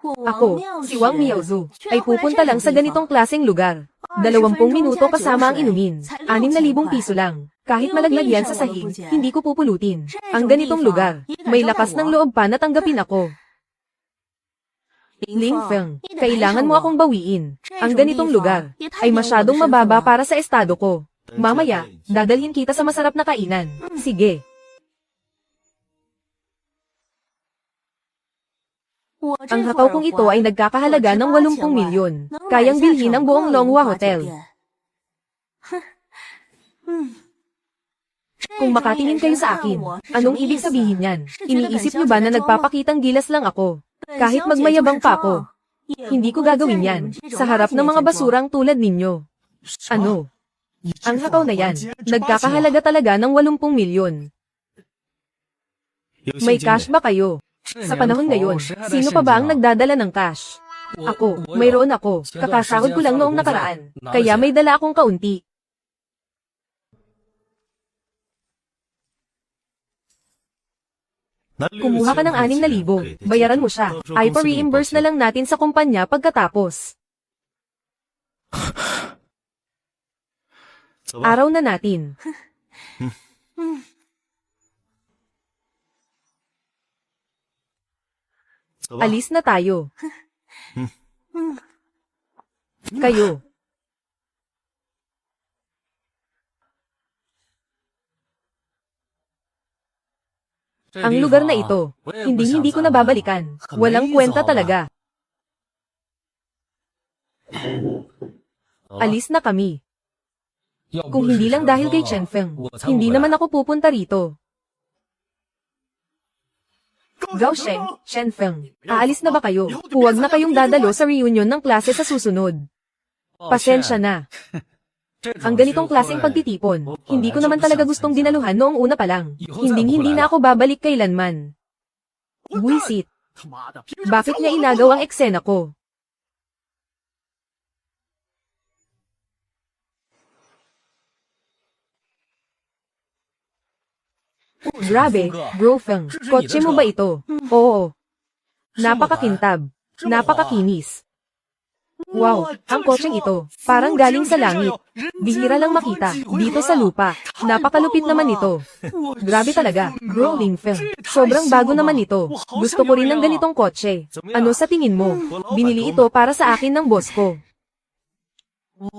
Ako, si Wang Miaozu, ay pupunta lang sa ganitong klaseng lugar. 20 minuto kasama ang inumin. 6,000 piso lang. Kahit malaglag yan sa sahig, hindi ko pupulutin. Ang ganitong lugar, may lakas ng loob pa na tanggapin ako. Ling Feng, kailangan mo akong bawiin. Ang ganitong lugar, ay masyadong mababa para sa estado ko. Mamaya, dadalhin kita sa masarap na kainan. Sige. Ang hakaw kong ito ay nagkakahalaga ng 80 milyon. Kayang bilhin ang buong Longhua Hotel. Kung makatingin kayo sa akin, anong ibig sabihin yan? Iniisip niyo ba na nagpapakitang gilas lang ako? Kahit magmayabang pa ako. Hindi ko gagawin yan, sa harap ng mga basurang tulad ninyo. Ano? Ang hakaw na yan, nagkakahalaga talaga ng 80 milyon. May cash ba kayo? Sa panahon ngayon, sino pa ba ang nagdadala ng cash? Ako, mayroon ako, kakasahod ko lang noong nakaraan, kaya may dala akong kaunti. Kumuha ka ng 6,000, bayaran mo siya, ay pa-reimburse na lang natin sa kumpanya pagkatapos. Araw na natin. Alis na tayo. Kayo. Ang lugar na ito, hindi ko nababalikan. Walang kwenta talaga. Alis na kami. Kung hindi lang dahil kay Chen Feng, hindi naman ako pupunta rito. Gao Sheng, Chen Feng, aalis na ba kayo? Huwag na kayong dadalo sa reunion ng klase sa susunod. Pasensya na. Ang ganitong klaseng pagtitipon, hindi ko naman talaga gustong dinaluhan noong una pa lang. Hindi na ako babalik kailanman. Buisit. Bakit niya inagaw ang eksena ko? Grabe, Bro Feng, kotse mo ba ito? Oo. Napakakintab. Napakakinis. Wow, ang kotseng ito, parang galing sa langit. Bihira lang makita, dito sa lupa. Napakalupit naman ito. Grabe talaga, Bro Ling Feng. Sobrang bago naman ito. Gusto ko rin ng ganitong kotse. Ano sa tingin mo? Binili ito para sa akin ng boss ko.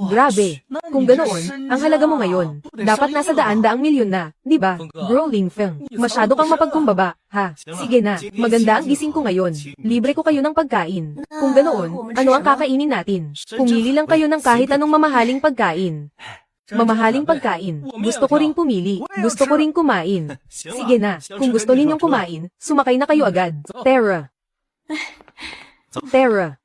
Grabe. Kung ganoon, ang halaga mo ngayon, dapat nasa daan-daang milyon na, di ba? Bro Ling Feng, masyado kang mapagkumbaba, ha? Sige na, maganda ang gising ko ngayon. Libre ko kayo ng pagkain. Kung ganoon, ano ang kakainin natin? Pumili lang kayo ng kahit anong mamahaling pagkain. Mamahaling pagkain. Gusto ko ring pumili. Gusto ko ring kumain. Sige na, kung gusto ninyong kumain, sumakay na kayo agad. Terra. Terra.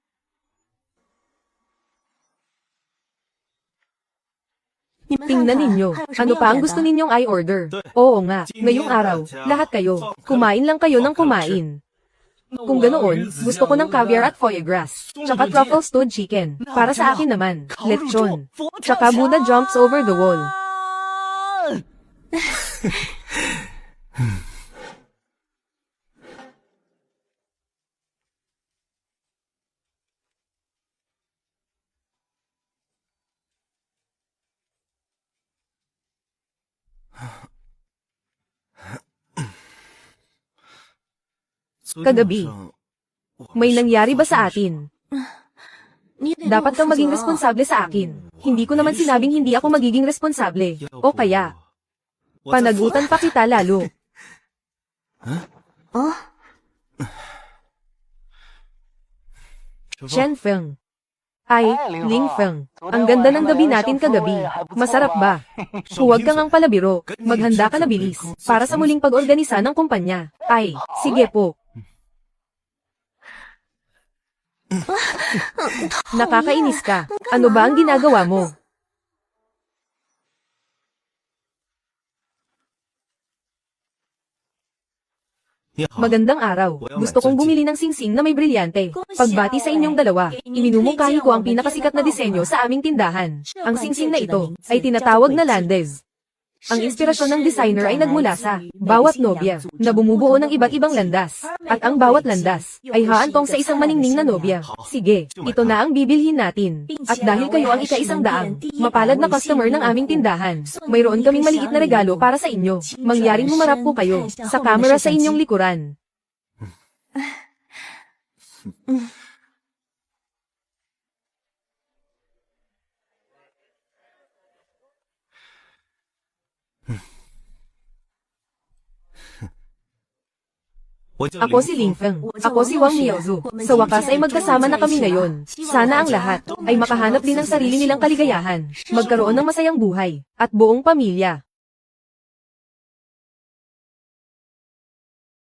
Tingnan ninyo, ano pa ang gusto ninyong i-order? Oo nga, ngayong araw, lahat kayo, kumain lang kayo ng kumain. Kung ganoon, gusto ko ng caviar at foie gras, tsaka truffle stewed chicken, para sa akin naman, lechon, tsaka Buddha jumps over the wall. Kagabi, may nangyari ba sa atin? Dapat kang maging responsable sa akin. Hindi ko naman sinabing hindi ako magiging responsable. O kaya, panagutan pa kita lalo. Chen Feng. Ay, Ling Feng. Ang ganda ng gabi natin kagabi. Masarap ba? Huwag kang ang palabiro. Maghanda ka na bilis, para sa muling pag-organisa ng kumpanya. Ay, sige po. Nakakainis ka. Ano ba ang ginagawa mo? Magandang araw. Gusto kong bumili ng singsing na may brilyante. Pagbati sa inyong dalawa, iminumungkahi ko ang pinakasikat na disenyo sa aming tindahan. Ang singsing na ito ay tinatawag na Landez. Ang inspirasyon ng designer ay nagmula sa bawat nobya na bumubuo ng iba't ibang landas. At ang bawat landas ay haantong sa isang maningning na nobya. Sige, ito na ang bibilhin natin. At dahil kayo ang ika-100, mapalad na customer ng aming tindahan, mayroon kaming maliit na regalo para sa inyo. Mangyaring humarap po kayo sa camera sa inyong likuran. Ako si Ling Feng. Ako si Wang Miaozu. Sa wakas ay magkasama na kami ngayon. Sana ang lahat ay makahanap din ng sarili nilang kaligayahan, magkaroon ng masayang buhay, at buong pamilya.